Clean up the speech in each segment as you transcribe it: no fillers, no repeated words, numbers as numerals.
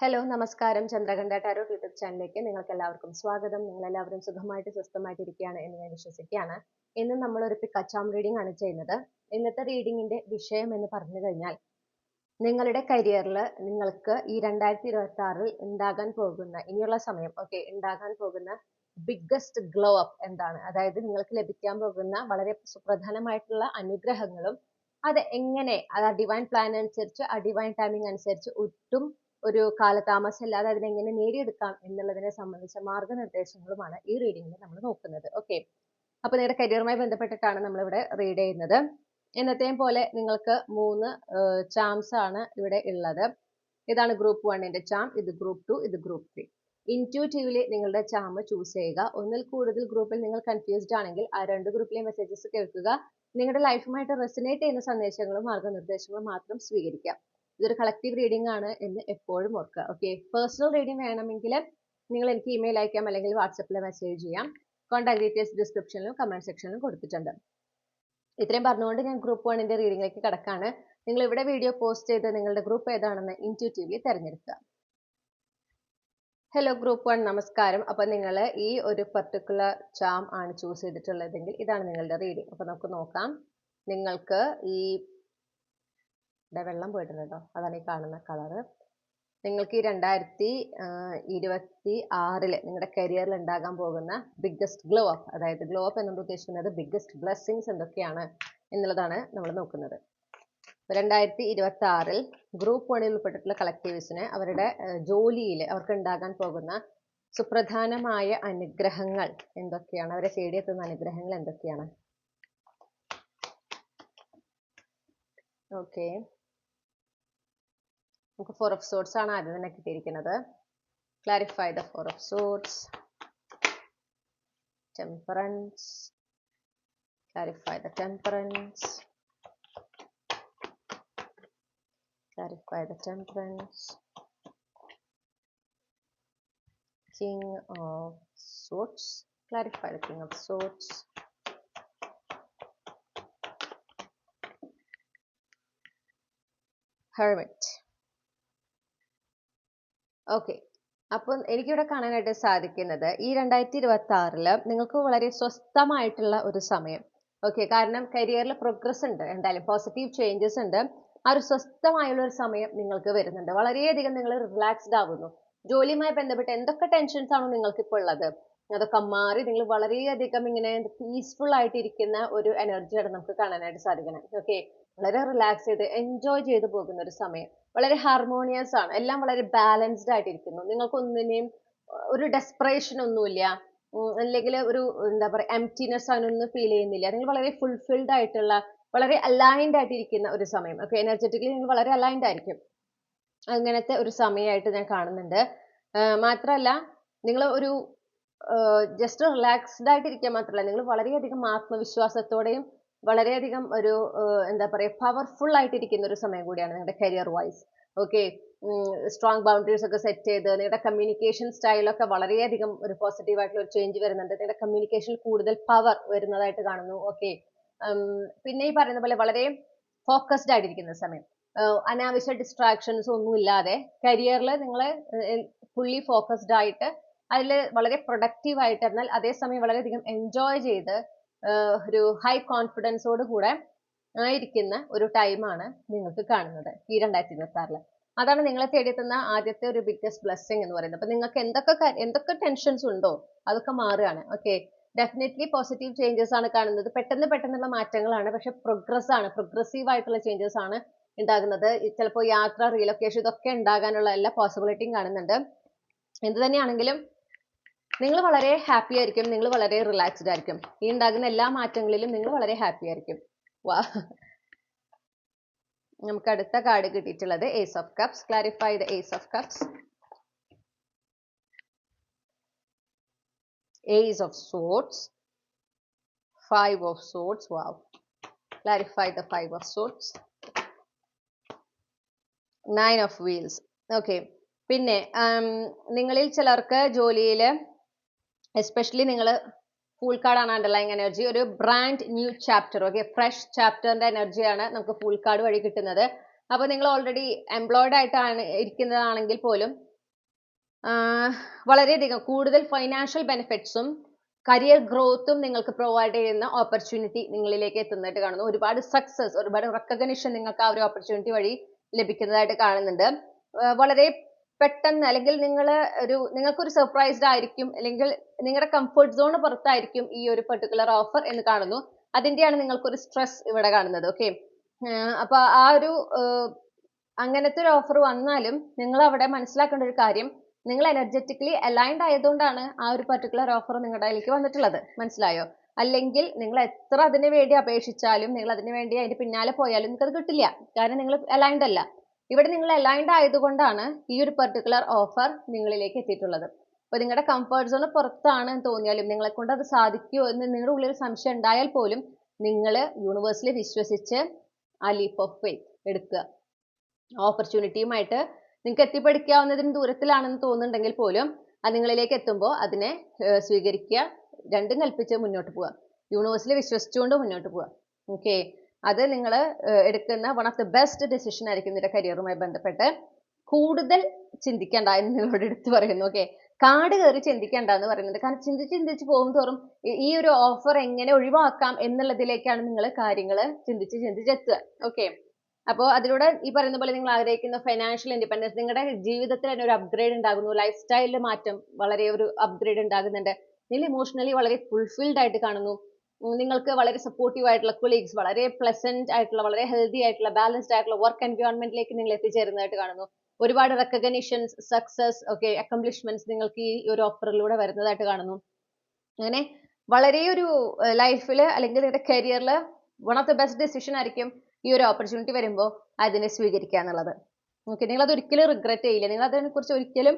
Hello നമസ്കാരം Chandrakantha tarot YouTube ചാനലിലേക്ക് നിങ്ങൾക്ക് എല്ലാവർക്കും സ്വാഗതം. നിങ്ങൾ എല്ലാവരും സുഖമായിട്ട് സ്വസ്ഥമായിട്ട് ഇരിക്കുകയാണ് എന്ന് ഞാൻ വിശ്വസിക്കുകയാണ്. ഇന്ന് നമ്മൾ ഒരു പിക്കാച്ചാം റീഡിംഗ് ആണ് ചെയ്യുന്നത്. ഇന്നത്തെ റീഡിങ്ങിന്റെ വിഷയം എന്ന് പറഞ്ഞു കഴിഞ്ഞാൽ നിങ്ങളുടെ കരിയറിൽ നിങ്ങൾക്ക് ഈ 2026 ഉണ്ടാകാൻ പോകുന്ന ഇനിയുള്ള സമയം ഉണ്ടാകാൻ പോകുന്ന ബിഗ്ഗസ്റ്റ് ഗ്ലോ അപ്പ് എന്താണ്, അതായത് നിങ്ങൾക്ക് ലഭിക്കാൻ പോകുന്ന വളരെ സുപ്രധാനമായിട്ടുള്ള അനുഗ്രഹങ്ങളും അത് എങ്ങനെ ആ ഡിവൈൻ പ്ലാൻ അനുസരിച്ച് ആ ഡിവൈൻ ടൈമിംഗ് അനുസരിച്ച് ഒട്ടും ഒരു കാലതാമസം ഇല്ലാതെ അതിനെങ്ങനെ നേടിയെടുക്കാം എന്നുള്ളതിനെ സംബന്ധിച്ച മാർഗനിർദ്ദേശങ്ങളുമാണ് ഈ റീഡിങ്ങിൽ നമ്മൾ നോക്കുന്നത്. ഓക്കെ, അപ്പൊ നിങ്ങളുടെ കരിയറുമായി ബന്ധപ്പെട്ടിട്ടാണ് നമ്മളിവിടെ റീഡ് ചെയ്യുന്നത്. എന്നത്തെയും പോലെ നിങ്ങൾക്ക് 3 ചാംസ് ആണ് ഇവിടെ ഉള്ളത്. ഇതാണ് ഗ്രൂപ്പ് 1ന്റെ ചാം, ഇത് ഗ്രൂപ്പ് 2, ഇത് ഗ്രൂപ്പ് 3. ഇൻറ്റ്യൂട്ടീവ്ലി നിങ്ങളുടെ ചാം ചൂസ് ചെയ്യുക. ഒന്നിൽ കൂടുതൽ ഗ്രൂപ്പിൽ നിങ്ങൾ കൺഫ്യൂസ്ഡ് ആണെങ്കിൽ ആ 2 ഗ്രൂപ്പിലെ മെസ്സേജസ് കേൾക്കുക. നിങ്ങളുടെ ലൈഫുമായിട്ട് റെസനേറ്റ് ചെയ്യുന്ന സന്ദേശങ്ങളും മാർഗനിർദ്ദേശങ്ങളും മാത്രം സ്വീകരിക്കുക. ഇതൊരു കളക്റ്റീവ് റീഡിംഗ് ആണ് എന്ന് എപ്പോഴും ഓർക്കുക. ഓക്കെ, പേഴ്സണൽ റീഡിംഗ് വേണമെങ്കിൽ നിങ്ങൾ എനിക്ക് ഇമെയിൽ അയക്കാം അല്ലെങ്കിൽ വാട്സപ്പിൽ മെസ്സേജ് ചെയ്യാം. കോൺടാക്ട് ഡീറ്റെയിൽസ് ഡിസ്ക്രിപ്ഷനിലും കമന്റ് സെക്ഷനിലും കൊടുത്തിട്ടുണ്ട്. ഇത്രയും പറഞ്ഞുകൊണ്ട് ഞാൻ ഗ്രൂപ്പ് 1ന്റെ റീഡിംഗിലേക്ക് കടക്കാണ്. നിങ്ങൾ ഇവിടെ വീഡിയോ പോസ്റ്റ് ചെയ്ത് നിങ്ങളുടെ ഗ്രൂപ്പ് ഏതാണെന്ന് ഇൻറ്റ്യൂട്ടീവ്ലി തിരഞ്ഞെടുക്കുക. ഹലോ ഗ്രൂപ്പ് 1, നമസ്കാരം. അപ്പൊ നിങ്ങൾ ഈ ഒരു പർട്ടിക്കുലർ ചാം ആണ് ചൂസ് ചെയ്തിട്ടുള്ളതെങ്കിൽ ഇതാണ് നിങ്ങളുടെ റീഡിംഗ്. അപ്പൊ നമുക്ക് നോക്കാം. നിങ്ങൾക്ക് ഈ വെള്ളം പോയിട്ടുണ്ടോ, അതാണ് ഈ കാണുന്ന കളറ്. നിങ്ങൾക്ക് ഈ 2026 നിങ്ങളുടെ കരിയറിൽ ഉണ്ടാകാൻ പോകുന്ന ബിഗ്ഗസ്റ്റ് ഗ്ലോ അപ്പ്, അതായത് ഗ്ലോ അപ്പ് എന്നുകൊണ്ട് ഉദ്ദേശിക്കുന്നത് ബിഗ്ഗസ്റ്റ് ബ്ലെസ്സിങ്സ് എന്തൊക്കെയാണ് എന്നുള്ളതാണ് നമ്മൾ നോക്കുന്നത്. 2026 ഗ്രൂപ്പ് 1ൽ ഉൾപ്പെട്ടിട്ടുള്ള കളക്ടീവ്സിന് അവരുടെ ജോലിയിൽ അവർക്ക് ഉണ്ടാകാൻ പോകുന്ന സുപ്രധാനമായ അനുഗ്രഹങ്ങൾ എന്തൊക്കെയാണ്, അവരെ തേടിയെത്തുന്ന അനുഗ്രഹങ്ങൾ എന്തൊക്കെയാണ്? ഓക്കെ, നമുക്ക് 4 ഓഫ് സോർട്സ് ആണ് ആദ്യം തന്നെ കിട്ടിയിരിക്കുന്നത്. Clarify the 4 of sorts. Temperance, clarify the temperance, clarify the temperance. King of swords, clarify the king of swords. Hermit. Okay, അപ്പോൾ എനിക്കിവിടെ കാണാനായിട്ട് സാധിക്കുന്നത് ഈ 2026 നിങ്ങൾക്ക് വളരെ സ്വസ്ഥമായിട്ടുള്ള ഒരു സമയം. ഓക്കെ, കാരണം കരിയറിൽ പ്രോഗ്രസ് ഉണ്ട്, എന്തായാലും പോസിറ്റീവ് ചേഞ്ചസ് ഉണ്ട്. ആ ഒരു സ്വസ്ഥമായുള്ള ഒരു സമയം നിങ്ങൾക്ക് വരുന്നുണ്ട്. വളരെയധികം നിങ്ങൾ റിലാക്സ്ഡ് ആവുന്നു. ജോലിയുമായി ബന്ധപ്പെട്ട് എന്തൊക്കെ ടെൻഷൻസ് ആണോ നിങ്ങൾക്ക് ഇപ്പോൾ ഉള്ളത് അതൊക്കെ മാറി നിങ്ങൾ വളരെയധികം ഇങ്ങനെ പീസ്ഫുൾ ആയിട്ട് ഇരിക്കുന്ന ഒരു എനർജിയാണ് നമുക്ക് കാണാനായിട്ട് സാധിക്കണം. ഓക്കെ, വളരെ റിലാക്സ് ചെയ്ത് എൻജോയ് ചെയ്ത് പോകുന്ന ഒരു സമയം. വളരെ ഹാർമോണിയസ് ആണ്, എല്ലാം വളരെ ബാലൻസ്ഡ് ആയിട്ടിരിക്കുന്നു. നിങ്ങൾക്ക് ഒന്നിനെയും ഒരു ഡെസ്പറേഷൻ ഒന്നുമില്ല, അല്ലെങ്കിൽ ഒരു എന്താ പറയുക എംപ്റ്റിനെസ് അങ്ങനൊന്നും ഫീൽ ചെയ്യുന്നില്ല. നിങ്ങൾ വളരെ ഫുൾഫിൽഡ് ആയിട്ടുള്ള വളരെ അലൈൻഡ് ആയിട്ടിരിക്കുന്ന ഒരു സമയം. ഓക്കെ, എനർജറ്റിക്കലി നിങ്ങൾ വളരെ അലൈൻഡ് ആയിരിക്കും. അങ്ങനത്തെ ഒരു സമയമായിട്ട് ഞാൻ കാണുന്നുണ്ട്. മാത്രമല്ല നിങ്ങൾ ഒരു ജസ്റ്റ് റിലാക്സ്ഡ് ആയിട്ടിരിക്കുക മാത്രമല്ല, നിങ്ങൾ വളരെയധികം ആത്മവിശ്വാസത്തോടെയും വളരെയധികം ഒരു എന്താ പറയുക പവർഫുൾ ആയിട്ടിരിക്കുന്ന ഒരു സമയം കൂടിയാണ് നിങ്ങളുടെ career wise. Okay, strong boundaries ഒക്കെ സെറ്റ് ചെയ്ത് നിങ്ങളുടെ കമ്മ്യൂണിക്കേഷൻ സ്റ്റൈലൊക്കെ വളരെയധികം ഒരു പോസിറ്റീവ് ആയിട്ടുള്ള ഒരു ചേഞ്ച് വരുന്നുണ്ട്. നിങ്ങളുടെ കമ്മ്യൂണിക്കേഷനിൽ കൂടുതൽ പവർ വരുന്നതായിട്ട് കാണുന്നു. ഓക്കെ, പിന്നെ ഈ പറയുന്ന പോലെ വളരെ ഫോക്കസ്ഡ് ആയിട്ടിരിക്കുന്ന സമയം. അനാവശ്യ ഡിസ്ട്രാക്ഷൻസ് ഒന്നും ഇല്ലാതെ കരിയറിൽ നിങ്ങൾ ഫുള്ളി ഫോക്കസ്ഡ് ആയിട്ട് അതിൽ വളരെ പ്രൊഡക്റ്റീവ് ആയിട്ട്, എന്നാൽ അതേസമയം വളരെയധികം എൻജോയ് ചെയ്ത് ഒരു ഹൈ കോൺഫിഡൻസോട് കൂടെ ആയിരിക്കുന്ന ഒരു ടൈമാണ് നിങ്ങൾക്ക് കാണുന്നത് ഈ 2026. അതാണ് നിങ്ങളെ തേടിയെത്തുന്ന ആദ്യത്തെ ഒരു ബിഗ്ഗസ്റ്റ് ബ്ലെസ്സിങ് എന്ന് പറയുന്നത്. അപ്പൊ നിങ്ങൾക്ക് എന്തൊക്കെ ടെൻഷൻസ് ഉണ്ടോ അതൊക്കെ മാറുകയാണ്. ഓക്കെ, ഡെഫിനറ്റ്ലി പോസിറ്റീവ് ചേഞ്ചസ് ആണ് കാണുന്നത്. പെട്ടെന്നുള്ള മാറ്റങ്ങളാണ്, പക്ഷെ പ്രോഗ്രസീവ് ആയിട്ടുള്ള ചേഞ്ചസ് ആണ് ഉണ്ടാകുന്നത്. ചിലപ്പോൾ യാത്ര, റീലൊക്കേഷൻ ഇതൊക്കെ ഉണ്ടാകാനുള്ള എല്ലാ പോസിബിലിറ്റിയും കാണുന്നുണ്ട്. എന്ത് തന്നെയാണെങ്കിലും നിങ്ങൾ വളരെ ഹാപ്പി ആയിരിക്കും, നിങ്ങൾ വളരെ റിലാക്സ്ഡ് ആയിരിക്കും. ഈ ഉണ്ടാകുന്ന എല്ലാ മാറ്റങ്ങളിലും നിങ്ങൾ വളരെ ഹാപ്പി ആയിരിക്കും. വാ, നമുക്ക് അടുത്ത കാർഡ് കിട്ടിയിട്ടുള്ളത് ace of cups. Clarify the ace of cups. Ace of swords, 5 of swords. Wow, clarify the 5 of swords. 9 of wheels. Okay, പിന്നെ നിങ്ങളിൽ ചിലർക്ക് ജോലിയിൽ എസ്പെഷ്യലി നിങ്ങൾ ഫുൾ കാർഡാണ് അണ്ടർലൈങ് എനർജി, ഒരു brand new chapter. Okay, fresh ചാപ്റ്ററിന്റെ എനർജിയാണ് നമുക്ക് ഫുൾ കാർഡ് വഴി കിട്ടുന്നത്. അപ്പോൾ നിങ്ങൾ ഓൾറെഡി എംപ്ലോയ്ഡ് ആയിട്ടാണ് ഇരിക്കുന്നതാണെങ്കിൽ പോലും വളരെയധികം കൂടുതൽ ഫൈനാൻഷ്യൽ ബെനിഫിറ്റ്സും കരിയർ ഗ്രോത്തും നിങ്ങൾക്ക് പ്രൊവൈഡ് ചെയ്യുന്ന ഓപ്പർച്യൂണിറ്റി നിങ്ങളിലേക്ക് എത്തുന്നതായിട്ട് കാണുന്നു. ഒരുപാട് സക്സസ്, ഒരുപാട് റെക്കഗ്നിഷൻ നിങ്ങൾക്ക് ആ ഒരു ഓപ്പർച്യൂണിറ്റി വഴി ലഭിക്കുന്നതായിട്ട് കാണുന്നുണ്ട്. വളരെ പെട്ടെന്ന് അല്ലെങ്കിൽ നിങ്ങൾക്കൊരു സർപ്രൈസ്ഡ് ആയിരിക്കും, അല്ലെങ്കിൽ നിങ്ങളുടെ കംഫർട്ട് സോൺ പുറത്തായിരിക്കും ഈ ഒരു പെർട്ടിക്കുലർ ഓഫർ എന്ന് കാണുന്നു. അതിന്റെയാണ് നിങ്ങൾക്കൊരു സ്ട്രെസ് ഇവിടെ കാണുന്നത്. ഓക്കെ, അപ്പൊ ആ ഒരു അങ്ങനത്തെ ഒരു ഓഫർ വന്നാലും നിങ്ങൾ അവിടെ മനസ്സിലാക്കേണ്ട ഒരു കാര്യം, നിങ്ങൾ എനർജറ്റിക്കലി അലൈൻഡ് ആയതുകൊണ്ടാണ് ആ ഒരു പർട്ടിക്കുലർ ഓഫർ നിങ്ങളുടെ കയ്യിലേക്ക് വന്നിട്ടുള്ളത്. മനസ്സിലായോ? അല്ലെങ്കിൽ നിങ്ങൾ എത്ര അതിനു വേണ്ടി അപേക്ഷിച്ചാലും, നിങ്ങൾ അതിനു വേണ്ടി അതിന്റെ പിന്നാലെ പോയാലും നിങ്ങൾക്ക് അത് കിട്ടില്ല. കാരണം നിങ്ങൾ അലൈൻഡ് അല്ല. ഇവിടെ നിങ്ങൾ അലൈൻഡ് ആയതുകൊണ്ടാണ് ഈ ഒരു പർട്ടിക്കുലർ ഓഫർ നിങ്ങളിലേക്ക് എത്തിയിട്ടുള്ളത്. അപ്പൊ നിങ്ങളുടെ കംഫർട്ട് സോൺ പുറത്താണ് എന്ന് തോന്നിയാലും, നിങ്ങളെ കൊണ്ട് അത് സാധിക്കുമോ എന്ന് നിങ്ങളുടെ ഉള്ളിൽ സംശയം ഉണ്ടായാൽ പോലും നിങ്ങൾ യൂണിവേഴ്സിൽ വിശ്വസിച്ച് ആ ലീപ്പ് ഓഫ് ഫെയ്ത്ത് എടുക്കുക. ഓപ്പർച്യൂണിറ്റിയുമായിട്ട് നിങ്ങൾക്ക് എത്തിപ്പിടിക്കാവുന്നതിന് ദൂരത്തിലാണെന്ന് തോന്നുന്നുണ്ടെങ്കിൽ പോലും അത് നിങ്ങളിലേക്ക് എത്തുമ്പോൾ അതിനെ സ്വീകരിക്കുക. രണ്ടും കൽപ്പിച്ച് മുന്നോട്ട് പോവുക. യൂണിവേഴ്സിൽ വിശ്വസിച്ചുകൊണ്ട് മുന്നോട്ട് പോവുക. ഓക്കെ, അത് നിങ്ങൾ എടുക്കുന്ന one of the best decision ആയിരിക്കും നിങ്ങളുടെ കരിയറുമായി ബന്ധപ്പെട്ട്. കൂടുതൽ ചിന്തിക്കേണ്ട എന്ന് നിങ്ങളോട് എടുത്തു പറയുന്നു. ഓക്കെ, കാട് കയറി ചിന്തിക്കേണ്ട എന്ന് പറയുന്നത്. കാരണം ചിന്തിച്ച് പോകും തോറും ഈ ഒരു ഓഫർ എങ്ങനെ ഒഴിവാക്കാം എന്നുള്ളതിലേക്കാണ് നിങ്ങൾ കാര്യങ്ങൾ ചിന്തിച്ചെത്തുക. ഓക്കെ, അപ്പോൾ അതിലൂടെ ഈ പറയുന്ന പോലെ നിങ്ങൾ ആഗ്രഹിക്കുന്ന ഫൈനാൻഷ്യൽ ഇൻഡിപെൻഡൻസ്, നിങ്ങളുടെ ജീവിതത്തിൽ തന്നെ ഒരു അപ്ഗ്രേഡ് ഉണ്ടാകുന്നു, ലൈഫ് സ്റ്റൈലിൽ മാറ്റം, വളരെ ഒരു അപ്ഗ്രേഡ് ഉണ്ടാകുന്നുണ്ട്. നിങ്ങൾ ഇമോഷണലി വളരെ ഫുൾഫിൽഡ് ആയിട്ട് കാണുന്നു. നിങ്ങൾക്ക് വളരെ സപ്പോർട്ടീവ് ആയിട്ടുള്ള കൊളീഗ്സ്, വളരെ പ്ലസന്റ് ആയിട്ടുള്ള, വളരെ ഹെൽത്തി ആയിട്ടുള്ള, ബാലൻസ്ഡ് ആയിട്ടുള്ള വർക്ക് എൻവയോൺമെന്റിലേക്ക് നിങ്ങൾ എത്തിച്ചേരുന്നതായിട്ട് കാണുന്നു. ഒരുപാട് റെക്കഗ്നിഷൻസ്, സക്സസ്, ഓക്കെ, അക്കംപ്ലിഷ്മെന്റ്സ് നിങ്ങൾക്ക് ഈ ഒരു ഓഫറിലൂടെ വരുന്നതായിട്ട് കാണുന്നു. അങ്ങനെ വളരെ ഒരു ലൈഫിൽ അല്ലെങ്കിൽ നിങ്ങളുടെ കരിയറിൽ one of the best decision ആയിരിക്കും ഈ ഒരു ഓപ്പർച്യൂണിറ്റി വരുമ്പോൾ അതിനെ സ്വീകരിക്കുക എന്നുള്ളത്. ഓക്കെ, നിങ്ങൾ അത് ഒരിക്കലും റിഗ്രറ്റ് ചെയ്യില്ല. നിങ്ങൾ അതിനെ കുറിച്ച് ഒരിക്കലും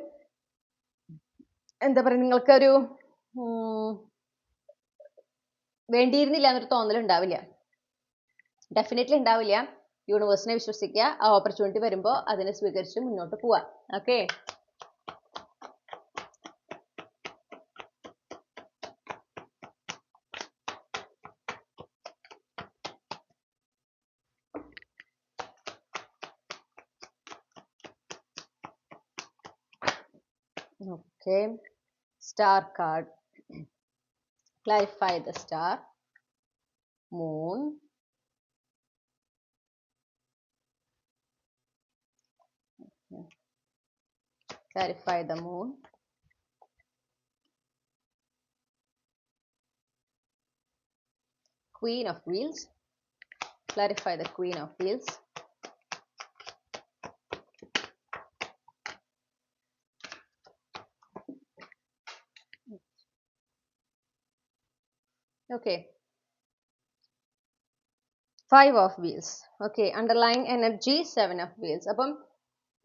എന്താ പറയുക, നിങ്ങൾക്കൊരു വേണ്ടിയിരുന്നില്ല എന്നൊരു തോന്നൽ ഉണ്ടാവില്ല. ഡെഫിനറ്റ്ലി ഉണ്ടാവില്ല. യൂണിവേഴ്സിനെ വിശ്വസിക്കുക. ആ ഓപ്പർച്യൂണിറ്റി വരുമ്പോൾ അതിനെ സ്വീകരിച്ച് മുന്നോട്ട് പോവുക. Okay, okay, star card. Clarify the star, moon, okay. Clarify the moon, queen of wheels. Clarify the queen of wheels, okay, 5 of wheels. Okay, underlying energy 7 of wheels. അപ്പം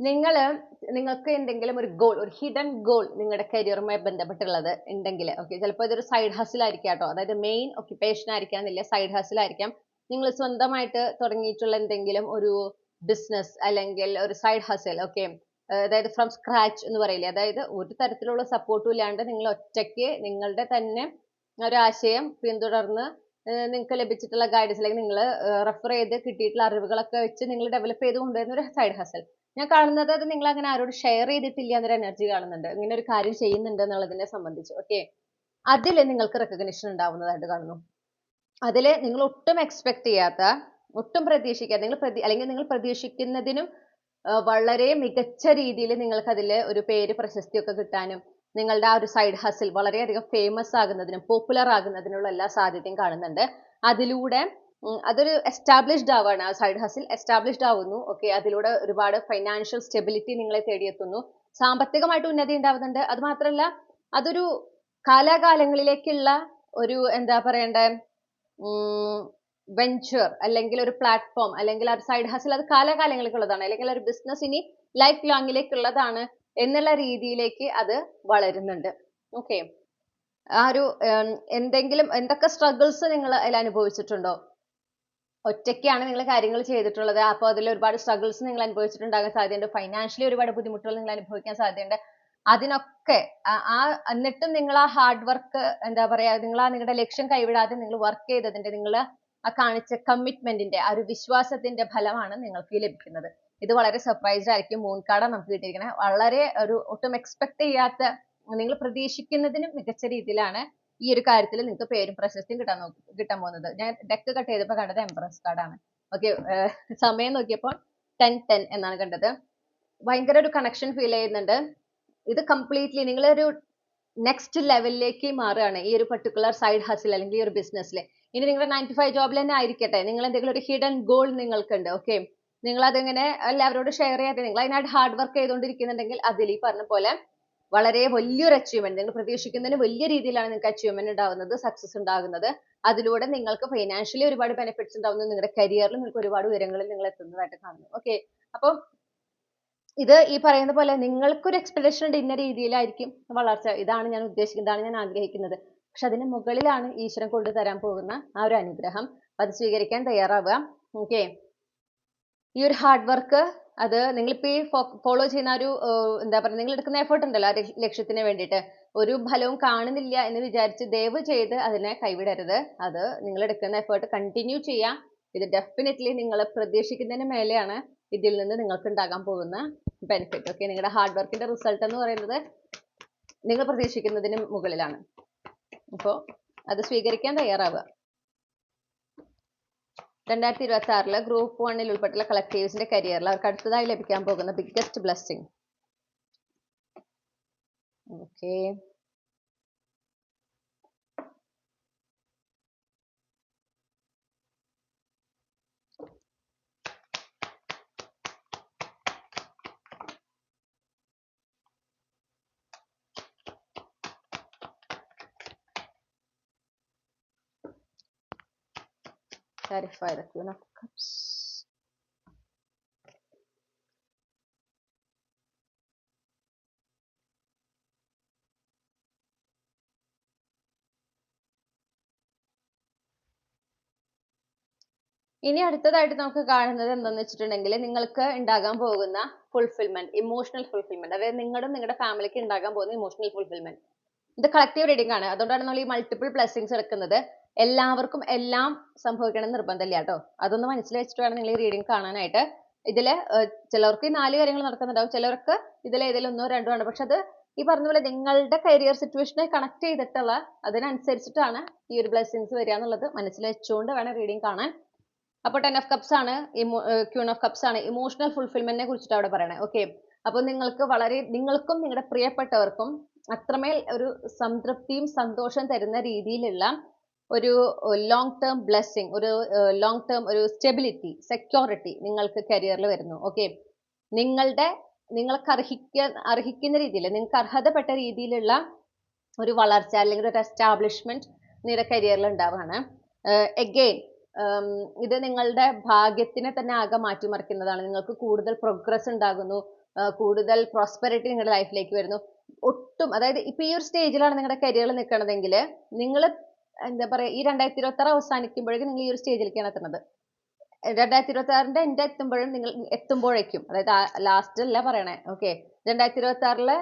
നിങ്ങൾക്ക് എന്തെങ്കിലും ഒരു ഗോൾ, ഒരു ഹിഡൻ ഗോൾ നിങ്ങളുടെ കരിയറുമായി ബന്ധപ്പെട്ടുള്ളത് ഉണ്ടെങ്കിൽ, okay, ചിലപ്പോൾ ഇതൊരു side ഹസിൽ ആയിരിക്കാം കേട്ടോ. അതായത് മെയിൻ ഒക്യുപ്പേഷൻ ആയിരിക്കാന്നില്ല, സൈഡ് ഹസിൽ ആയിരിക്കാം. നിങ്ങൾ സ്വന്തമായിട്ട് തുടങ്ങിയിട്ടുള്ള എന്തെങ്കിലും ഒരു ബിസിനസ് അല്ലെങ്കിൽ ഒരു സൈഡ് ഹസിൽ, ഓക്കെ, അതായത് ഫ്രം സ്ക്രാച്ച് എന്ന് പറയില്ലേ, അതായത് ഒരു തരത്തിലുള്ള സപ്പോർട്ടും ഇല്ലാണ്ട് നിങ്ങൾ ഒറ്റയ്ക്ക് നിങ്ങളുടെ തന്നെ ഒരു ആശയം പിന്തുടർന്ന് നിങ്ങൾക്ക് ലഭിച്ചിട്ടുള്ള ഗൈഡൻസ് അല്ലെങ്കിൽ നിങ്ങൾ റെഫർ ചെയ്ത് കിട്ടിയിട്ടുള്ള അറിവുകളൊക്കെ വെച്ച് നിങ്ങൾ ഡെവലപ്പ് ചെയ്ത് കൊണ്ടുവരുന്ന ഒരു സൈഡ് ഹസൽ. ഞാൻ കാണുന്നത് അത് നിങ്ങൾ അങ്ങനെ ആരോട് ഷെയർ ചെയ്തിട്ടില്ല എന്നൊരു എനർജി കാണുന്നുണ്ട്. ഇങ്ങനെ ഒരു കാര്യം ചെയ്യുന്നുണ്ട് എന്നുള്ളതിനെ സംബന്ധിച്ച്. ഓക്കെ, അതിൽ നിങ്ങൾക്ക് റെക്കഗ്നിഷൻ ഉണ്ടാവുന്നതായിട്ട് കാണുന്നു. അതിൽ നിങ്ങൾ ഒട്ടും എക്സ്പെക്ട് ചെയ്യാത്ത, ഒട്ടും പ്രതീക്ഷിക്കാത്ത, അല്ലെങ്കിൽ നിങ്ങൾ പ്രതീക്ഷിക്കുന്നതിനും വളരെ മികച്ച രീതിയിൽ നിങ്ങൾക്ക് അതിൽ ഒരു പേര്, പ്രശസ്തിയൊക്കെ കിട്ടാനും നിങ്ങളുടെ ആ ഒരു സൈഡ് ഹസിൽ വളരെയധികം ഫേമസ് ആകുന്നതിനും പോപ്പുലർ ആകുന്നതിനുള്ള എല്ലാ സാധ്യതയും കാണുന്നുണ്ട്. അതിലൂടെ അതൊരു എസ്റ്റാബ്ലിഷ്ഡ് ആവാണ്. ആ സൈഡ് ഹസിൽ എസ്റ്റാബ്ലിഷ്ഡ് ആവുന്നു. ഓക്കെ, അതിലൂടെ ഒരുപാട് ഫൈനാൻഷ്യൽ സ്റ്റെബിലിറ്റി നിങ്ങളെ തേടിയെത്തുന്നു. സാമ്പത്തികമായിട്ട് ഉന്നതി ഉണ്ടാവുന്നുണ്ട്. അത് മാത്രമല്ല, അതൊരു കാലാകാലങ്ങളിലേക്കുള്ള ഒരു എന്താ പറയണ്ടേ, വെഞ്ചർ അല്ലെങ്കിൽ ഒരു പ്ലാറ്റ്ഫോം അല്ലെങ്കിൽ ഒരു സൈഡ് ഹസിൽ അത് കാലാകാലങ്ങളിലേക്കുള്ളതാണ്, അല്ലെങ്കിൽ ഒരു ബിസിനസ് ഇനി ലൈഫ് ലോങ്ങിലേക്കുള്ളതാണ് എന്നുള്ള രീതിയിലേക്ക് അത് വളരുന്നുണ്ട്. ഓക്കെ, ആ ഒരു എന്തൊക്കെ സ്ട്രഗിൾസ് നിങ്ങൾ അതിൽ അനുഭവിച്ചിട്ടുണ്ടോ? ഒറ്റയ്ക്കാണ് നിങ്ങൾ കാര്യങ്ങൾ ചെയ്തിട്ടുള്ളത്, അപ്പോൾ അതിൽ ഒരുപാട് സ്ട്രഗിൾസ് നിങ്ങൾ അനുഭവിച്ചിട്ടുണ്ടാകാൻ സാധ്യതയുണ്ട്. ഫൈനാൻഷ്യലി ഒരുപാട് ബുദ്ധിമുട്ടുകൾ നിങ്ങൾ അനുഭവിക്കാൻ സാധ്യതയുണ്ട്. അതിനൊക്കെ എന്നിട്ടും നിങ്ങൾ ആ ഹാർഡ് വർക്ക്, എന്താ പറയാ, നിങ്ങളുടെ ലക്ഷ്യം കൈവിടാതെ നിങ്ങൾ വർക്ക് ചെയ്തതിന്റെ, നിങ്ങൾ ആ കാണിച്ച കമ്മിറ്റ്മെന്റിന്റെ, ആ ഒരു വിശ്വാസത്തിന്റെ ഫലമാണ് നിങ്ങൾക്ക് ലഭിക്കുന്നത്. ഇത് വളരെ സർപ്രൈസ്ഡ് ആയിരിക്കും. മൂൺ കാർഡാണ് നമുക്ക് കിട്ടിയിരിക്കുന്നത്. വളരെ ഒട്ടും എക്സ്പെക്ട് ചെയ്യാത്ത, നിങ്ങൾ പ്രതീക്ഷിക്കുന്നതിനും മികച്ച രീതിയിലാണ് ഈ ഒരു കാര്യത്തിൽ നിങ്ങൾക്ക് പേരും പ്രശസ്തിയും കിട്ടാൻ പോകുന്നത്. ഞാൻ ഡെക്ക് കട്ട് ചെയ്തപ്പോൾ കണ്ടത് എംപ്രസ് കാർഡാണ്. ഓക്കെ, സമയം നോക്കിയപ്പോൾ 10:10 എന്നാണ് കണ്ടത്. ഭയങ്കര ഒരു കണക്ഷൻ ഫീൽ ചെയ്യുന്നുണ്ട്. ഇത് കംപ്ലീറ്റ്ലി നിങ്ങളൊരു നെക്സ്റ്റ് ലെവലിലേക്ക് മാറുകയാണ് ഈ ഒരു പർട്ടിക്കുലർ സൈഡ് ഹസിൽ അല്ലെങ്കിൽ ഈ ഒരു ബിസിനസ്സിൽ. ഇനി നിങ്ങളുടെ 9 to 5 ജോബിൽ തന്നെ ആയിരിക്കട്ടെ, നിങ്ങൾ എന്തെങ്കിലും ഒരു ഹിഡൻ ഗോൾ നിങ്ങൾക്കുണ്ട്. ഓക്കെ, നിങ്ങൾ അതിങ്ങനെ എല്ലാവരോടും ഷെയർ ചെയ്യാതെ നിങ്ങൾ അതിനായിട്ട് ഹാർഡ് വർക്ക് ചെയ്തുകൊണ്ടിരിക്കുന്നുണ്ടെങ്കിൽ അതിൽ ഈ പറഞ്ഞ പോലെ വളരെ വലിയൊരു അച്ചീവ്മെന്റ്, നിങ്ങൾ പ്രതീക്ഷിക്കുന്നതിന് വലിയ രീതിയിലാണ് നിങ്ങൾക്ക് അച്ചീവ്മെന്റ് ഉണ്ടാകുന്നത്, സക്സസ് ഉണ്ടാകുന്നത്. അതിലൂടെ നിങ്ങൾക്ക് ഫൈനാൻഷ്യലി ഒരുപാട് ബെനിഫിറ്റ്സ് ഉണ്ടാവുന്നു. നിങ്ങളുടെ കരിയറിൽ നിങ്ങൾക്ക് ഒരുപാട് ഉയരങ്ങളിൽ നിങ്ങൾ എത്തുന്നതായിട്ട് കാണുന്നു. ഓക്കെ, അപ്പം ഇത് ഈ പറയുന്ന പോലെ നിങ്ങൾക്കൊരു എക്സ്പെക്ടേഷൻ ഉണ്ട്, ഇന്ന രീതിയിലായിരിക്കും വളർച്ച, ഇതാണ് ഞാൻ ഉദ്ദേശിക്കുന്നത്, ഇതാണ് ഞാൻ ആഗ്രഹിക്കുന്നത്. പക്ഷെ അതിന് മുകളിലാണ് ഈശ്വരൻ കൊണ്ടുതരാൻ പോകുന്ന ആ ഒരു അനുഗ്രഹം. അത് സ്വീകരിക്കാൻ തയ്യാറാവുക. ഓക്കെ, ഈ ഒരു ഹാർഡ് വർക്ക് അത് നിങ്ങളിപ്പോ ഈ ഫോളോ ചെയ്യുന്ന ഒരു എന്താ പറയുക, നിങ്ങൾ എടുക്കുന്ന എഫേർട്ട് ഉണ്ടല്ലോ ആ ലക്ഷ്യത്തിന് വേണ്ടിയിട്ട്, ഒരു ഫലവും കാണുന്നില്ല എന്ന് വിചാരിച്ച് ദയവ് ചെയ്ത് അതിനെ കൈവിടരുത്. അത് നിങ്ങൾ എടുക്കുന്ന എഫേർട്ട് കണ്ടിന്യൂ ചെയ്യാം. ഇത് ഡെഫിനറ്റ്ലി നിങ്ങൾ പ്രതീക്ഷിക്കുന്നതിന് മേലെയാണ് ഇതിൽ നിന്ന് നിങ്ങൾക്ക് ഉണ്ടാകാൻ പോകുന്ന ബെനിഫിറ്റ്. ഓക്കെ, നിങ്ങളുടെ ഹാർഡ് വർക്കിന്റെ റിസൾട്ട് എന്ന് പറയുന്നത് നിങ്ങൾ പ്രതീക്ഷിക്കുന്നതിന് മുകളിലാണ്. അപ്പോൾ അത് സ്വീകരിക്കാൻ തയ്യാറാവുക. 2026 ഗ്രൂപ്പ് 1 ഉൾപ്പെട്ടുള്ള കളക്ടീവ്സിന്റെ കരിയറിൽ അവർക്ക് അടുത്തതായി ലഭിക്കാൻ പോകുന്ന biggest blessing. Okay, clarify the Queen of Cups. ഇനി അടുത്തതായിട്ട് നമുക്ക് കാണുന്നത് എന്താണെന്ന് വെച്ചിട്ടുണ്ടെങ്കിൽ നിങ്ങൾക്ക് ഉണ്ടാകാൻ പോകുന്ന ഫുൾഫിൽമെന്റ്, ഇമോഷണൽ ഫുൾഫിൽമെന്റ്, അതായത് നിങ്ങളുടെ ഫാമിലിക്ക് ഉണ്ടാകാൻ പോകുന്ന ഇമോഷണൽ ഫുൾഫിൽമെന്റ്. ഇത് കളക്റ്റീവ് റീഡിംഗ് ആണ്, അതുകൊണ്ടാണ് നമ്മൾ ഈ മൾട്ടിപ്പിൾ ബ്ലെസ്സിങ്സ് എടുക്കുന്നത്. എല്ലാവർക്കും എല്ലാം സംഭവിക്കണം എന്ന് നിർബന്ധമില്ല കേട്ടോ. അതൊന്ന് മനസ്സിൽ വെച്ചിട്ട് വേണം നിങ്ങൾ ഈ റീഡിംഗ് കാണാനായിട്ട്. ഇതില് ചിലർക്ക് ഈ 4 കാര്യങ്ങൾ നടക്കുന്നുണ്ടാവും, ചിലർക്ക് ഇതിൽ ഏതെങ്കിലും 1 2 ആണ്. പക്ഷെ അത് ഈ പറഞ്ഞ പോലെ നിങ്ങളുടെ കരിയർ സിറ്റുവേഷനെ കണക്ട് ചെയ്തിട്ടുള്ള അതിനനുസരിച്ചിട്ടാണ് ഈ ഒരു ബ്ലെസ്സിങ്സ് വരിക എന്നുള്ളത് മനസ്സിൽ വെച്ചുകൊണ്ട് വേണം റീഡിംഗ് കാണാൻ. അപ്പോൾ 10 of Cups ആണ്, Queen of Cups ആണ്, ഇമോഷണൽ ഫുൾഫിൽമെന്റിനെ കുറിച്ചിട്ട് അവിടെ പറയണേ. ഓക്കെ, അപ്പോൾ നിങ്ങൾക്കും നിങ്ങളുടെ പ്രിയപ്പെട്ടവർക്കും അത്രമേൽ ഒരു സംതൃപ്തിയും സന്തോഷം തരുന്ന രീതിയിലുള്ള ഒരു ലോങ് ടേം ബ്ലെസ്സിങ്, ഒരു ലോങ് ടേം ഒരു സ്റ്റെബിലിറ്റി, സെക്യൂരിറ്റി നിങ്ങൾക്ക് കരിയറിൽ വരുന്നു. ഓക്കെ, നിങ്ങൾക്ക് അർഹിക്കുന്ന രീതിയിൽ, നിങ്ങൾക്ക് അർഹതപ്പെട്ട രീതിയിലുള്ള ഒരു വളർച്ച അല്ലെങ്കിൽ ഒരു എസ്റ്റാബ്ലിഷ്മെന്റ് നിങ്ങളുടെ കരിയറിൽ ഉണ്ടാവുകയാണ്. എഗെയിൻ ഇത് നിങ്ങളുടെ ഭാഗ്യത്തിനെ തന്നെ ആകെ മാറ്റിമറിക്കുന്നതാണ്. നിങ്ങൾക്ക് കൂടുതൽ പ്രോഗ്രസ് ഉണ്ടാകുന്നു, കൂടുതൽ പ്രോസ്പെറിറ്റി നിങ്ങളുടെ ലൈഫിലേക്ക് വരുന്നു. ഒട്ടും, അതായത് ഇപ്പൊ ഈ ഒരു സ്റ്റേജിലാണ് നിങ്ങളുടെ കരിയറിൽ നിൽക്കണതെങ്കിൽ നിങ്ങൾ എന്താ പറയുക, ഈ 2026 അവസാനിക്കുമ്പോഴേക്കും നിങ്ങൾ ഈ ഒരു സ്റ്റേജിലേക്കാണ് എത്തുന്നത്. 2026 എൻ്റെ എത്തുമ്പോഴേക്കും, അതായത് ലാസ്റ്റ് അല്ല പറയണേ. ഓക്കെ, 2026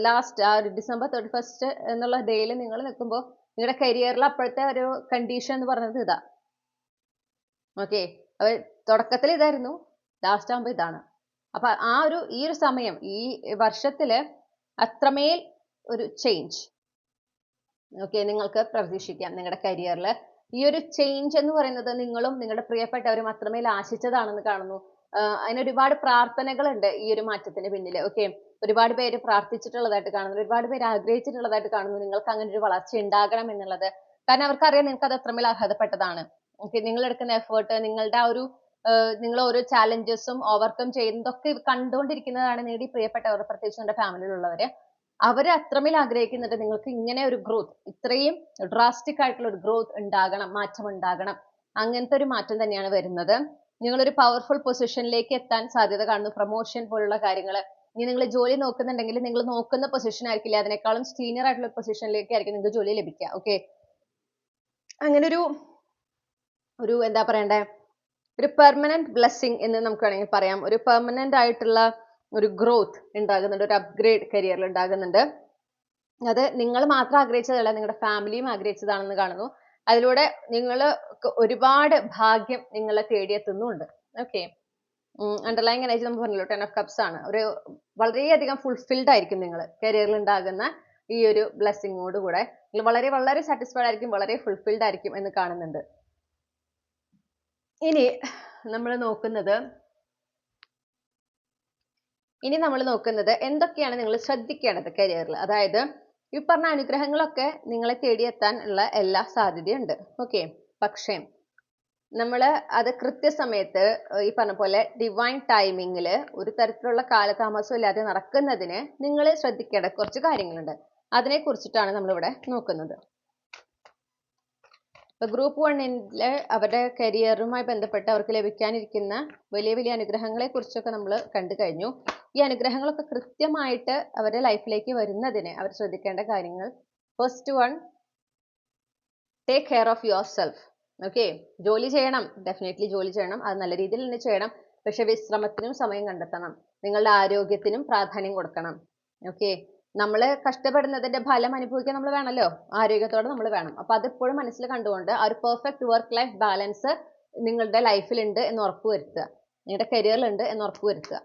ലാസ്റ്റ് ആ ഒരു December 31st എന്നുള്ള ഡേയിൽ നിങ്ങൾ നിൽക്കുമ്പോൾ നിങ്ങളുടെ കരിയറിൽ അപ്പോഴത്തെ ഒരു കണ്ടീഷൻ എന്ന് പറയുന്നത് ഇതാ. ഓക്കെ, അപ്പൊ തുടക്കത്തിൽ ഇതായിരുന്നു, ലാസ്റ്റ് ആകുമ്പോൾ ഇതാണ്. അപ്പൊ ഈ ഒരു സമയം, ഈ വർഷത്തില് അത്രമേൽ ഒരു ചേഞ്ച് ഓക്കെ നിങ്ങൾക്ക് പ്രതീക്ഷിക്കാം നിങ്ങളുടെ കരിയറിൽ. ഈ ഒരു ചേഞ്ച് എന്ന് പറയുന്നത് നിങ്ങളും നിങ്ങളുടെ പ്രിയപ്പെട്ടവരും അത്രമേൽ ആശിച്ചതാണെന്ന് കാണുന്നു. അതിന് ഒരുപാട് പ്രാർത്ഥനകളുണ്ട് ഈ ഒരു മാറ്റത്തിന് പിന്നിൽ. ഓക്കെ, ഒരുപാട് പേര് പ്രാർത്ഥിച്ചിട്ടുള്ളതായിട്ട് കാണുന്നു, ഒരുപാട് പേര് ആഗ്രഹിച്ചിട്ടുള്ളതായിട്ട് കാണുന്നു നിങ്ങൾക്ക് അങ്ങനെ ഒരു വളർച്ച ഉണ്ടാകണം എന്നുള്ളത്. കാരണം അവർക്കറിയാം നിങ്ങൾക്ക് അത് അത്രമേൽ അർഹതപ്പെട്ടതാണ്. ഓക്കെ, നിങ്ങൾ എടുക്കുന്ന എഫേർട്ട്, നിങ്ങളുടെ ആ ഒരു നിങ്ങൾ ഓരോ ചാലഞ്ചസും ഓവർകം ചെയ്യുന്നതൊക്കെ കണ്ടുകൊണ്ടിരിക്കുന്നതാണ് നിങ്ങളുടെ ഈ പ്രിയപ്പെട്ടവർ, പ്രത്യേകിച്ച് നിങ്ങളുടെ ഫാമിലിയിലുള്ളവര്. അവര് അത്രമേൽ ആഗ്രഹിക്കുന്നുണ്ട് നിങ്ങൾക്ക് ഇങ്ങനെ ഒരു ഗ്രോത്ത്, ഇത്രയും ഡ്രാസ്റ്റിക് ആയിട്ടുള്ള ഒരു ഗ്രോത്ത് ഉണ്ടാകണം, മാറ്റം ഉണ്ടാകണം. അങ്ങനത്തെ ഒരു മാറ്റം തന്നെയാണ് വരുന്നത്. നിങ്ങളൊരു പവർഫുൾ പൊസിഷനിലേക്ക് എത്താൻ സാധ്യത കാണുന്നു, പ്രൊമോഷൻ പോലുള്ള കാര്യങ്ങൾ. ഇനി നിങ്ങൾ ജോലി നോക്കുന്നുണ്ടെങ്കിൽ നിങ്ങൾ നോക്കുന്ന പൊസിഷൻ ആയിരിക്കില്ല, അതിനേക്കാളും സീനിയർ ആയിട്ടുള്ള പൊസിഷനിലേക്ക് ആയിരിക്കും നിങ്ങൾക്ക് ജോലി ലഭിക്കുക. ഓക്കെ, അങ്ങനെ ഒരു എന്താ പറയണ്ടേ, ഒരു പെർമനന്റ് ബ്ലെസ്സിങ് എന്ന് നമുക്ക് വേണമെങ്കിൽ പറയാം. ഒരു പെർമനന്റ് ആയിട്ടുള്ള ഒരു ഗ്രോത്ത് ഉണ്ടാകുന്നുണ്ട്, ഒരു അപ്ഗ്രേഡ് കരിയറിൽ ഉണ്ടാകുന്നുണ്ട്. അത് നിങ്ങൾ മാത്രം ആഗ്രഹിച്ചതല്ല, നിങ്ങളുടെ ഫാമിലിയും ആഗ്രഹിച്ചതാണെന്ന് കാണുന്നു. അതിലൂടെ നിങ്ങൾ ഒരുപാട് ഭാഗ്യം നിങ്ങളെ തേടിയെത്തുന്നുണ്ട്. ഓക്കെ, അണ്ടർലൈങ് എനർജി നമ്മൾ പറഞ്ഞല്ലോ 10 ഓഫ് കപ്സ് ആണ്. ഒരു വളരെയധികം ഫുൾഫിൽഡ് ആയിരിക്കും നിങ്ങൾ കരിയറിൽ ഉണ്ടാകുന്ന ഈ ഒരു ബ്ലെസ്സിങ്ങോട് കൂടെ. നിങ്ങൾ വളരെ വളരെ സാറ്റിസ്ഫൈഡ് ആയിരിക്കും, വളരെ ഫുൾഫിൽഡ് ആയിരിക്കും എന്ന് കാണുന്നുണ്ട്. ഇനി നമ്മൾ നോക്കുന്നത് എന്തൊക്കെയാണ് നിങ്ങൾ ശ്രദ്ധിക്കേണ്ടത് കരിയറിൽ. അതായത് ഈ പറഞ്ഞ അനുഗ്രഹങ്ങളൊക്കെ നിങ്ങളെ തേടിയെത്താൻ ഉള്ള എല്ലാ സാധ്യതയുണ്ട്. ഓക്കെ, പക്ഷേ നമ്മൾ അത് കൃത്യസമയത്ത് ഈ പറഞ്ഞ പോലെ ഡിവൈൻ ടൈമിങ്ങിൽ ഒരു തരത്തിലുള്ള കാലതാമസം ഇല്ലാതെ നടക്കുന്നതിന് നിങ്ങൾ ശ്രദ്ധിക്കേണ്ട കുറച്ച് കാര്യങ്ങളുണ്ട്. അതിനെ കുറിച്ചിട്ടാണ് നമ്മളിവിടെ നോക്കുന്നത്. ഇപ്പൊ ഗ്രൂപ്പ് 1 അവരുടെ കരിയറുമായി ബന്ധപ്പെട്ട് അവർക്ക് ലഭിക്കാനിരിക്കുന്ന വലിയ വലിയ അനുഗ്രഹങ്ങളെ കുറിച്ചൊക്കെ നമ്മൾ കണ്ടു കഴിഞ്ഞു. ഈ അനുഗ്രഹങ്ങളൊക്കെ കൃത്യമായിട്ട് അവരുടെ ലൈഫിലേക്ക് വരുന്നതിന് അവർ ശ്രദ്ധിക്കേണ്ട കാര്യങ്ങൾ: first one, take care of your self. Okay, ജോലി ചെയ്യണം, ഡെഫിനറ്റ്ലി ജോലി ചെയ്യണം, അത് നല്ല രീതിയിൽ തന്നെ ചെയ്യണം. പക്ഷെ വിശ്രമത്തിനും സമയം കണ്ടെത്തണം, നിങ്ങളുടെ ആരോഗ്യത്തിനും പ്രാധാന്യം കൊടുക്കണം. ഓക്കെ, നമ്മൾ കഷ്ടപ്പെടുന്നതിന്റെ ഫലം അനുഭവിക്കാൻ നമ്മൾ വേണമല്ലോ, ആരോഗ്യത്തോടെ നമ്മൾ വേണം. അപ്പൊ അതെപ്പോഴും മനസ്സിൽ കണ്ടുകൊണ്ട് ആ ഒരു പെർഫെക്റ്റ് വർക്ക് ലൈഫ് ബാലൻസ് നിങ്ങളുടെ ലൈഫിലുണ്ട് എന്ന് ഉറപ്പുവരുത്തുക, നിങ്ങളുടെ കരിയറിലുണ്ട് എന്ന് ഉറപ്പുവരുത്തുക.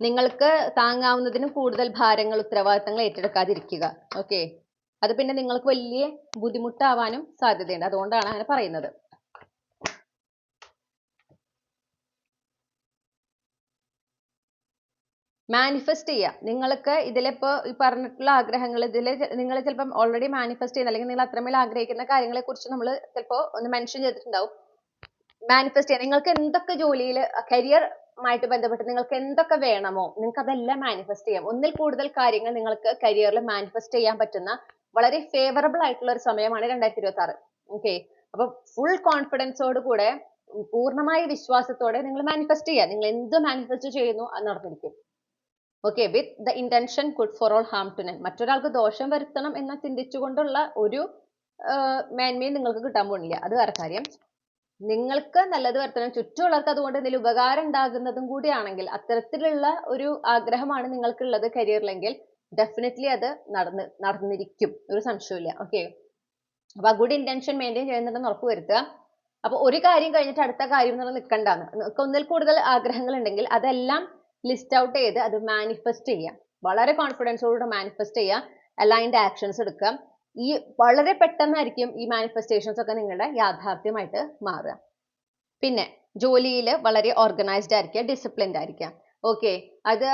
നിങ്ങൾക്ക് താങ്ങാവുന്നതിനും കൂടുതൽ ഭാരങ്ങൾ, ഉത്തരവാദിത്തങ്ങൾ ഏറ്റെടുക്കാതിരിക്കുക. ഓക്കെ, അത് പിന്നെ നിങ്ങൾക്ക് വലിയ ബുദ്ധിമുട്ടാവാനും സാധ്യതയുണ്ട്. അതുകൊണ്ടാണ് അങ്ങനെ പറയുന്നത്. മാനിഫെസ്റ്റ് ചെയ്യുക. നിങ്ങൾക്ക് ഇതിലിപ്പോൾ ഈ പറഞ്ഞിട്ടുള്ള ആഗ്രഹങ്ങൾ നിങ്ങൾ ചിലപ്പം ഓൾറെഡി മാനിഫെസ്റ്റ് ചെയ്യുന്ന, അല്ലെങ്കിൽ നിങ്ങൾ അത്രമേൽ ആഗ്രഹിക്കുന്ന കാര്യങ്ങളെ കുറിച്ച് നമ്മൾ ചിലപ്പോൾ ഒന്ന് മെൻഷൻ ചെയ്തിട്ടുണ്ടാവും. മാനിഫെസ്റ്റ് ചെയ്യുക. നിങ്ങൾക്ക് എന്തൊക്കെ ജോലിയിൽ കരിയറുമായിട്ട് ബന്ധപ്പെട്ട് നിങ്ങൾക്ക് എന്തൊക്കെ വേണമോ നിങ്ങൾക്ക് അതെല്ലാം മാനിഫെസ്റ്റ് ചെയ്യാം. ഒന്നിൽ കൂടുതൽ കാര്യങ്ങൾ നിങ്ങൾക്ക് കരിയറിൽ മാനിഫെസ്റ്റ് ചെയ്യാൻ പറ്റുന്ന വളരെ ഫേവറബിൾ ആയിട്ടുള്ള ഒരു സമയമാണ് 2026. ഓക്കെ, അപ്പൊ ഫുൾ കോൺഫിഡൻസോട് കൂടെ പൂർണ്ണമായ വിശ്വാസത്തോടെ നിങ്ങൾ മാനിഫെസ്റ്റ് ചെയ്യുക. നിങ്ങൾ എന്ത് മാനിഫെസ്റ്റ് ചെയ്യുന്നു അത് നടന്നിരിക്കും. Okay, with the intention good for all harm to none. മറ്റൊരാൾക്ക് ദോഷം വരുത്തണം എന്ന് ചിന്തിച്ചുകൊണ്ടുള്ള ഒരു മേന്മയും നിങ്ങൾക്ക് കിട്ടാൻ പോകുന്നില്ല. അത് വേറെ കാര്യം. നിങ്ങൾക്ക് നല്ലത് വരുത്തണം, ചുറ്റുമുള്ളവർക്ക് അതുകൊണ്ട് എന്തെങ്കിലും ഉപകാരം ഉണ്ടാകുന്നതും കൂടിയാണെങ്കിൽ, അത്തരത്തിലുള്ള ഒരു ആഗ്രഹമാണ് നിങ്ങൾക്കുള്ളത് കരിയറിലെങ്കിൽ ഡെഫിനറ്റ്ലി അത് നടന്നിരിക്കും, ഒരു സംശയമില്ല. ഓക്കെ, അപ്പൊ ആ ഗുഡ് ഇന്റൻഷൻ മെയിൻറ്റെയിൻ ചെയ്യുന്നുണ്ടെന്ന് ഉറപ്പ് വരുത്തുക. അപ്പൊ ഒരു കാര്യം കഴിഞ്ഞിട്ട് അടുത്ത കാര്യം എന്ന് പറഞ്ഞാൽ നിൽക്കണ്ടാന്ന്. നിങ്ങൾക്ക് ഒന്നിൽ കൂടുതൽ ആഗ്രഹങ്ങൾ ഉണ്ടെങ്കിൽ അതെല്ലാം ലിസ്റ്റ് ഔട്ട് ചെയ്ത് അത് മാനിഫെസ്റ്റ് ചെയ്യാം. വളരെ കോൺഫിഡൻസോടുകൂടെ മാനിഫെസ്റ്റ് ചെയ്യുക, അലൈൻഡ് ആക്ഷൻസ് എടുക്കുക. ഈ വളരെ പെട്ടെന്നായിരിക്കും ഈ മാനിഫെസ്റ്റേഷൻസ് ഒക്കെ നിങ്ങളുടെ യാഥാർത്ഥ്യമായിട്ട് മാറുക. പിന്നെ ജോലിയിൽ വളരെ ഓർഗനൈസ്ഡ് ആയിരിക്കുക, ഡിസിപ്ലിൻഡ് ആയിരിക്കുക. ഓക്കെ, അത്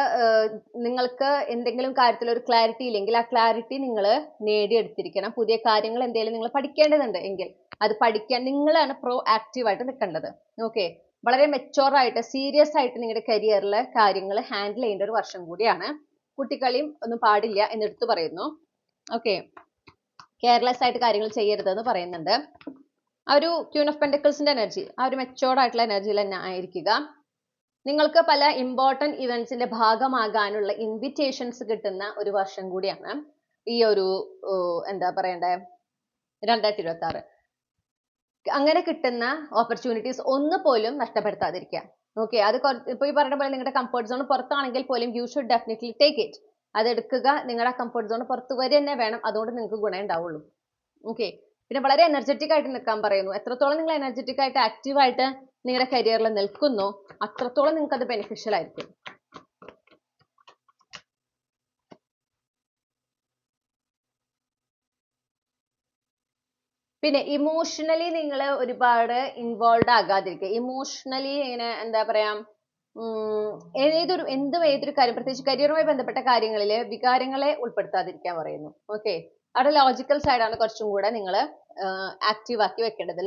നിങ്ങൾക്ക് എന്തെങ്കിലും കാര്യത്തിൽ ഒരു ക്ലാരിറ്റി ഇല്ലെങ്കിൽ ആ ക്ലാരിറ്റി നിങ്ങൾ നേടിയെടുത്തിരിക്കണം. പുതിയ കാര്യങ്ങൾ എന്തെങ്കിലും നിങ്ങൾ പഠിക്കേണ്ടതുണ്ട് എങ്കിൽ അത് പഠിക്കാൻ നിങ്ങളാണ് പ്രോ ആക്റ്റീവായിട്ട് നിൽക്കേണ്ടത്. ഓക്കെ, വളരെ മെച്ചോർ ആയിട്ട് സീരിയസ് ആയിട്ട് നിങ്ങളുടെ കരിയറിലെ കാര്യങ്ങൾ ഹാൻഡിൽ ചെയ്യേണ്ട ഒരു വർഷം കൂടിയാണ്. കുട്ടിക്കളിയും ഒന്നും പാടില്ല എന്നെടുത്ത് പറയുന്നു. ഓക്കെ, കെയർലെസ് ആയിട്ട് കാര്യങ്ങൾ ചെയ്യരുതെന്ന് പറയുന്നുണ്ട്. ആ ഒരു ക്യൂൻ ഓഫ് പെൻറ്റക്കിൾസിന്റെ എനർജി, ആ ഒരു മെച്ചോർഡ് ആയിട്ടുള്ള എനർജിയിൽ തന്നെ ആയിരിക്കുക. നിങ്ങൾക്ക് പല ഇമ്പോർട്ടൻറ്റ് ഇവന്റ്സിന്റെ ഭാഗമാകാനുള്ള ഇൻവിറ്റേഷൻസ് കിട്ടുന്ന ഒരു വർഷം കൂടിയാണ് ഈ ഒരു എന്താ പറയണ്ടേ 2026. അങ്ങനെ കിട്ടുന്ന ഓപ്പർച്യൂണിറ്റീസ് ഒന്നുപോലും നഷ്ടപ്പെടുത്താതിരിക്കുക. ഓക്കെ, അത് ഇപ്പൊ ഈ പറഞ്ഞ പോലെ നിങ്ങളുടെ കംഫർട്ട് സോൺ പുറത്താണെങ്കിൽ പോലും you should definitely take it. അത് എടുക്കുക, നിങ്ങളുടെ കംഫർട്ട് സോൺ പുറത്ത് വരെ തന്നെ വേണം, അതുകൊണ്ട് നിങ്ങൾക്ക് ഗുണം ഉണ്ടാവുള്ളൂ. ഓക്കെ, പിന്നെ വളരെ എനർജറ്റിക് ആയിട്ട് നിൽക്കാൻ പറയുന്നു. എത്രത്തോളം നിങ്ങൾ എനർജറ്റിക് ആയിട്ട് ആക്റ്റീവ് ആയിട്ട് നിങ്ങളുടെ കരിയറിൽ നിൽക്കുന്നു അത്രത്തോളം നിങ്ങൾക്ക് അത് ബെനിഫിഷ്യൽ ആയിരിക്കും. പിന്നെ ഇമോഷണലി നിങ്ങൾ ഒരുപാട് ഇൻവോൾവ് ആകാതിരിക്കുക. ഇമോഷണലി ഇങ്ങനെ എന്താ പറയാ, ഏതൊരു കാര്യം, പ്രത്യേകിച്ച് കരിയറുമായി ബന്ധപ്പെട്ട കാര്യങ്ങളിൽ വികാരങ്ങളെ ഉൾപ്പെടുത്താതിരിക്കാൻ പറയുന്നു. ഓക്കെ, അവിടെ ലോജിക്കൽ സൈഡാണ് കുറച്ചും കൂടെ നിങ്ങൾ ആക്റ്റീവ് ആക്കി വെക്കേണ്ടത്.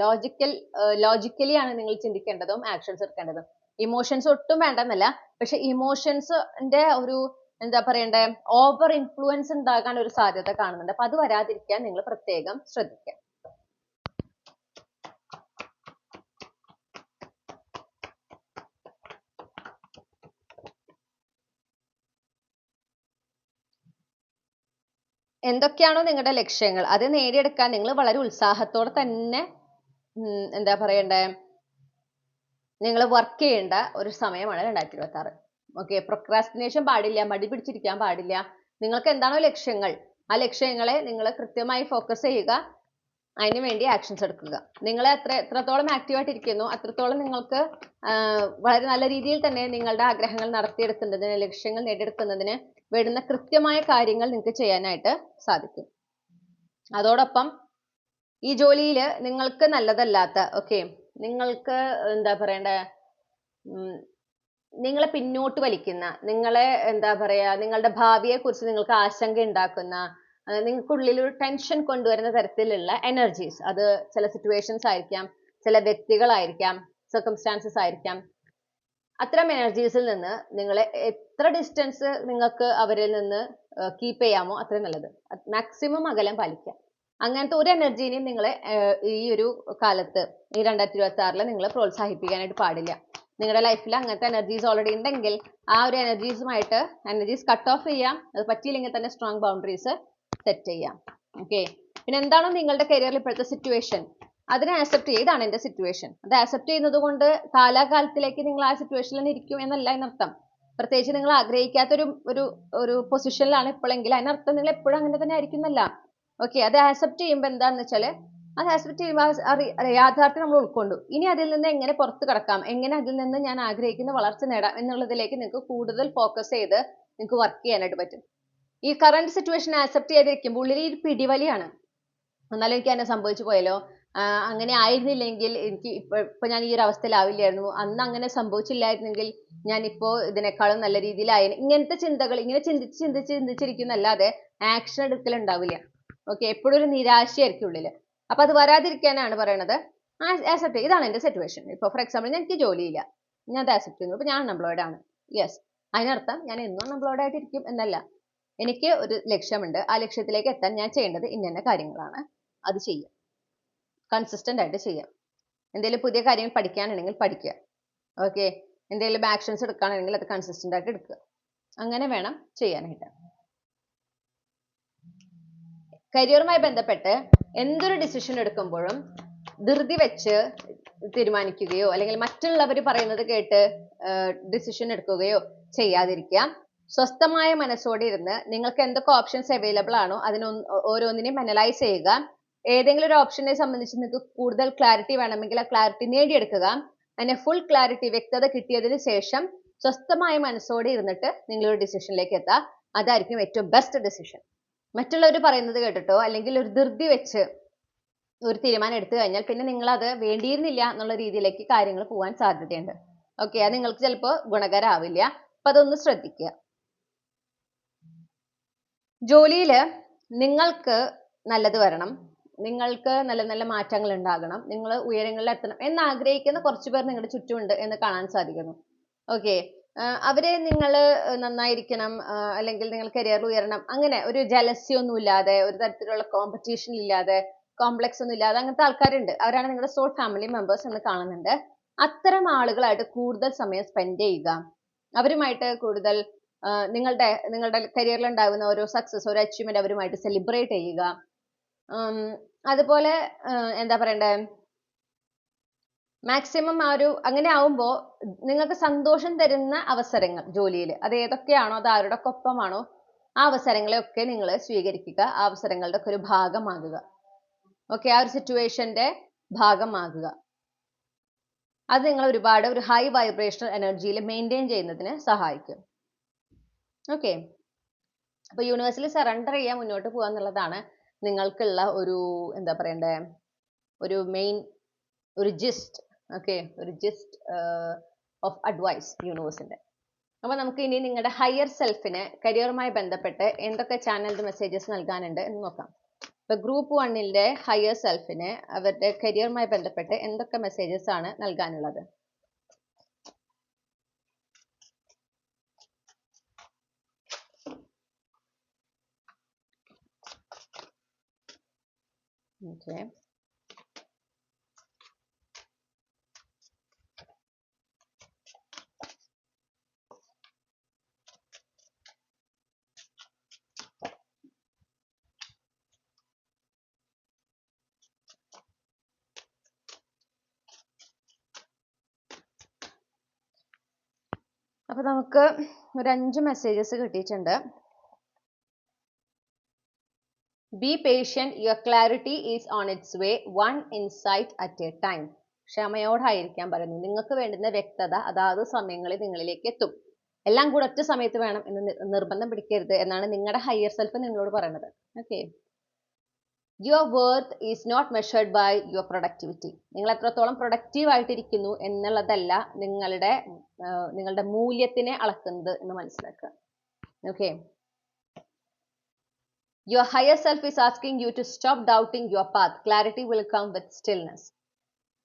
ലോജിക്കലി ആണ് നിങ്ങൾ ചിന്തിക്കേണ്ടതും ആക്ഷൻസ് എടുക്കേണ്ടതും. ഇമോഷൻസ് ഒട്ടും വേണ്ടെന്നല്ല, പക്ഷെ ഇമോഷൻസിന്റെ ഒരു എന്താ പറയണ്ടേ ഓവർ ഇൻഫ്ലുവൻസ് ഉണ്ടാകാൻ ഒരു സാധ്യത കാണുന്നുണ്ട്. അപ്പൊ അത് വരാതിരിക്കാൻ നിങ്ങൾ പ്രത്യേകം ശ്രദ്ധിക്കുക. എന്തൊക്കെയാണോ നിങ്ങളുടെ ലക്ഷ്യങ്ങൾ അത് നേടിയെടുക്കാൻ നിങ്ങൾ വളരെ ഉത്സാഹത്തോടെ തന്നെ എന്താ പറയണ്ടേ നിങ്ങൾ വർക്ക് ചെയ്യേണ്ട ഒരു സമയമാണ് 2026. ഓക്കെ, പ്രൊക്രാസ്റ്റിനേഷൻ പാടില്ല, മടി പിടിച്ചിരിക്കാൻ പാടില്ല. നിങ്ങൾക്ക് എന്താണോ ലക്ഷ്യങ്ങൾ ആ ലക്ഷ്യങ്ങളെ നിങ്ങൾ കൃത്യമായി ഫോക്കസ് ചെയ്യുക. അതിന് വേണ്ടി ആക്ഷൻസ് എടുക്കുക. നിങ്ങൾ എത്രത്തോളം ആക്റ്റീവായിട്ടിരിക്കുന്നു അത്രത്തോളം നിങ്ങൾക്ക് വളരെ നല്ല രീതിയിൽ തന്നെ നിങ്ങളുടെ ആഗ്രഹങ്ങൾ നടത്തിയെടുക്കുന്നതിന്, ലക്ഷ്യങ്ങൾ നേടിയെടുക്കുന്നതിന് വേണ്ടുന്ന കൃത്യമായ കാര്യങ്ങൾ നിങ്ങൾക്ക് ചെയ്യാനായിട്ട് സാധിക്കും. അതോടൊപ്പം ഈ ജോലിയിൽ നിങ്ങൾക്ക് നല്ലതല്ലാത്ത, ഓക്കെ, നിങ്ങൾക്ക് എന്താ പറയണ്ടേ, നിങ്ങളെ പിന്നോട്ട് വലിക്കുന്ന, നിങ്ങളെ എന്താ പറയാ, നിങ്ങളുടെ ഭാവിയെ കുറിച്ച് നിങ്ങൾക്ക് ആശങ്ക ഉണ്ടാക്കുന്ന, നിങ്ങൾക്കുള്ളിൽ ഒരു ടെൻഷൻ കൊണ്ടുവരുന്ന തരത്തിലുള്ള എനർജീസ്, അത് ചില സിറ്റുവേഷൻസ് ആയിരിക്കാം, ചില വ്യക്തികളായിരിക്കാം, സർക്കംസ്റ്റാൻസസ് ആയിരിക്കാം. അത്തരം എനർജീസിൽ നിന്ന് നിങ്ങളെ എത്ര ഡിസ്റ്റൻസ് നിങ്ങൾക്ക് അവരിൽ നിന്ന് കീപ്പ് ചെയ്യാമോ അത്രയും നല്ലത്. മാക്സിമം അകലം പാലിക്കുക. അങ്ങനത്തെ ഒരു എനർജീനെയും നിങ്ങളെ ഈ ഒരു കാലത്ത്, ഈ 2026 നിങ്ങൾ പ്രോത്സാഹിപ്പിക്കാനായിട്ട് പാടില്ല. നിങ്ങളുടെ ലൈഫിൽ അങ്ങനത്തെ എനർജീസ് ഓൾറെഡി ഉണ്ടെങ്കിൽ ആ ഒരു എനർജീസ് കട്ട് ഓഫ് ചെയ്യാം. അത് പറ്റിയില്ലെങ്കിൽ തന്നെ സ്ട്രോങ് ബൗണ്ടറീസ് സെറ്റ് ചെയ്യാം. ഓക്കെ, പിന്നെ എന്താണോ നിങ്ങളുടെ കരിയറിൽ ഇപ്പോഴത്തെ സിറ്റുവേഷൻ, അതിനെ ആക്സെപ്റ്റ് ചെയ്യുക. ഇതാണ് എൻ്റെ സിറ്റുവേഷൻ. അത് ആക്സെപ്റ്റ് ചെയ്യുന്നത് കൊണ്ട് കാലാകാലത്തിലേക്ക് നിങ്ങൾ ആ സിറ്റുവേഷനിൽ തന്നെ ഇരിക്കും എന്നല്ല എന്നർത്ഥം. പ്രത്യേകിച്ച് നിങ്ങൾ ആഗ്രഹിക്കാത്ത ഒരു പൊസിഷനിലാണ് ഇപ്പോഴെങ്കിൽ അതിനർത്ഥം നിങ്ങൾ എപ്പോഴും അങ്ങനെ തന്നെ ആയിരിക്കും എന്നല്ല. ഓക്കെ, അത് ആക്സെപ്റ്റ് ചെയ്യുമ്പോൾ എന്താണെന്ന് വെച്ചാൽ, അത് ആക്സെപ്റ്റ് ചെയ്യുമ്പോൾ യാഥാർത്ഥ്യം നമ്മൾ ഉൾക്കൊണ്ടു. ഇനി അതിൽ നിന്ന് എങ്ങനെ പുറത്ത് കടക്കാം, എങ്ങനെ അതിൽ നിന്ന് ഞാൻ ആഗ്രഹിക്കുന്ന വളർച്ച നേടാം എന്നുള്ളതിലേക്ക് നിങ്ങൾക്ക് കൂടുതൽ ഫോക്കസ് ചെയ്ത് നിങ്ങൾക്ക് വർക്ക് ചെയ്യാനായിട്ട് പറ്റും. ഈ കറണ്ട് സിറ്റുവേഷൻ ആക്സെപ്റ്റ് ചെയ്തിരിക്കുമ്പോൾ ഉള്ളിൽ ഈ പിടിവലിയാണ്. എന്നാലും എനിക്ക് തന്നെ സംഭവിച്ചു പോയല്ലോ, അങ്ങനെ ആയിരുന്നില്ലെങ്കിൽ എനിക്ക് ഇപ്പൊ ഞാൻ ഈ ഒരു അവസ്ഥയിലാവില്ലായിരുന്നു, അന്ന് അങ്ങനെ സംഭവിച്ചില്ലായിരുന്നെങ്കിൽ ഞാൻ ഇപ്പോ ഇതിനേക്കാളും നല്ല രീതിയിലായി. ഇങ്ങനത്തെ ചിന്തകൾ ഇങ്ങനെ ചിന്തിച്ചിരിക്കുന്നല്ലാതെ ആക്ഷൻ എടുക്കലുണ്ടാവില്ല. ഓക്കെ, എപ്പോഴും ഒരു നിരാശയായിരിക്കും ഉള്ളില്. അപ്പൊ അത് വരാതിരിക്കാനാണ് പറയണത്, ആക്സെപ്റ്റ്. ഇതാണ് എൻ്റെ സിറ്റുവേഷൻ. ഇപ്പൊ ഫോർ എക്സാമ്പിൾ എനിക്ക് ജോലിയില്ല, ഞാൻ അത് ആക്സെപ്റ്റ് ചെയ്യുന്നു. ഇപ്പൊ ഞാൻ അൺഎംപ്ലോയിഡ് ആണ്. യെസ്, അതിനർത്ഥം ഞാൻ എന്നും അൺഎംപ്ലോയിഡ് ആയിട്ടിരിക്കും എന്നല്ല. എനിക്ക് ഒരു ലക്ഷ്യമുണ്ട്. ആ ലക്ഷ്യത്തിലേക്ക് എത്താൻ ഞാൻ ചെയ്യേണ്ടത് ഇന്ന കാര്യങ്ങളാണ്. അത് ചെയ്യാം, കൺസിസ്റ്റന്റ് ആയിട്ട് ചെയ്യാം. എന്തെങ്കിലും പുതിയ കാര്യങ്ങൾ പഠിക്കാനുണ്ടെങ്കിൽ പഠിക്കുക. ഓക്കെ, എന്തെങ്കിലും ആക്ഷൻസ് എടുക്കുകയാണെങ്കിൽ അത് കൺസിസ്റ്റന്റ് ആയിട്ട് എടുക്കുക. അങ്ങനെ വേണം ചെയ്യാനായിട്ട്. കരിയറുമായി ബന്ധപ്പെട്ട് എന്തൊരു ഡിസിഷൻ എടുക്കുമ്പോഴും ധൃതി വെച്ച് തീരുമാനിക്കുകയോ അല്ലെങ്കിൽ മറ്റുള്ളവർ പറയുന്നത് കേട്ട് ഡിസിഷൻ എടുക്കുകയോ ചെയ്യാതിരിക്കുക. സ്വസ്ഥമായ മനസ്സോടെ ഇരുന്ന് നിങ്ങൾക്ക് എന്തൊക്കെ ഓപ്ഷൻസ് അവൈലബിൾ ആണോ ഓരോന്നിനെയും അനലൈസ് ചെയ്യുക. ഏതെങ്കിലും ഒരു ഓപ്ഷനെ സംബന്ധിച്ച് നിങ്ങൾക്ക് കൂടുതൽ ക്ലാരിറ്റി വേണമെങ്കിൽ ആ ക്ലാരിറ്റി നേടിയെടുക്കുക. അങ്ങനെ ഫുൾ ക്ലാരിറ്റി, വ്യക്തത കിട്ടിയതിന് ശേഷം സ്വസ്ഥമായ മനസ്സോടെ ഇരുന്നിട്ട് നിങ്ങളൊരു ഡിസിഷനിലേക്ക് എത്താം. അതായിരിക്കും ഏറ്റവും ബെസ്റ്റ് ഡിസിഷൻ. മറ്റുള്ളവർ പറയുന്നത് കേട്ടിട്ടോ അല്ലെങ്കിൽ ഒരു ധൃതി വെച്ച് ഒരു തീരുമാനം എടുത്തു കഴിഞ്ഞാൽ പിന്നെ നിങ്ങൾ അത് വേണ്ടിയിരുന്നില്ല എന്നുള്ള രീതിയിലേക്ക് കാര്യങ്ങൾ പോകാൻ സാധ്യതയുണ്ട്. ഓക്കെ, അത് നിങ്ങൾക്ക് ചിലപ്പോൾ ഗുണകരമാവില്ല. അപ്പൊ അതൊന്ന് ശ്രദ്ധിക്കുക. ജോലിയിൽ നിങ്ങൾക്ക് നല്ലത് വരണം, നിങ്ങൾക്ക് നല്ല നല്ല മാറ്റങ്ങൾ ഉണ്ടാകണം, നിങ്ങൾ ഉയരങ്ങളിൽ എത്തണം എന്ന് ആഗ്രഹിക്കുന്ന കുറച്ച് പേർ നിങ്ങളുടെ ചുറ്റുമുണ്ട് എന്ന് കാണാൻ സാധിക്കുന്നു. ഓക്കെ, അവരെ നിങ്ങൾ നന്നായിരിക്കണം, അല്ലെങ്കിൽ നിങ്ങൾ കരിയറിൽ ഉയരണം, അങ്ങനെ ഒരു ജലസി ഒന്നും ഇല്ലാതെ, ഒരു തരത്തിലുള്ള കോമ്പറ്റീഷൻ ഇല്ലാതെ, കോംപ്ലക്സ് ഒന്നും ഇല്ലാതെ അങ്ങനത്തെ ആൾക്കാരുണ്ട്. അവരാണ് നിങ്ങളുടെ സോൾ ഫാമിലി മെമ്പേഴ്സ് എന്ന് കാണുന്നുണ്ട്. അത്തരം ആളുകളായിട്ട് കൂടുതൽ സമയം സ്പെൻഡ് ചെയ്യുക. അവരുമായിട്ട് കൂടുതൽ നിങ്ങളുടെ കരിയറിൽ ഉണ്ടാകുന്ന ഓരോ സക്സസ്, ഒരു അച്ചീവ്മെന്റ് അവരുമായിട്ട് സെലിബ്രേറ്റ് ചെയ്യുക. അതുപോലെ എന്താ പറയണ്ടേ, മാക്സിമം അങ്ങനെ ആവുമ്പോൾ നിങ്ങൾക്ക് സന്തോഷം തരുന്ന അവസരങ്ങൾ ജോലിയിൽ, അത് ഏതൊക്കെയാണോ, അത് ആരുടെ ഒപ്പമാണോ, ആ അവസരങ്ങളെയൊക്കെ നിങ്ങൾ സ്വീകരിക്കുക. ആ അവസരങ്ങളുടെ ഒക്കെ ഒരു ഭാഗമാകുക. ഓക്കെ, ആ ഒരു സിറ്റുവേഷന്റെ ഭാഗമാകുക. അത് നിങ്ങൾ ഒരുപാട് ഒരു ഹൈ വൈബ്രേഷണൽ എനർജിയിൽ മെയിൻറ്റെയിൻ ചെയ്യുന്നതിന് സഹായിക്കും. ഓക്കെ, അപ്പൊ യൂണിവേഴ്സിൽ സറണ്ടർ ചെയ്യാൻ മുന്നോട്ട് പോകുക എന്നുള്ളതാണ് നിങ്ങൾക്കുള്ള ഒരു എന്താ പറയണ്ടേ, ഒരു മെയിൻ ഒരു ജിസ്റ്റ്. ഓക്കെ, ഒരു ജിസ്റ്റ് ഓഫ് അഡ്വൈസ് യൂണിവേഴ്സിന്റെ. അപ്പൊ നമുക്ക് ഇനി നിങ്ങളുടെ ഹയർ സെൽഫിന് കരിയറുമായി ബന്ധപ്പെട്ട് എന്തൊക്കെ ചാനൽഡ് മെസ്സേജസ് നൽകാനുണ്ട് എന്ന് നോക്കാം. ഇപ്പൊ ഗ്രൂപ്പ് 1ന്റെ ഹയർ സെൽഫിന് അവരുടെ കരിയറുമായി ബന്ധപ്പെട്ട് എന്തൊക്കെ മെസ്സേജസ് ആണ് നൽകാനുള്ളത്? Okay. അപ്പൊ നമുക്ക് ഒരു 5 മെസ്സേജസ് കിട്ടിയിട്ടുണ്ട്. Be patient, your clarity is on its way, one insight at a time. ക്ഷമയോടായിരിക്കാൻ പറയുന്നു. നിങ്ങൾക്ക് വേണ്ടുന്ന വ്യക്തത അതാത് സമയങ്ങളിൽ നിങ്ങളിലേക്ക് എത്തും. എല്ലാം കൂടെ ഒറ്റ സമയത്ത് വേണം എന്ന് നിർബന്ധം പിടിക്കരുത് എന്നാണ് നിങ്ങളുടെ ഹയർ സെൽഫ് നിങ്ങളോട് പറയുന്നത്. Okay. Your worth is not measured by your productivity. നിങ്ങൾ എത്രത്തോളം പ്രൊഡക്റ്റീവ് ആയിട്ടിരിക്കുന്നു എന്നുള്ളതല്ല നിങ്ങളുടെ മൂല്യത്തിനെ അളക്കുന്നത് എന്ന് മനസ്സിലാക്കുക. Okay. Your higher self is asking you to stop doubting your path. Clarity will come with stillness.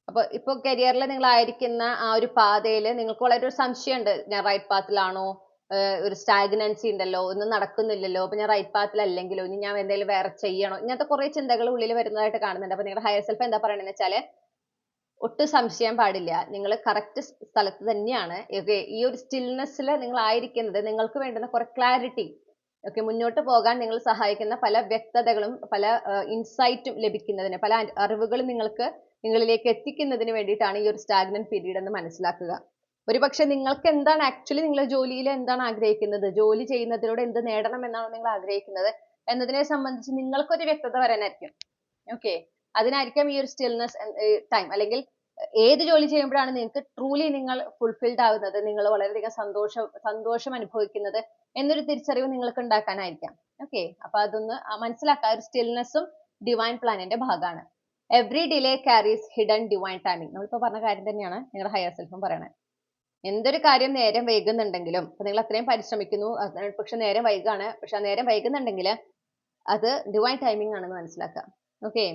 അപ്പോൾ ഇപ്പോൾ കരിയറിൽ നിങ്ങൾ ആയിരിക്കുന്ന ആ ഒരു പാതയിൽ നിങ്ങൾക്ക് വളരെ ഒരു സംശയമുണ്ട്. ഞാൻ റൈറ്റ് പാത്തിലാണോ, ഒരു സ്റ്റാഗ്നൻസി ഉണ്ടല്ലോ, ഒന്നും നടക്കുന്നില്ലല്ലോ, അപ്പോൾ ഞാൻ റൈറ്റ് പാത്തിലല്ലെങ്കിലോ, ഇനി ഞാൻ എന്തെങ്കിലും വേറെ ചെയ്യണോ, ഇങ്ങനത്തെ കുറേ ചിന്തകൾ ഉള്ളിൽ വരുന്നതായിട്ട് കാണുന്നുണ്ട്. അപ്പോൾ നിങ്ങളുടെ ഹയർ സെൽഫ് എന്താ പറയണമെന്ന് വെച്ചാൽ ഒട്ടും സംശയം പാടില്ല. നിങ്ങൾ കറക്റ്റ് സ്ഥലത്ത് തന്നെയാണ്. ഈ ഒരു സ്റ്റിൽനെസ്സിൽ നിങ്ങൾ ആയിരിക്കുന്നത് നിങ്ങൾക്ക് വേണ്ടുന്ന കുറെ ക്ലാരിറ്റി, ഓക്കെ, മുന്നോട്ട് പോകാൻ നിങ്ങൾ സഹായിക്കുന്ന പല വ്യക്തതകളും പല ഇൻസൈറ്റും ലഭിക്കുന്നതിന്, പല അറിവുകളും നിങ്ങളിലേക്ക് എത്തിക്കുന്നതിന് വേണ്ടിയിട്ടാണ് ഈ ഒരു സ്റ്റാഗ്നന്റ് പീരീഡ് എന്ന് മനസ്സിലാക്കുക. ഒരുപക്ഷെ നിങ്ങൾക്ക് എന്താണ് ആക്ച്വലി നിങ്ങളുടെ ജോലിയിൽ എന്താണ് ആഗ്രഹിക്കുന്നത്, ജോലി ചെയ്യുന്നതിലൂടെ എന്ത് നേടണം എന്നാണ് നിങ്ങൾ ആഗ്രഹിക്കുന്നത് എന്നതിനെ സംബന്ധിച്ച് നിങ്ങൾക്കൊരു വ്യക്തത വരാനായിരിക്കും. ഓക്കെ. അതിനായിരിക്കും ഈ ഒരു സ്റ്റിൽനെസ് ടൈം, അല്ലെങ്കിൽ ഏത് ജോലി ചെയ്യുമ്പോഴാണ് നിങ്ങൾക്ക് ട്രൂലി നിങ്ങൾ ഫുൾഫിൽഡ് ആവുന്നത്, നിങ്ങൾ വളരെയധികം സന്തോഷം അനുഭവിക്കുന്നത് എന്നൊരു തിരിച്ചറിവ് നിങ്ങൾക്ക് ഉണ്ടാക്കാനായിരിക്കാം. ഓക്കെ. അപ്പൊ അതൊന്ന് മനസ്സിലാക്കുക. ഒരു സ്റ്റിൽനെസ്സും ഡിവൈൻ പ്ലാനിന്റെ ഭാഗമാണ്. Every delay carries hidden divine timing. നമ്മളിപ്പോ പറഞ്ഞ കാര്യം തന്നെയാണ് നിങ്ങളുടെ ഹയർ സെൽഫും പറയണത്. എന്തൊരു കാര്യം നേരം വൈകുന്നുണ്ടെങ്കിലും, അപ്പൊ നിങ്ങൾ അത്രയും പരിശ്രമിക്കുന്നു, പക്ഷെ നേരം വൈകാണ്, പക്ഷെ ആ നേരം വൈകുന്നുണ്ടെങ്കിൽ അത് ഡിവൈൻ ടൈമിംഗ് ആണെന്ന് മനസ്സിലാക്കുക. Okay.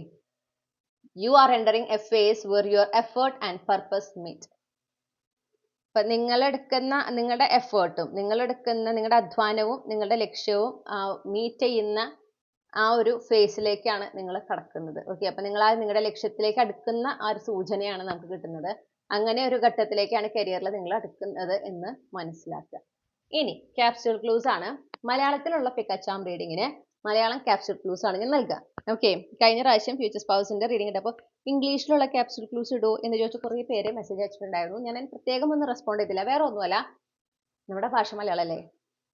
You are entering a phase where your effort and purpose meet. അപ്പൊ നിങ്ങളുടെ എഫേർട്ടും നിങ്ങളുടെ അധ്വാനവും നിങ്ങളുടെ ലക്ഷ്യവും മീറ്റ് ചെയ്യുന്ന ആ ഒരു ഫേസിലേക്കാണ് നിങ്ങൾ കടക്കുന്നത്. ഓക്കെ. അപ്പൊ നിങ്ങളുടെ ലക്ഷ്യത്തിലേക്ക് അടുക്കുന്ന ആ ഒരു സൂചനയാണ് നമുക്ക് കിട്ടുന്നത്. അങ്ങനെ ഒരു ഘട്ടത്തിലേക്കാണ് കരിയറിൽ നിങ്ങൾ അടുക്കുന്നത് എന്ന് മനസ്സിലാക്കുക. ഇനി ക്യാപ്സ്യൂൾ ക്ലൂസ് ആണ്. മലയാളത്തിലുള്ള പിക്കച്ചാം റീഡിങ്ങിന് മലയാളം ക്യാപ്സ്യൂൾ ക്ലൂസ് ആണ് ഞാൻ നൽകുക. ഓക്കെ. കഴിഞ്ഞ പ്രാവശ്യം ഫ്യൂച്ചർ സ്പൗസിന്റെ റീഡിംഗ് ഇട്ടപ്പോൾ ഇംഗ്ലീഷിലുള്ള ക്യാപ്സ്യൂൾ ക്ലൂസ് ഇടൂ എന്ന് ചോദിച്ച് കുറേ പേര് മെസ്സേജ് അയച്ചിട്ടുണ്ടായിരുന്നു. ഞാൻ പ്രത്യേകം ഒന്നും റെസ്പോണ്ട് ചെയ്തില്ല. വേറെ ഒന്നുമല്ല, നമ്മുടെ ഭാഷ മലയാളമല്ലേ,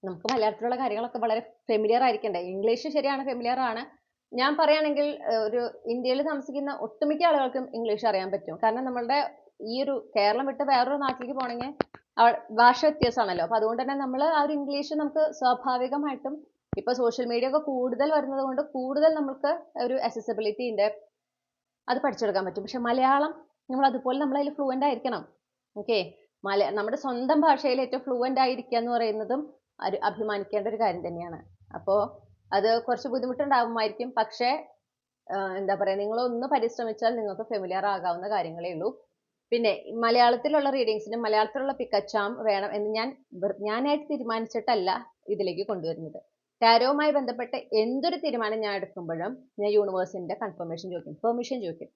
നമുക്ക് മലയാളത്തിലുള്ള കാര്യങ്ങളൊക്കെ വളരെ ഫെമിലിയർ ആയിരിക്കണ്ടേ. ഇംഗ്ലീഷ് ശരിയാണ്, ഫെമിലിയർ ആണ്. ഞാൻ പറയുകയാണെങ്കിൽ ഒരു ഇന്ത്യയിൽ താമസിക്കുന്ന ഒട്ടുമിക്ക ആളുകൾക്കും ഇംഗ്ലീഷ് അറിയാൻ പറ്റും. കാരണം നമ്മളുടെ ഈ ഒരു കേരളം വിട്ട് വേറൊരു നാട്ടിലേക്ക് പോകണമെങ്കിൽ ഭാഷ വ്യത്യാസമാണല്ലോ. അപ്പൊ അതുകൊണ്ട് തന്നെ നമ്മൾ ആ ഒരു ഇംഗ്ലീഷ് നമുക്ക് സ്വാഭാവികമായിട്ടും ഇപ്പൊ സോഷ്യൽ മീഡിയ ഒക്കെ കൂടുതൽ വരുന്നത് കൊണ്ട് കൂടുതൽ നമുക്ക് ഒരു അക്സസിബിലിറ്റി ഉണ്ട്, അത് പഠിച്ചെടുക്കാൻ പറ്റും. പക്ഷെ മലയാളം നമ്മൾ അതുപോലെ നമ്മൾ അതിൽ ഫ്ലുവൻ്റ് ആയിരിക്കണം. ഓക്കെ. നമ്മുടെ സ്വന്തം ഭാഷയിൽ ഏറ്റവും ഫ്ലുവൻ്റ് ആയിരിക്കുക എന്ന് പറയുന്നതും അഭിമാനിക്കേണ്ട ഒരു കാര്യം തന്നെയാണ്. അപ്പോൾ അത് കുറച്ച് ബുദ്ധിമുട്ടുണ്ടാകുമായിരിക്കും. പക്ഷേ എന്താ പറയുക, നിങ്ങളൊന്ന് പരിശ്രമിച്ചാൽ നിങ്ങൾക്ക് ഫെമിലിയർ ആകാവുന്ന കാര്യങ്ങളേ ഉള്ളൂ. പിന്നെ മലയാളത്തിലുള്ള റീഡിങ്സിന് മലയാളത്തിലുള്ള പിക്കച്ചാം വേണം എന്ന് ഞാനായിട്ട് തീരുമാനിച്ചിട്ടല്ല ഇതിലേക്ക് കൊണ്ടുവരുന്നത്. ടാരോവുമായി ബന്ധപ്പെട്ട് എന്തൊരു തീരുമാനം ഞാൻ എടുക്കുമ്പോഴും ഞാൻ യൂണിവേഴ്സിന്റെ കൺഫർമേഷൻ ചോദിക്കും, പെർമിഷൻ ചോദിക്കും.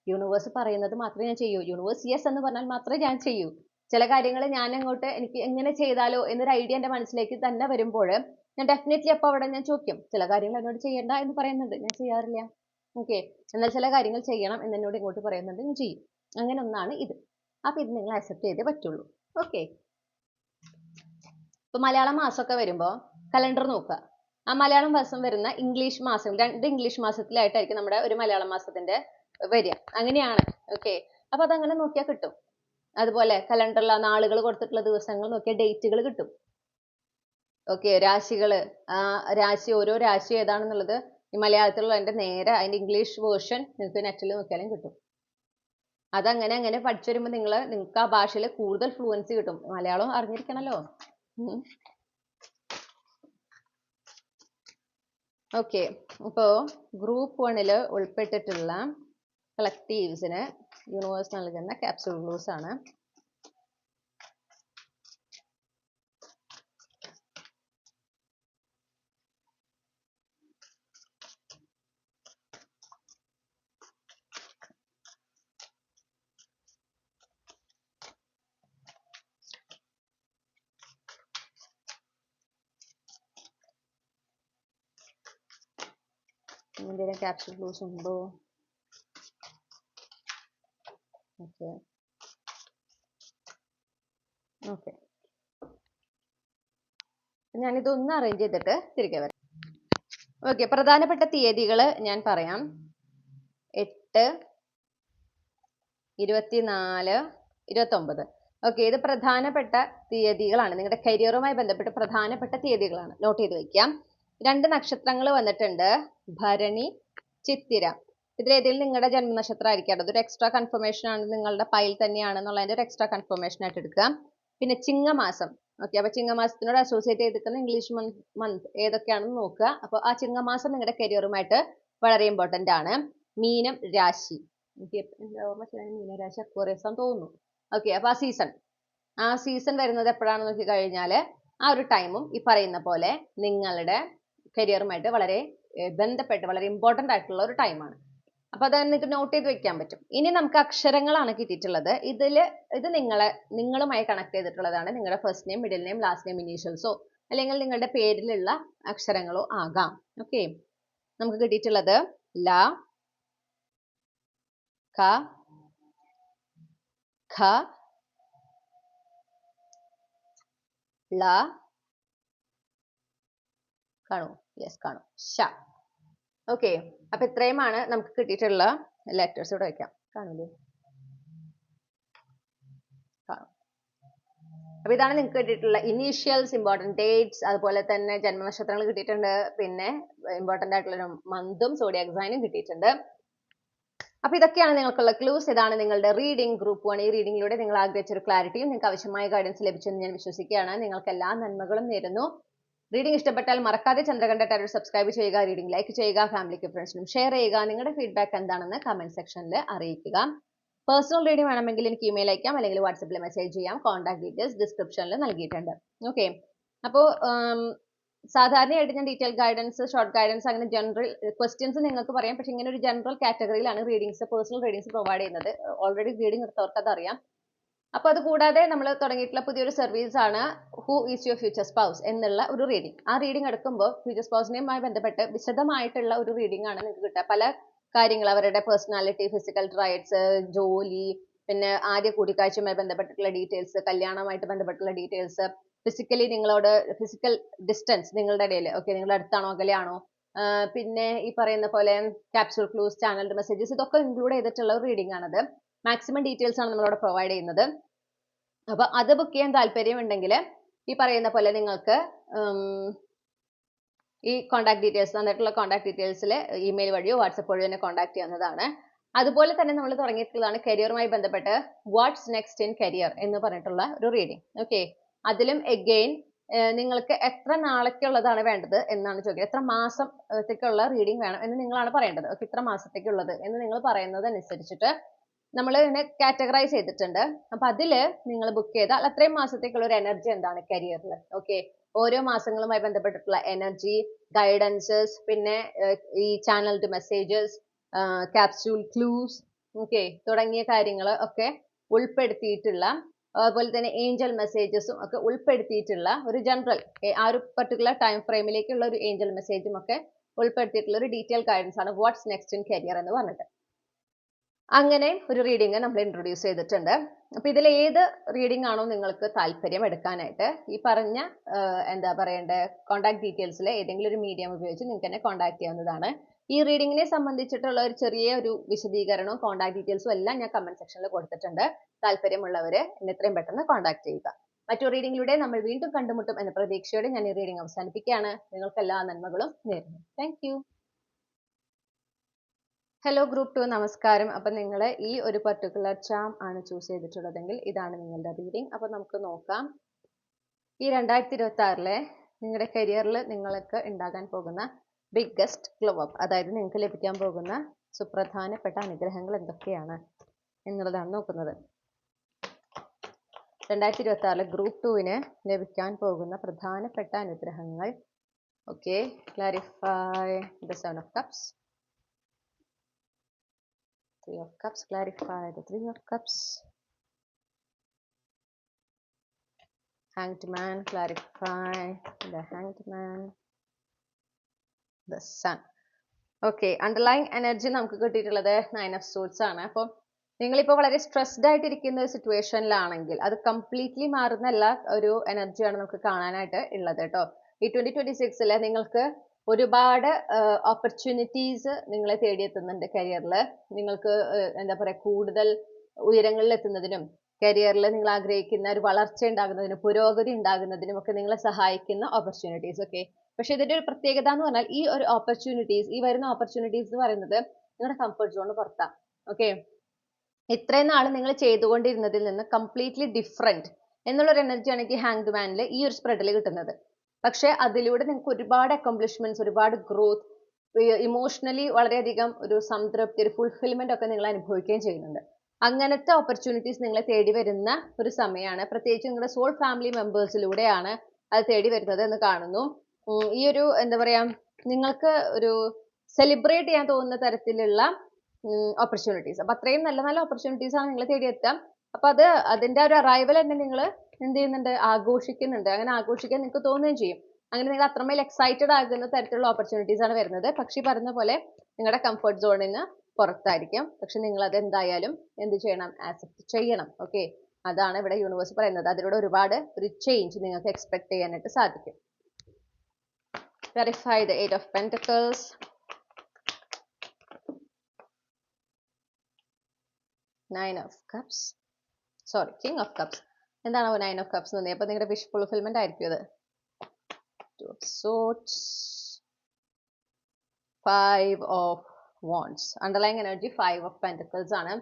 യൂണിവേഴ്സ് പറയുന്നത് മാത്രമേ ഞാൻ ചെയ്യൂ. യൂണിവേഴ്സ് യെസ് എന്ന് പറഞ്ഞാൽ മാത്രമേ ഞാൻ ചെയ്യൂ. ചില കാര്യങ്ങൾ ഞാൻ എനിക്ക് എങ്ങനെ ചെയ്താലോ എന്നൊരു ഐഡിയ എൻ്റെ മനസ്സിലേക്ക് തന്നെ വരുമ്പോൾ ഞാൻ ഡെഫിനറ്റ്ലി അപ്പോൾ അവിടെ ഞാൻ ചോദിക്കും. ചില കാര്യങ്ങൾ എന്നോട് ചെയ്യണ്ട എന്ന് പറയുന്നുണ്ട്, ഞാൻ ചെയ്യാറില്ല. ഓക്കെ. എന്നാൽ ചില കാര്യങ്ങൾ ചെയ്യണം എന്ന് എന്നോട് ഇങ്ങോട്ട് പറയുന്നുണ്ട്, ഞാൻ ചെയ്യും. അങ്ങനെ ഒന്നാണ് ഇത്. അപ്പൊ ഇത് നിങ്ങൾ അക്സെപ്റ്റ് ചെയ്തേ പറ്റുള്ളൂ. ഓക്കെ. ഇപ്പൊ മലയാളം മാസമൊക്കെ വരുമ്പോൾ കലണ്ടർ നോക്കുക. ആ മലയാളം മാസം വരുന്ന ഇംഗ്ലീഷ് മാസം 2 ഇംഗ്ലീഷ് മാസത്തിലായിട്ടായിരിക്കും നമ്മുടെ ഒരു മലയാളം മാസത്തിന്റെ വരിക. അങ്ങനെയാണ്. ഓക്കെ. അപ്പൊ അതങ്ങനെ നോക്കിയാൽ കിട്ടും. അതുപോലെ കലണ്ടറിൽ നാളുകൾ കൊടുത്തിട്ടുള്ള ദിവസങ്ങൾ നോക്കിയാൽ ഡേറ്റുകൾ കിട്ടും. ഓക്കെ. രാശികള്, ഓരോ രാശി ഏതാണെന്നുള്ളത് ഈ മലയാളത്തിലുള്ള നേരെ അതിന്റെ ഇംഗ്ലീഷ് വേർഷൻ നിങ്ങൾക്ക് നെറ്റിൽ നോക്കിയാലും കിട്ടും. അതങ്ങനെ പഠിച്ചു വരുമ്പോൾ നിങ്ങൾക്ക് ആ ഭാഷയിൽ കൂടുതൽ ഫ്ലുവൻസി കിട്ടും. മലയാളം അറിഞ്ഞിരിക്കണല്ലോ. ഓക്കെ. അപ്പോൾ ഗ്രൂപ്പ് 1 ഉൾപ്പെട്ടിട്ടുള്ള കളക്റ്റീവ്സിന് യൂണിവേഴ്സ് നൽകുന്ന ക്യാപ്സ്യൂൾ ക്ലൂസ് ആണ്. എന്തെങ്കിലും ക്യാപ്സ്യൂൾ ക്ലൂസ് ഉണ്ടോ? ഓക്കെ. ഓക്കെ. ഞാനിതൊന്ന് അറേഞ്ച് ചെയ്തിട്ട് തിരികെ വരാം. ഓക്കെ, പ്രധാനപ്പെട്ട തീയതികൾ ഞാൻ പറയാം. 8, 24, 29. ഓക്കെ, ഇത് പ്രധാനപ്പെട്ട തീയതികളാണ്. നിങ്ങളുടെ കരിയറുമായി ബന്ധപ്പെട്ട് പ്രധാനപ്പെട്ട തീയതികളാണ്. നോട്ട് ചെയ്ത് വെക്കാം. 2 നക്ഷത്രങ്ങൾ വന്നിട്ടുണ്ട്, ഭരണി, ചിത്തിര. ഇതിലേതെങ്കിലും നിങ്ങളുടെ ജന്മനക്ഷത്രം ആയിരിക്കാം. അതൊരു എക്സ്ട്രാ കൺഫർമേഷൻ ആണ്, നിങ്ങളുടെ പൈൽ തന്നെയാണെന്നുള്ളതിന്റെ ഒരു എക്സ്ട്രാ കൺഫർമേഷൻ ആയിട്ട് എടുക്കുക. പിന്നെ ചിങ്ങമാസം. ഓക്കെ, അപ്പൊ ചിങ്ങമാസത്തിനോട് അസോസിയേറ്റ് ചെയ്തിരിക്കുന്ന ഇംഗ്ലീഷ് മന്ത് ഏതൊക്കെയാണെന്ന് നോക്കുക. അപ്പൊ ആ ചിങ്ങമാസം നിങ്ങളുടെ കരിയറുമായിട്ട് വളരെ ഇമ്പോർട്ടന്റ് ആണ്. മീനം രാശി. എനിക്ക് ഓർമ്മ ശരിയാണ്, മീനരാശി അക്വേറിയസ് ആണെന്ന് തോന്നുന്നു. ഓക്കെ, അപ്പൊ ആ സീസൺ വരുന്നത് എപ്പോഴാണെന്ന് നോക്കി കഴിഞ്ഞാൽ ആ ഒരു ടൈമും ഈ പറയുന്ന പോലെ നിങ്ങളുടെ കരിയറുമായിട്ട് വളരെ ബന്ധപ്പെട്ട് വളരെ ഇമ്പോർട്ടന്റ് ആയിട്ടുള്ള ഒരു ടൈമാണ്. അപ്പൊ അത് നിങ്ങൾക്ക് നോട്ട് ചെയ്ത് വെക്കാൻ പറ്റും. ഇനി നമുക്ക് അക്ഷരങ്ങളാണ് കിട്ടിയിട്ടുള്ളത്. ഇത് നിങ്ങളുമായി കണക്ട് ചെയ്തിട്ടുള്ളതാണ്. നിങ്ങളുടെ first name, middle name, last name ഇനീഷ്യൽസോ അല്ലെങ്കിൽ നിങ്ങളുടെ പേരിലുള്ള അക്ഷരങ്ങളോ ആകാം. ഓക്കെ, നമുക്ക് കിട്ടിയിട്ടുള്ളത് ല, ക, ഖ, ള, കാണൂ, യെസ് കാണൂ, ഷ. ഓക്കെ, അപ്പൊ ഇത്രയുമാണ് നമുക്ക് കിട്ടിയിട്ടുള്ള ലെറ്റേഴ്സ്. ഇവിടെ വെക്കാം, കാണൂലേ? അപ്പൊ ഇതാണ് നിങ്ങൾക്ക് കിട്ടിയിട്ടുള്ള ഇനീഷ്യൽസ്, ഇമ്പോർട്ടന്റ് ഡേറ്റ്സ്, അതുപോലെ തന്നെ ജന്മനക്ഷത്രങ്ങൾ കിട്ടിയിട്ടുണ്ട്. പിന്നെ ഇമ്പോർട്ടന്റ് ആയിട്ടുള്ള മന്തും സോഡിയാക് സൈനും കിട്ടിയിട്ടുണ്ട്. അപ്പൊ ഇതൊക്കെയാണ് നിങ്ങൾക്കുള്ള ക്ലൂസ്. ഇതാണ് നിങ്ങളുടെ റീഡിംഗ്, ഗ്രൂപ്പ് 1. ഈ റീഡിംഗിലൂടെ നിങ്ങൾ ആഗ്രഹിച്ച ഒരു ക്ലാരിറ്റിയും നിങ്ങൾക്ക് ആവശ്യമായ ഗൈഡൻസ് ലഭിച്ചെന്ന് ഞാൻ വിശ്വസിക്കുകയാണ്. നിങ്ങൾക്ക് എല്ലാ നന്മകളും നേരുന്നു. റീഡിംഗ് ഇഷ്ടപ്പെട്ടാൽ മറക്കാതെ ചന്ദ്രകണ്ഠ ടാരോ സബ്സ്ക്രൈബ് ചെയ്യുക, റീഡിംഗ് ലൈക്ക് ചെയ്യുക, ഫാമിലിക്ക് ഫ്രണ്ട്സിനും ഷെയർ ചെയ്യുക. നിങ്ങളുടെ ഫീഡ്ബാക്ക് എന്താണെന്ന് കമന്റ് സെക്ഷനിൽ അറിയിക്കുക. പേഴ്സണൽ റീഡിംഗ് വേണമെങ്കിൽ എനിക്ക് ഇമെയിൽ അയക്കാം, അല്ലെങ്കിൽ വാട്സപ്പിൽ മെസ്സേജ് ചെയ്യാം. കോൺടാക്ട് ഡീറ്റെയിൽസ് ഡിസ്ക്രിപ്ഷനിൽ നൽകിയിട്ടുണ്ട്. ഓക്കെ, അപ്പോൾ സാധാരണയായിട്ട് ഞാൻ ഡീറ്റെയിൽ ഗൈഡൻസ്, ഷോർട്ട് ഗൈഡൻസ്, അങ്ങനെ ജനറൽ ക്വസ്റ്റ്യൻസ് നിങ്ങൾക്ക് പറയാം. പക്ഷെ ഇങ്ങനെ ഒരു ജനറൽ കാറ്റഗറിയിലാണ് റീഡിങ്സ്, പേഴ്സണൽ റീഡിങ്സ് പ്രൊവൈഡ് ചെയ്യുന്നത്. ഓൾറെഡി റീഡിംഗ് എടുത്തവർക്ക് അതറിയാം. അപ്പൊ അത് കൂടാതെ നമ്മൾ തുടങ്ങിയിട്ടുള്ള പുതിയൊരു സർവീസ് ആണ് who is your future spouse എന്നുള്ള ഒരു റീഡിംഗ്. ആ റീഡിംഗ് എടുക്കുമ്പോൾ ഫ്യൂച്ചർ സ്പൗസിനെയുമായി ബന്ധപ്പെട്ട് വിശദമായിട്ടുള്ള ഒരു റീഡിംഗ് ആണ് നിങ്ങൾക്ക് കിട്ടുക. പല കാര്യങ്ങൾ, അവരുടെ പേഴ്സണാലിറ്റി, ഫിസിക്കൽ ട്രൈറ്റ്സ്, ജോലി, പിന്നെ ആദ്യ കൂടിക്കാഴ്ചയുമായി ബന്ധപ്പെട്ടിട്ടുള്ള ഡീറ്റെയിൽസ്, കല്യാണവുമായിട്ട് ബന്ധപ്പെട്ടുള്ള ഡീറ്റെയിൽസ്, ഫിസിക്കലി നിങ്ങളോട് ഫിസിക്കൽ ഡിസ്റ്റൻസ് നിങ്ങളുടെ ഇടയിൽ, ഓക്കെ, നിങ്ങളുടെ അടുത്താണോ അകലെയാണോ, പിന്നെ ഈ പറയുന്ന പോലെ ക്യാപ്സ്യൂൾ ക്ലൂസ്, ചാനൽ മെസ്സേജസ്, ഇതൊക്കെ ഇൻക്ലൂഡ് ചെയ്തിട്ടുള്ള ഒരു റീഡിംഗ് ആണത്. മാക്സിമം ഡീറ്റെയിൽസ് ആണ് നമ്മളവിടെ പ്രൊവൈഡ് ചെയ്യുന്നത്. അപ്പൊ അത് ബുക്ക് ചെയ്യാൻ താല്പര്യമുണ്ടെങ്കിൽ ഈ പറയുന്ന പോലെ നിങ്ങൾക്ക് ഈ കോൺടാക്ട് ഡീറ്റെയിൽസ്, തന്നിട്ടുള്ള കോൺടാക്ട് ഡീറ്റെയിൽസിൽ ഇമെയിൽ വഴിയോ വാട്സപ്പ് വഴിയോ തന്നെ കോൺടാക്ട് ചെയ്യാവുന്നതാണ്. അതുപോലെ തന്നെ നമ്മൾ തുടങ്ങിയിട്ടുള്ളതാണ് കരിയറുമായി ബന്ധപ്പെട്ട് വാട്ട്സ് നെക്സ്റ്റ് ഇൻ കരിയർ എന്ന് പറഞ്ഞിട്ടുള്ള ഒരു റീഡിംഗ്. ഓക്കെ, അതിലും എഗെയിൻ നിങ്ങൾക്ക് എത്ര നാളേക്കുള്ളതാണ് വേണ്ടത് എന്നാണ് ചോദിക്കുക. എത്ര മാസത്തേക്കുള്ള റീഡിംഗ് വേണം എന്ന് നിങ്ങളാണ് പറയേണ്ടത്. ഓക്കെ, ഇത്ര മാസത്തേക്കുള്ളത് എന്ന് നിങ്ങൾ പറയുന്നത് അനുസരിച്ചിട്ട് നമ്മൾ ഇതിനെ കാറ്റഗറൈസ് ചെയ്തിട്ടുണ്ട്. അപ്പൊ അതില് നിങ്ങൾ ബുക്ക് ചെയ്താൽ അത്രയും മാസത്തേക്കുള്ള ഒരു എനർജി എന്താണ് കരിയറിൽ. ഓക്കെ, ഓരോ മാസങ്ങളുമായി ബന്ധപ്പെട്ടിട്ടുള്ള എനർജി, ഗൈഡൻസസ്, പിന്നെ ഈ channelled messages, capsule clues, okay, തുടങ്ങിയ കാര്യങ്ങൾ ഒക്കെ ഉൾപ്പെടുത്തിയിട്ടുള്ള, അതുപോലെ തന്നെ ഏഞ്ചൽ മെസ്സേജസും ഒക്കെ ഉൾപ്പെടുത്തിയിട്ടുള്ള ഒരു ജനറൽ, ആ ഒരു പർട്ടിക്കുലർ ടൈം ഫ്രെയിമിലേക്കുള്ള ഒരു ഏഞ്ചൽ മെസ്സേജും ഒക്കെ ഉൾപ്പെടുത്തിയിട്ടുള്ള ഒരു ഡീറ്റെയിൽ ഗൈഡൻസ് ആണ് വാട്ട്സ് നെക്സ്റ്റ് ഇൻ കരിയർ എന്ന് പറഞ്ഞിട്ട്. അങ്ങനെ ഒരു റീഡിംഗ് നമ്മൾ ഇൻട്രൊഡ്യൂസ് ചെയ്തിട്ടുണ്ട്. അപ്പൊ ഇതിൽ ഏത് റീഡിംഗ് ആണോ നിങ്ങൾക്ക് താല്പര്യം എടുക്കാനായിട്ട്, ഈ പറഞ്ഞ എന്താ പറയണ്ടേ കോൺടാക്ട് ഡീറ്റെയിൽസിൽ ഏതെങ്കിലും ഒരു മീഡിയം ഉപയോഗിച്ച് നിങ്ങൾക്ക് എന്നെ കോൺടാക്ട് ചെയ്യാവുന്നതാണ്. ഈ റീഡിങ്ങിനെ സംബന്ധിച്ചിട്ടുള്ള ഒരു ചെറിയ ഒരു വിശദീകരണവും കോൺടാക്ട് ഡീറ്റെയിൽസും എല്ലാം ഞാൻ കമന്റ് സെക്ഷനിൽ കൊടുത്തിട്ടുണ്ട്. താല്പര്യമുള്ളവര് എന്നെ എത്രയും പെട്ടെന്ന് കോൺടാക്ട് ചെയ്യുക. മറ്റൊരു റീഡിംഗിലൂടെ നമ്മൾ വീണ്ടും കണ്ടുമുട്ടും എന്ന പ്രതീക്ഷയോടെ ഞാൻ ഈ റീഡിംഗ് അവസാനിപ്പിക്കുകയാണ്. നിങ്ങൾക്ക് എല്ലാ നന്മകളും നേരുന്നു. Thank you. ഹലോ ഗ്രൂപ്പ് 2, നമസ്കാരം. അപ്പം നിങ്ങൾ ഈ ഒരു പർട്ടിക്കുലർ ചാം ആണ് ചൂസ് ചെയ്തിട്ടുള്ളതെങ്കിൽ ഇതാണ് നിങ്ങളുടെ റീഡിംഗ്. അപ്പം നമുക്ക് നോക്കാം ഈ 2026 നിങ്ങളുടെ കരിയറിൽ നിങ്ങൾക്ക് ഉണ്ടാകാൻ പോകുന്ന ബിഗ്ഗസ്റ്റ് ഗ്ലോ അപ്പ്, അതായത് നിങ്ങൾക്ക് ലഭിക്കാൻ പോകുന്ന സുപ്രധാനപ്പെട്ട അനുഗ്രഹങ്ങൾ എന്തൊക്കെയാണ് എന്നുള്ളതാണ് നോക്കുന്നത്. 2026 ഗ്രൂപ്പ് 2 ലഭിക്കാൻ പോകുന്ന പ്രധാനപ്പെട്ട അനുഗ്രഹങ്ങൾ. Okay, clarify the 7 of Cups. 3 of Cups, clarify the 3 of Cups. Hanged Man, clarify the Hanged Man. The Sun. Okay, underlying energy നമുക്ക് കിട്ടിയിട്ടുള്ളത് 9 of Swords ആണ്. അപ്പോൾ നിങ്ങളിപ്പോൾ വളരെ സ്ട്രെസ്ഡ് ആയിട്ടിരിക്കുന്ന ഒരു സിറ്റുവേഷനിലാണെങ്കിൽ അത് കംപ്ലീറ്റ്ലി മാറുന്ന എല്ലാ ഒരു എനർജിയാണ് നമുക്ക് കാണാനായിട്ട് ഉള്ളത് കേട്ടോ. ഈ 2026 നിങ്ങൾക്ക് ഒരുപാട് ഓപ്പർച്യൂണിറ്റീസ് നിങ്ങളെ തേടിയെത്തുന്നുണ്ട് കരിയറിൽ. നിങ്ങൾക്ക് എന്താ പറയുക, കൂടുതൽ ഉയരങ്ങളിൽ എത്തുന്നതിനും കരിയറിൽ നിങ്ങൾ ആഗ്രഹിക്കുന്ന ഒരു വളർച്ച ഉണ്ടാകുന്നതിനും പുരോഗതി ഉണ്ടാകുന്നതിനും ഒക്കെ നിങ്ങളെ സഹായിക്കുന്ന ഓപ്പർച്യൂണിറ്റീസ്. ഓക്കെ, പക്ഷെ ഇതിന്റെ ഒരു പ്രത്യേകത എന്ന് പറഞ്ഞാൽ ഈ ഒരു ഓപ്പർച്യൂണിറ്റീസ്, ഈ വരുന്ന ഓപ്പർച്യൂണിറ്റീസ് എന്ന് പറയുന്നത് നിങ്ങളുടെ കംഫർട്ട് സോൺ പുറത്താണ്. ഓക്കെ, ഇത്രയും നാൾ നിങ്ങൾ ചെയ്തുകൊണ്ടിരുന്നതിൽ നിന്ന് കംപ്ലീറ്റ്ലി ഡിഫറെന്റ് എന്നുള്ളൊരു എനർജിയാണ് എനിക്ക് ഹാങ്ഡ് മാനിൽ ഈ ഒരു സ്പ്രെഡിൽ കിട്ടുന്നത്. പക്ഷെ അതിലൂടെ നിങ്ങൾക്ക് ഒരുപാട് അക്കംപ്ലിഷ്മെന്റ്സ്, ഒരുപാട് ഗ്രോത്ത്, ഇമോഷണലി വളരെയധികം ഒരു സംതൃപ്തി, ഒരു ഫുൾഫിൽമെന്റ് ഒക്കെ നിങ്ങൾ അനുഭവിക്കുകയും ചെയ്യുന്നുണ്ട്. അങ്ങനത്തെ ഓപ്പർച്യൂണിറ്റീസ് നിങ്ങളെ തേടി വരുന്ന ഒരു സമയമാണ്. പ്രത്യേകിച്ച് നിങ്ങളുടെ സോൾ ഫാമിലി മെമ്പേഴ്സിലൂടെയാണ് അത് തേടി വരുന്നത് എന്ന് കാണുന്നു. ഈ ഒരു എന്താ പറയാ, നിങ്ങൾക്ക് ഒരു സെലിബ്രേറ്റ് ചെയ്യാൻ തോന്നുന്ന തരത്തിലുള്ള ഓപ്പർച്യൂണിറ്റീസ്. അപ്പൊ അത്രയും നല്ല നല്ല ഓപ്പർച്യൂണിറ്റീസ് ആണ് നിങ്ങളെ തേടിയെത്താം. അപ്പൊ അതിന്റെ ഒരു അറൈവൽ തന്നെ നിങ്ങൾ എന്ത് ചെയ്യുന്നുണ്ട്, ആഘോഷിക്കുന്നുണ്ട്. അങ്ങനെ ആഘോഷിക്കാൻ നിങ്ങൾക്ക് തോന്നുകയും ചെയ്യും. അങ്ങനെ നിങ്ങൾ അത്രമേൽ എക്സൈറ്റഡ് ആകുന്ന തരത്തിലുള്ള ഓപ്പർച്യൂണിറ്റീസ് ആണ് വരുന്നത്. പക്ഷെ പറഞ്ഞ പോലെ നിങ്ങളുടെ കംഫർട്ട് സോണിന് പുറത്തായിരിക്കും. പക്ഷെ നിങ്ങൾ അത് എന്തായാലും എന്ത് ചെയ്യണം, ആക്സെപ്റ്റ് ചെയ്യണം. ഓക്കെ, അതാണ് ഇവിടെ യൂണിവേഴ്സ് പറയുന്നത്. അതിലൂടെ ഒരുപാട് ഒരു ചേഞ്ച് നിങ്ങൾക്ക് എക്സ്പെക്ട് ചെയ്യാനായിട്ട് സാധിക്കും. Verify the Eight of Pentacles. Nine of Cups. Sorry, King of Cups. എന്താണ് Nine of Cups എന്ന്? അപ്പൊ നിങ്ങളുടെ വിഷ് ഫുൾഫിൽമെന്റ് ആയിരിക്കും അത്. Two of Swords. Five of Wands. Underlying energy Five of Pentacles ആണ്.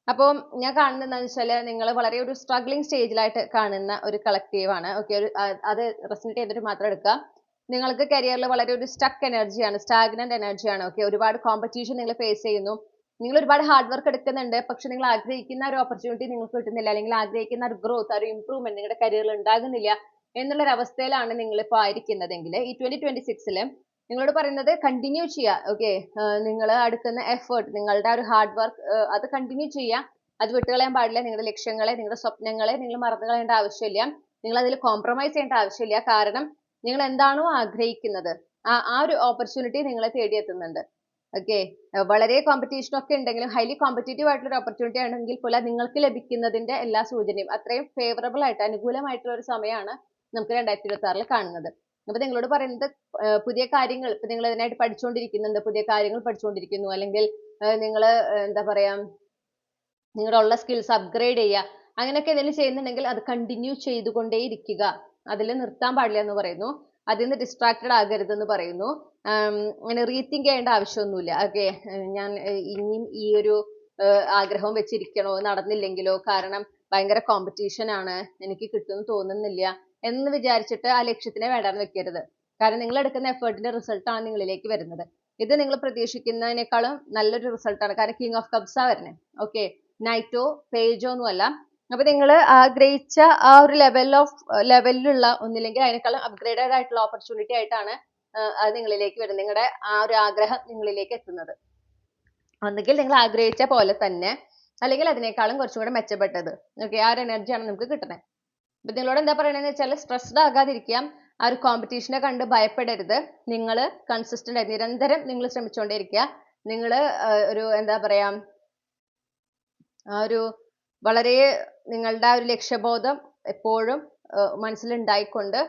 അപ്പോൾ ഞാൻ കാണുന്നത് എന്താണെന്ന് വെച്ചാൽ നിങ്ങൾ വളരെ ഒരു സ്ട്രഗ്ലിംഗ് സ്റ്റേജിലായിട്ട് കാണുന്ന ഒരു കളക്റ്റീവ് ആണ്. ഓക്കെ, അത് റെസനേറ്റ് ചെയ്തിട്ട് മാത്രം എടുക്കുക. നിങ്ങൾക്ക് കരിയറിൽ വളരെ ഒരു സ്റ്റക്ക് എനർജിയാണ്, സ്റ്റാഗ്നന്റ് എനർജിയാണ്. ഓക്കെ, ഒരുപാട് കോമ്പറ്റീഷൻ നിങ്ങൾ ഫേസ് ചെയ്യുന്നു. നിങ്ങൾ ഒരുപാട് ഹാർഡ് വർക്ക് എടുക്കുന്നുണ്ട്. പക്ഷെ നിങ്ങൾ ആഗ്രഹിക്കുന്ന ഒരു ഓപ്പർച്യൂണിറ്റി നിങ്ങൾക്ക് കിട്ടുന്നില്ല, അല്ലെങ്കിൽ ആഗ്രഹിക്കുന്ന ഒരു ഗ്രോത്ത്, ഒരു ഇംപ്രൂവ്മെന്റ് നിങ്ങളുടെ കരിയറിൽ ഉണ്ടാകുന്നില്ല എന്നുള്ളൊരു അവസ്ഥയിലാണ് നിങ്ങളിപ്പോൾ ആയിരിക്കുന്നതെങ്കിൽ ഈ 2026 നിങ്ങളോട് പറയുന്നത് കണ്ടിന്യൂ ചെയ്യുക. ഓക്കെ, നിങ്ങൾ എടുക്കുന്ന എഫേർട്ട്, നിങ്ങളുടെ ഒരു ഹാർഡ് വർക്ക്, അത് കണ്ടിന്യൂ ചെയ്യുക. അത് വിട്ടുകളയാൻ പാടില്ല. നിങ്ങളുടെ ലക്ഷ്യങ്ങളെ, നിങ്ങളുടെ സ്വപ്നങ്ങളെ നിങ്ങൾ മറന്നു കളയേണ്ട ആവശ്യമില്ല. നിങ്ങൾ അതിൽ കോംപ്രമൈസ് ചെയ്യേണ്ട ആവശ്യമില്ല. കാരണം നിങ്ങൾ എന്താണോ ആഗ്രഹിക്കുന്നത് ആ ഒരു ഓപ്പർച്യൂണിറ്റി നിങ്ങളെ തേടിയെത്തുന്നുണ്ട്. ഓക്കെ, വളരെ കോമ്പറ്റീഷൻ ഒക്കെ ഉണ്ടെങ്കിലും ഹൈലി കോമ്പറ്റേറ്റീവ് ആയിട്ടുള്ള ഒരു ഓപ്പർച്യൂണിറ്റി ആണെങ്കിൽ പോലും നിങ്ങൾക്ക് ലഭിക്കുന്നതിന്റെ എല്ലാ സൂചനയും അത്രയും ഫേവറബിൾ ആയിട്ട്, അനുകൂലമായിട്ടുള്ള ഒരു സമയമാണ് നമുക്ക് 2026 കാണുന്നത്. അപ്പൊ നിങ്ങളോട് പറയുന്നത് പുതിയ കാര്യങ്ങൾ, ഇപ്പൊ നിങ്ങൾ ഇതിനായിട്ട് പഠിച്ചുകൊണ്ടിരിക്കുന്നുണ്ട്, പുതിയ കാര്യങ്ങൾ പഠിച്ചുകൊണ്ടിരിക്കുന്നു, അല്ലെങ്കിൽ നിങ്ങൾ എന്താ പറയാ, നിങ്ങളുടെ ഉള്ള സ്കിൽസ് അപ്ഗ്രേഡ് ചെയ്യുക, അങ്ങനെയൊക്കെ എന്തെങ്കിലും ചെയ്യുന്നുണ്ടെങ്കിൽ അത് കണ്ടിന്യൂ ചെയ്തുകൊണ്ടേ ഇരിക്കുക. അതിൽ നിർത്താൻ പാടില്ല എന്ന് പറയുന്നു. അതിൽ നിന്ന് ഡിസ്ട്രാക്റ്റഡ് ആകരുതെന്ന് പറയുന്നു. അങ്ങനെ റീതിങ്ക് ചെയ്യേണ്ട ആവശ്യമൊന്നുമില്ല. ഓക്കെ, ഞാൻ ഇനിയും ഈ ഒരു ആഗ്രഹം വെച്ചിരിക്കണോ, നടന്നില്ലെങ്കിലോ, കാരണം ഭയങ്കര കോമ്പറ്റീഷൻ ആണ്, എനിക്ക് കിട്ടുമെന്ന് തോന്നുന്നില്ല എന്ന് വിചാരിച്ചിട്ട് ആ ലക്ഷ്യത്തിനെ വേണ്ടാന്ന് വെക്കരുത്. കാരണം നിങ്ങൾ എടുക്കുന്ന എഫേർട്ടിന്റെ റിസൾട്ടാണ് നിങ്ങളിലേക്ക് വരുന്നത്. ഇത് നിങ്ങൾ പ്രതീക്ഷിക്കുന്നതിനേക്കാളും നല്ലൊരു റിസൾട്ടാണ്. കാരണം കിങ് ഓഫ് കപ്സാ വരുന്നത്. ഓക്കെ, നൈറ്റോ പേജോ ഒന്നും അല്ല. അപ്പൊ നിങ്ങൾ ആഗ്രഹിച്ച ആ ഒരു ലെവലിലുള്ള ഒന്നില്ലെങ്കിൽ അതിനേക്കാളും അപ്ഗ്രേഡഡ് ആയിട്ടുള്ള ഓപ്പർച്യൂണിറ്റി ആയിട്ടാണ് അത് നിങ്ങളിലേക്ക് വരുന്നത്. നിങ്ങളുടെ ആ ഒരു ആഗ്രഹം നിങ്ങളിലേക്ക് എത്തുന്നത്. ഒന്നുകിൽ നിങ്ങൾ ആഗ്രഹിച്ച പോലെ തന്നെ, അല്ലെങ്കിൽ അതിനേക്കാളും കുറച്ചും കൂടെ മെച്ചപ്പെട്ടത്. ഓക്കെ, ആ ഒരു എനർജിയാണ് നമുക്ക് കിട്ടുന്നത്. അപ്പൊ നിങ്ങളോട് എന്താ പറയണെന്ന് വെച്ചാൽ സ്ട്രെസ്ഡ് ആകാതിരിക്കാം. ആ ഒരു കോമ്പറ്റീഷനെ കണ്ട് ഭയപ്പെടരുത്. നിങ്ങൾ കൺസിസ്റ്റന്റ് ആയി നിരന്തരം നിങ്ങൾ ശ്രമിച്ചുകൊണ്ടേയിരിക്കുക. നിങ്ങൾ ഒരു എന്താ പറയാ, ആ ഒരു വളരെ നിങ്ങളുടെ ആ ഒരു ലക്ഷ്യബോധം എപ്പോഴും മനസ്സിലുണ്ടായിക്കൊണ്ട്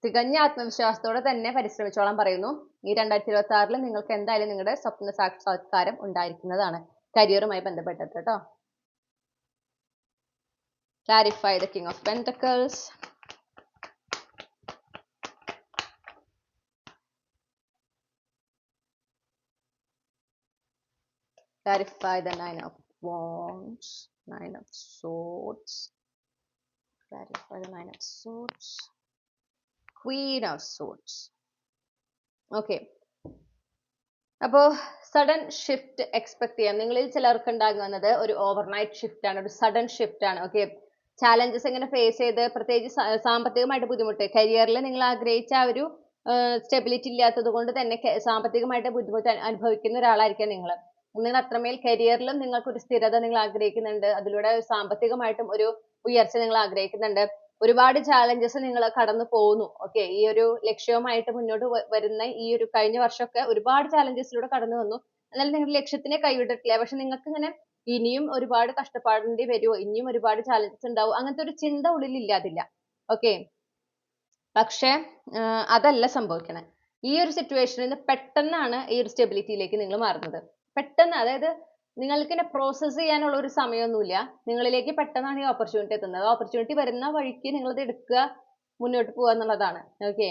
തികഞ്ഞ ആത്മവിശ്വാസത്തോടെ തന്നെ പരിശ്രമിച്ചോളാൻ പറയുന്നു. ഈ 2026 നിങ്ങൾക്ക് എന്തായാലും നിങ്ങളുടെ സ്വപ്ന സാക്ഷാത്കാരം ഉണ്ടായിരിക്കുന്നതാണ്, കരിയറുമായി ബന്ധപ്പെട്ടിട്ട് കേട്ടോ. Clarify the King of Pentacles. Clarify the Nine of Wands, Nine of Swords. Clarify the Nine of Swords, Queen of Swords. Okay. അപ്പോൾ സഡൻ ഷിഫ്റ്റ് എക്സ്പെക്ട് ചെയ്യാം. നിങ്ങളിൽ ചിലർക്ക് ഉണ്ടാകുന്നത് ഒരു ഓവർനൈറ്റ് ഷിഫ്റ്റ് ആണ്, ഒരു സഡൻ ഷിഫ്റ്റ് ആണ്. ഓക്കെ, ചാലഞ്ചസ് എങ്ങനെ ഫേസ് ചെയ്ത്, പ്രത്യേകിച്ച് സാമ്പത്തികമായിട്ട് ബുദ്ധിമുട്ട്, കരിയറിൽ നിങ്ങൾ ആഗ്രഹിച്ച ആ ഒരു സ്റ്റെബിലിറ്റി ഇല്ലാത്തത് കൊണ്ട് തന്നെ സാമ്പത്തികമായിട്ട് ബുദ്ധിമുട്ട് അനുഭവിക്കുന്ന ഒരാളായിരിക്കാം നിങ്ങൾ. നിങ്ങൾ അത്രമേൽ കരിയറിലും നിങ്ങൾക്കൊരു സ്ഥിരത നിങ്ങൾ ആഗ്രഹിക്കുന്നുണ്ട്, അതിലൂടെ സാമ്പത്തികമായിട്ടും ഒരു ഉയർച്ച നിങ്ങൾ ആഗ്രഹിക്കുന്നുണ്ട്. ഒരുപാട് ചാലഞ്ചസ് നിങ്ങൾ കടന്നു പോകുന്നു. ഓക്കെ, ഈ ഒരു ലക്ഷ്യവുമായിട്ട് മുന്നോട്ട് വരുന്ന ഈ ഒരു കഴിഞ്ഞ വർഷമൊക്കെ ഒരുപാട് ചാലഞ്ചസിലൂടെ കടന്നു വന്നു. എന്നാൽ നിങ്ങളുടെ ലക്ഷ്യത്തിനെ കൈവിട്ടിട്ടില്ല. പക്ഷെ നിങ്ങൾക്ക് ഇങ്ങനെ ഇനിയും ഒരുപാട് കഷ്ടപ്പാടേണ്ടി വരുമോ, ഇനിയും ഒരുപാട് ചാലഞ്ചസ് ഉണ്ടാവും, അങ്ങനത്തെ ഒരു ചിന്ത ഉള്ളിൽ ഇല്ലാതില്ല. ഓക്കെ, പക്ഷെ അതല്ല സംഭവിക്കണേ. ഈ ഒരു സിറ്റുവേഷനിൽ നിന്ന് പെട്ടെന്നാണ് ഈ ഒരു സ്റ്റെബിലിറ്റിയിലേക്ക് നിങ്ങൾ മാറുന്നത്. പെട്ടെന്ന്, അതായത് നിങ്ങൾക്ക് ഇങ്ങനെ പ്രോസസ്സ് ചെയ്യാനുള്ള ഒരു സമയമൊന്നുമില്ല. നിങ്ങളിലേക്ക് പെട്ടെന്നാണ് ഈ ഓപ്പർച്യൂണിറ്റി എത്തുന്നത്. ഓപ്പർച്യൂണിറ്റി വരുന്ന വഴിക്ക് നിങ്ങളത് എടുക്കുക, മുന്നോട്ട് പോകുക എന്നുള്ളതാണ്. ഓക്കെ.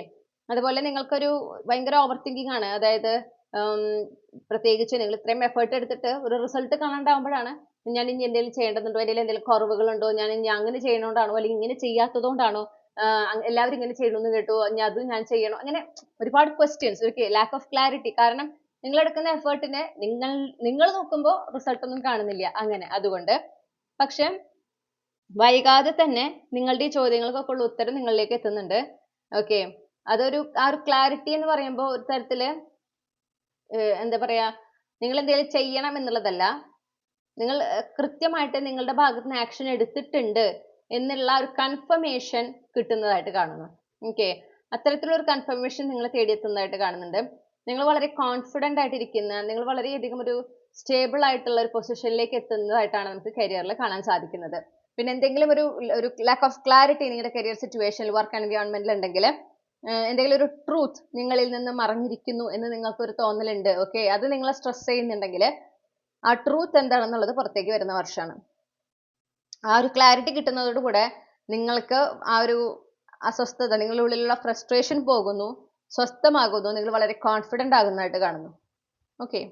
അതുപോലെ നിങ്ങൾക്കൊരു ഭയങ്കര ഓവർ തിങ്കിങ് ആണ്. അതായത് പ്രത്യേകിച്ച് നിങ്ങൾ ഇത്രയും എഫേർട്ട് എടുത്തിട്ട് ഒരു റിസൾട്ട് കാണാണ്ടാവുമ്പോഴാണ് ഞാൻ ഇനി എന്തെങ്കിലും ചെയ്യേണ്ടതുണ്ടോ, അല്ലെങ്കിൽ എന്തെങ്കിലും കുറവുകളുണ്ടോ, ഞാൻ ഇനി അങ്ങനെ ചെയ്യണോണ്ടാണോ അല്ലെങ്കിൽ ഇങ്ങനെ ചെയ്യാത്തതുകൊണ്ടാണോ, എല്ലാവരും ഇങ്ങനെ ചെയ്യണമെന്ന് കേട്ടു, ഇനി അതും ഞാൻ ചെയ്യണോ, അങ്ങനെ ഒരുപാട് questions. Okay, lack of clarity. കാരണം നിങ്ങൾ എടുക്കുന്ന എഫേർട്ടിനെ നിങ്ങൾ നോക്കുമ്പോൾ റിസൾട്ട് ഒന്നും കാണുന്നില്ല, അങ്ങനെ. അതുകൊണ്ട് പക്ഷെ വൈകാതെ തന്നെ നിങ്ങളുടെ ഈ ചോദ്യങ്ങൾക്കൊക്കെ ഉള്ള ഉത്തരം നിങ്ങളിലേക്ക് എത്തുന്നുണ്ട്. ഓക്കെ. അതൊരു ആ ഒരു ക്ലാരിറ്റി എന്ന് പറയുമ്പോൾ ഒരു തരത്തില് എന്താ പറയാ, നിങ്ങൾ എന്തെങ്കിലും ചെയ്യണം എന്നുള്ളതല്ല, നിങ്ങൾ കൃത്യമായിട്ട് നിങ്ങളുടെ ഭാഗത്ത് നിന്ന് ആക്ഷൻ എടുത്തിട്ടുണ്ട് എന്നുള്ള ഒരു കൺഫർമേഷൻ കിട്ടുന്നതായിട്ട് കാണുന്നു. ഓക്കെ. അത്തരത്തിലുള്ള ഒരു കൺഫർമേഷൻ നിങ്ങൾ തേടിയെത്തുന്നതായിട്ട് കാണുന്നുണ്ട്. നിങ്ങൾ വളരെ കോൺഫിഡന്റ് ആയിട്ടിരിക്കുന്ന, നിങ്ങൾ വളരെയധികം ഒരു സ്റ്റേബിൾ ആയിട്ടുള്ള ഒരു പൊസിഷനിലേക്ക് എത്തുന്നതായിട്ടാണ് നമുക്ക് കരിയറിൽ കാണാൻ സാധിക്കുന്നത്. പിന്നെ എന്തെങ്കിലും ഒരു ലാക്ക് ഓഫ് ക്ലാരിറ്റി നിങ്ങളുടെ കരിയർ സിറ്റുവേഷനിൽ, വർക്ക് എൻവയോൺമെന്റിൽ ഉണ്ടെങ്കിൽ, എന്തെങ്കിലും ഒരു ട്രൂത്ത് നിങ്ങളിൽ നിന്ന് മറഞ്ഞിരിക്കുന്നു എന്ന് നിങ്ങൾക്ക് ഒരു തോന്നലുണ്ട്, ഓക്കെ, അത് നിങ്ങളെ സ്ട്രെസ് ചെയ്യുന്നുണ്ടെങ്കിൽ ആ ട്രൂത്ത് എന്താണെന്നുള്ളത് പുറത്തേക്ക് വരുന്ന വർഷമാണ്. ആ ഒരു ക്ലാരിറ്റി കിട്ടുന്നതോടുകൂടെ നിങ്ങൾക്ക് ആ ഒരു അസ്വസ്ഥത, നിങ്ങളുടെ ഉള്ളിലുള്ള ഫ്രസ്ട്രേഷൻ പോകുന്നു, സ്വസ്ഥമാകുന്നു, നിങ്ങൾ വളരെ കോൺഫിഡന്റ് ആകുന്നതായിട്ട് കാണുന്നു. Okay.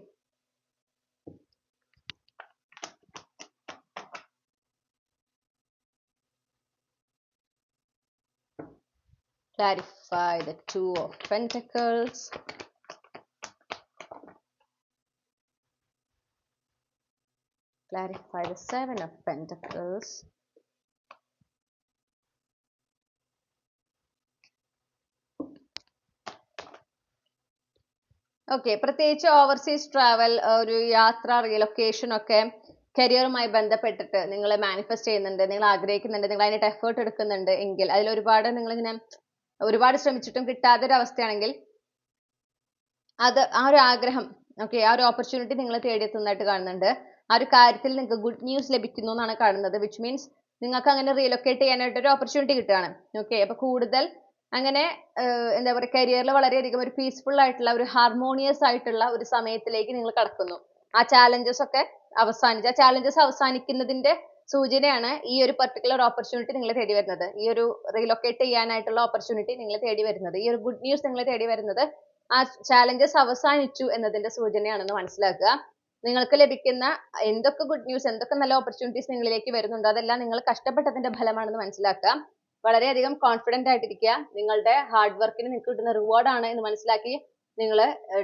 Clarify the Two of Pentacles. Clarify the Seven of Pentacles. Okay. പ്രത്യേകിച്ച് ഓവർസീസ് ട്രാവൽ, ഒരു യാത്ര, റീലൊക്കേഷൻ ഒക്കെ കരിയറുമായി ബന്ധപ്പെട്ടിട്ട് നിങ്ങൾ മാനിഫെസ്റ്റ് ചെയ്യുന്നുണ്ട്, നിങ്ങൾ ആഗ്രഹിക്കുന്നുണ്ട്, നിങ്ങൾ അതിനായിട്ട് എഫേർട്ട് എടുക്കുന്നുണ്ട് എങ്കിൽ, അതിൽ നിങ്ങളിങ്ങനെ ഒരുപാട് ശ്രമിച്ചിട്ടും കിട്ടാത്ത ഒരു അവസ്ഥയാണെങ്കിൽ, അത് ആ ഒരു ആഗ്രഹം, ഓക്കെ, ആ ഒരു ഓപ്പർച്യൂണിറ്റി നിങ്ങൾ തേടിയെത്തുന്നതായിട്ട് കാണുന്നുണ്ട്. ആ ഒരു കാര്യത്തിൽ നിങ്ങൾക്ക് ഗുഡ് ന്യൂസ് ലഭിക്കുന്നു എന്നാണ് കാണുന്നത്. വിച്ച് മീൻസ് നിങ്ങൾക്ക് അങ്ങനെ റീലൊക്കേറ്റ് ചെയ്യാനായിട്ട് ഒരു ഓപ്പർച്യൂണിറ്റി കിട്ടുകയാണ്. ഓക്കെ. അപ്പൊ കൂടുതൽ അങ്ങനെ എന്താ പറയുക, കരിയറിൽ വളരെയധികം ഒരു പീസ്ഫുൾ ആയിട്ടുള്ള, ഒരു ഹാർമോണിയസ് ആയിട്ടുള്ള ഒരു സമയത്തിലേക്ക് നിങ്ങൾ കടക്കുന്നു. ആ ചാലഞ്ചസ് ഒക്കെ അവസാനിച്ച്, ആ ചാലഞ്ചസ് അവസാനിക്കുന്നതിന്റെ സൂചനയാണ് ഈ ഒരു പെർട്ടിക്കുലർ ഓപ്പർച്യൂണിറ്റി നിങ്ങളെ തേടി വരുന്നത്. ഈ ഒരു റീലൊക്കേറ്റ് ചെയ്യാനായിട്ടുള്ള ഓപ്പർച്യൂണിറ്റി നിങ്ങളെ തേടി വരുന്നത്, ഈ ഒരു ഗുഡ് ന്യൂസ് നിങ്ങളെ തേടി വരുന്നത് ആ ചാലഞ്ചസ് അവസാനിച്ചു എന്നതിന്റെ സൂചനയാണെന്ന് മനസ്സിലാക്കുക. നിങ്ങൾക്ക് ലഭിക്കുന്ന എന്തൊക്കെ ഗുഡ് ന്യൂസ്, എന്തൊക്കെ നല്ല ഓപ്പർച്യൂണിറ്റീസ് നിങ്ങളിലേക്ക് വരുന്നുണ്ടോ, അതെല്ലാം നിങ്ങൾ കഷ്ടപ്പെട്ടതിന്റെ ഫലമാണെന്ന് മനസ്സിലാക്കുക. വളരെയധികം കോൺഫിഡന്റ് ആയിട്ടിരിക്കുക. നിങ്ങളുടെ ഹാർഡ് വർക്കിന് നിങ്ങൾക്ക് കിട്ടുന്ന റിവാർഡ് ആണ് എന്ന് മനസ്സിലാക്കി നിങ്ങൾ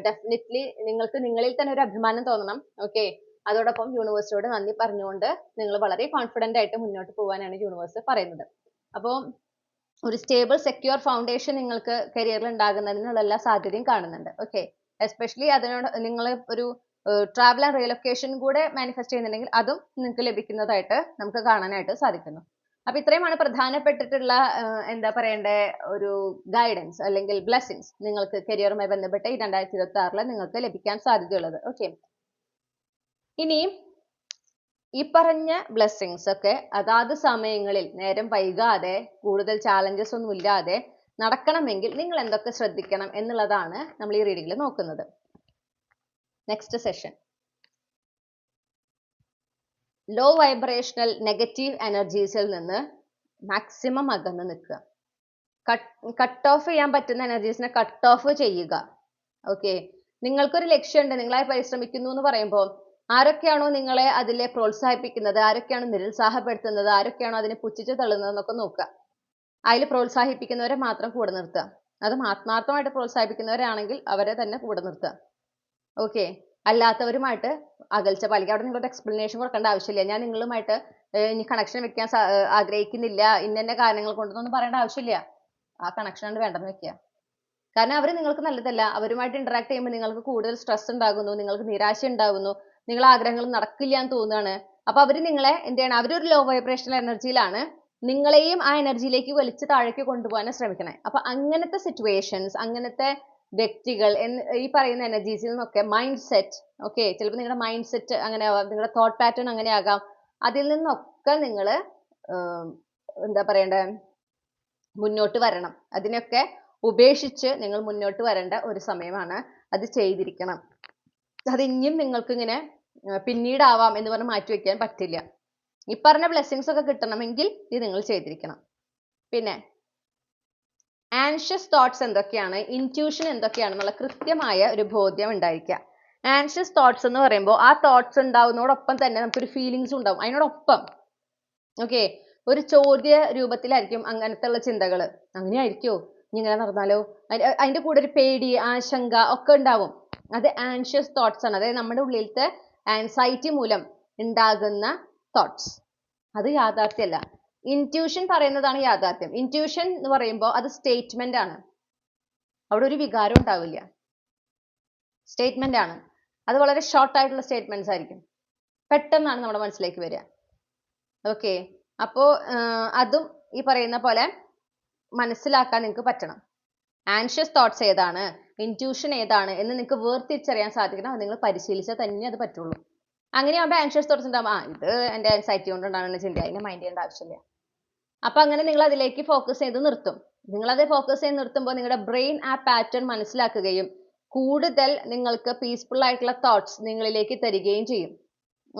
ഡെഫിനറ്റ്ലി നിങ്ങൾക്ക് നിങ്ങളിൽ തന്നെ ഒരു അഭിമാനം തോന്നണം. ഓക്കെ. അതോടൊപ്പം യൂണിവേഴ്സിനോട് നന്ദി പറഞ്ഞുകൊണ്ട് നിങ്ങൾ വളരെ കോൺഫിഡന്റ് ആയിട്ട് മുന്നോട്ട് പോകാനാണ് യൂണിവേഴ്സ് പറയുന്നത്. അപ്പോൾ ഒരു സ്റ്റേബിൾ സെക്യൂർ ഫൗണ്ടേഷൻ നിങ്ങൾക്ക് കരിയറിൽ ഉണ്ടാകുന്നതിനുള്ള എല്ലാ സാധ്യതയും കാണുന്നുണ്ട്. ഓക്കെ. എസ്പെഷ്യലി അതിനോട് നിങ്ങൾ ഒരു ട്രാവൽ ആൻഡ് റീലൊക്കേഷൻ കൂടെ മാനിഫെസ്റ്റ് ചെയ്യുന്നുണ്ടെങ്കിൽ അതും നിങ്ങൾക്ക് ലഭിക്കുന്നതായിട്ട് നമുക്ക് കാണാനായിട്ട് സാധിക്കുന്നു. അപ്പൊ ഇത്രയുമാണ് പ്രധാനപ്പെട്ടിട്ടുള്ള എന്താ പറയണ്ടേ, ഒരു ഗൈഡൻസ് അല്ലെങ്കിൽ ബ്ലെസ്സിങ്സ് നിങ്ങൾക്ക് കരിയറുമായി ബന്ധപ്പെട്ട് ഈ 2026 നിങ്ങൾക്ക് ലഭിക്കാൻ സാധ്യതയുള്ളത്. ഓക്കെ. ഇനി ഈ പറഞ്ഞ ബ്ലെസ്സിങ്സ് ഒക്കെ അതാത് സമയങ്ങളിൽ നേരം വൈകാതെ, കൂടുതൽ ചാലഞ്ചസ് ഒന്നും ഇല്ലാതെ നടക്കണമെങ്കിൽ നിങ്ങൾ എന്തൊക്കെ ശ്രദ്ധിക്കണം എന്നുള്ളതാണ് നമ്മൾ ഈ റീഡിംഗിൽ നോക്കുന്നത്. Next session, low vibrational negative എനർജീസിൽ നിന്ന് മാക്സിമം അകന്ന് നിൽക്കുക. കട്ട് ഓഫ് ചെയ്യാൻ പറ്റുന്ന എനർജീസിനെ കട്ട് ഓഫ് ചെയ്യുക. ഓക്കെ. നിങ്ങൾക്കൊരു ലക്ഷ്യമുണ്ട്, നിങ്ങളായി പരിശ്രമിക്കുന്നു എന്ന് പറയുമ്പോൾ ആരൊക്കെയാണോ നിങ്ങളെ അതിലെ പ്രോത്സാഹിപ്പിക്കുന്നത്, ആരൊക്കെയാണോ നിരുത്സാഹപ്പെടുത്തുന്നത്, ആരൊക്കെയാണോ അതിനെ പുച്ഛിച്ച് തള്ളുന്നത് എന്നൊക്കെ നോക്കുക. അതിൽ പ്രോത്സാഹിപ്പിക്കുന്നവരെ മാത്രം കൂടെ നിർത്തുക. അതും ആത്മാർത്ഥമായിട്ട് പ്രോത്സാഹിപ്പിക്കുന്നവരാണെങ്കിൽ അവരെ തന്നെ കൂടെ നിർത്തുക. ഓക്കെ. അല്ലാത്തവരുമായിട്ട് അകൽച്ച പാലിക്കുക. അവിടെ നിങ്ങളൊരു എക്സ്പ്ലനേഷൻ കൊടുക്കേണ്ട ആവശ്യമില്ല. ഞാൻ നിങ്ങളുമായിട്ട് ഇനി കണക്ഷൻ വെക്കാൻ ആഗ്രഹിക്കുന്നില്ല, ഇന്ന കാരണങ്ങൾ കൊണ്ടൊന്നും പറയേണ്ട ആവശ്യമില്ല. ആ കണക്ഷൻ വേണ്ടെന്ന് വെക്കുക. കാരണം അവർ നിങ്ങൾക്ക് നല്ലതല്ല. അവരുമായിട്ട് ഇന്ററാക്ട് ചെയ്യുമ്പോൾ നിങ്ങൾക്ക് കൂടുതൽ സ്ട്രെസ് ഉണ്ടാകുന്നു, നിങ്ങൾക്ക് നിരാശ ഉണ്ടാകുന്നു, നിങ്ങളെ ആഗ്രഹങ്ങൾ നടക്കില്ല എന്ന് തോന്നുകയാണ്. അപ്പൊ അവർ നിങ്ങളെ എന്ത് ചെയ്യണം, അവരൊരു ലോ വൈബ്രേഷണൽ എനർജിയിലാണ്, നിങ്ങളെയും ആ എനർജിയിലേക്ക് വലിച്ച് താഴേക്ക് കൊണ്ടുപോകാൻ ശ്രമിക്കണേ. അപ്പൊ അങ്ങനത്തെ സിറ്റുവേഷൻസ്, അങ്ങനത്തെ വ്യക്തികൾ, ഈ പറയുന്ന എനർജീസിൽ നിന്നൊക്കെ മൈൻഡ് സെറ്റ്, ഓക്കെ, ചിലപ്പോൾ നിങ്ങളുടെ മൈൻഡ് സെറ്റ് അങ്ങനെ ആവാം, നിങ്ങളുടെ തോട്ട് പാറ്റേൺ അങ്ങനെ ആകാം. അതിൽ നിന്നൊക്കെ നിങ്ങൾ എന്താ പറയണ്ടേ, മുന്നോട്ട് വരണം. അതിനൊക്കെ ഉപേക്ഷിച്ച് നിങ്ങൾ മുന്നോട്ട് വരേണ്ട ഒരു സമയമാണ്. അത് ചെയ്തിരിക്കണം. അത് ഇനിയും നിങ്ങൾക്ക് ഇങ്ങനെ പിന്നീടാവാം എന്ന് പറഞ്ഞ് മാറ്റി വെക്കാൻ പറ്റില്ല. ഈ പറഞ്ഞ ബ്ലെസ്സിങ്സ് ഒക്കെ കിട്ടണമെങ്കിൽ ഇത് നിങ്ങൾ ചെയ്തിരിക്കണം. പിന്നെ ആൻഷ്യസ് തോട്ട്സ് എന്തൊക്കെയാണ്, ഇൻറ്റ്യൂഷൻ എന്തൊക്കെയാണെന്നുള്ള കൃത്യമായ ഒരു ബോധ്യം ഉണ്ടായിരിക്കുക. ആൻഷ്യസ് തോട്ട്സ് എന്ന് പറയുമ്പോൾ ആ തോട്ട്സ് ഉണ്ടാവുന്നതോടൊപ്പം തന്നെ നമുക്കൊരു ഫീലിങ്സ് ഉണ്ടാവും അതിനോടൊപ്പം. ഓക്കെ, ഒരു ചോദ്യ രൂപത്തിലായിരിക്കും അങ്ങനത്തെ ഉള്ള ചിന്തകൾ. അങ്ങനെ ആയിരിക്കുമോ, ഇനി ഇങ്ങനെ നടന്നാലോ, അതിന്റെ കൂടെ ഒരു പേടി, ആശങ്ക ഒക്കെ ഉണ്ടാവും. അത് ആൻഷ്യസ് തോട്ട്സ് ആണ്. അതായത് നമ്മുടെ ഉള്ളിലത്തെ ആൻസൈറ്റി മൂലം ഉണ്ടാകുന്ന തോട്ട്സ്. അത് യാഥാർത്ഥ്യമല്ല. ഇൻറ്റ്യൂഷൻ പറയുന്നതാണ് യാഥാർത്ഥ്യം. ഇൻറ്റ്യൂഷൻ എന്ന് പറയുമ്പോൾ അത് സ്റ്റേറ്റ്മെന്റ് ആണ്. അവിടെ ഒരു വികാരം ഉണ്ടാവില്ല. സ്റ്റേറ്റ്മെന്റ് ആണ്. അത് വളരെ ഷോർട്ട് ആയിട്ടുള്ള സ്റ്റേറ്റ്മെന്റ്സ് ആയിരിക്കും. പെട്ടെന്നാണ് നമ്മുടെ മനസ്സിലേക്ക് വരിക. ഓക്കെ, അപ്പോൾ അതും ഈ പറയുന്ന പോലെ മനസ്സിലാക്കാൻ നിങ്ങൾക്ക് പറ്റണം. ആൻഷ്യസ് തോട്ട്സ് ഏതാണ്, ഇൻറ്റ്യൂഷൻ ഏതാണ് എന്ന് നിങ്ങൾക്ക് വേർതിരിച്ചറിയാൻ സാധിക്കണം. അത് നിങ്ങൾ പരിശീലിച്ചാൽ തന്നെ അത് പറ്റുള്ളൂ. അങ്ങനെയാകുമ്പോൾ ആൻഷ്യസ് തോട്ട്സ് ഉണ്ടാവും, ഇത് എൻ്റെ ആൻസൈറ്റി കൊണ്ടുണ്ടാകുന്ന ചിന്ത, അതിനെ മൈൻഡ് ചെയ്യേണ്ട ആവശ്യമില്ല. അപ്പൊ അങ്ങനെ നിങ്ങൾ അതിലേക്ക് ഫോക്കസ് ചെയ്ത് നിർത്തും. നിങ്ങളത് ഫോക്കസ് ചെയ്ത് നിർത്തുമ്പോൾ നിങ്ങളുടെ ബ്രെയിൻ ആ പാറ്റേൺ മനസ്സിലാക്കുകയും കൂടുതൽ നിങ്ങൾക്ക് പീസ്ഫുൾ ആയിട്ടുള്ള തോട്ട്സ് നിങ്ങളിലേക്ക് തരികയും ചെയ്യും.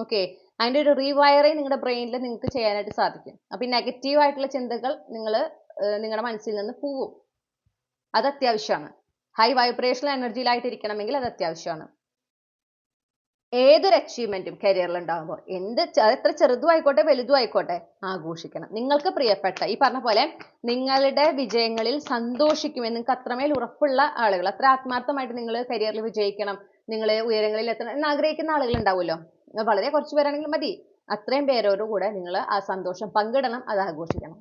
ഓക്കെ, അതിൻ്റെ ഒരു റീവയറിങ് നിങ്ങളുടെ ബ്രെയിനിൽ നിങ്ങൾക്ക് ചെയ്യാനായിട്ട് സാധിക്കും. അപ്പം ഈ നെഗറ്റീവ് ആയിട്ടുള്ള ചിന്തകൾ നിങ്ങളുടെ മനസ്സിൽ നിന്ന് പോവും. അത് അത്യാവശ്യമാണ്. ഹൈ വൈബ്രേഷണൽ എനർജിയിലായിട്ടിരിക്കണമെങ്കിൽ അത് അത്യാവശ്യമാണ്. ഏതൊരു അച്ചീവ്മെന്റും കരിയറിൽ ഉണ്ടാകുമ്പോൾ എത്ര ചെറുതും ആയിക്കോട്ടെ വലുതും ആയിക്കോട്ടെ ആഘോഷിക്കണം. നിങ്ങൾക്ക് പ്രിയപ്പെട്ട ഈ പറഞ്ഞ പോലെ നിങ്ങളുടെ വിജയങ്ങളിൽ സന്തോഷിക്കുമെന്ന് നിങ്ങൾക്ക് അത്രമേൽ ഉറപ്പുള്ള ആളുകൾ, അത്ര ആത്മാർത്ഥമായിട്ട് നിങ്ങൾ കരിയറിൽ വിജയിക്കണം, നിങ്ങൾ ഉയരങ്ങളിൽ എത്തണം എന്ന് ആഗ്രഹിക്കുന്ന ആളുകൾ ഉണ്ടാവുമല്ലോ. വളരെ കുറച്ച് പേരാണെങ്കിൽ മതി. അത്രയും പേരോടുകൂടെ നിങ്ങൾ ആ സന്തോഷം പങ്കിടണം, അത് ആഘോഷിക്കണം.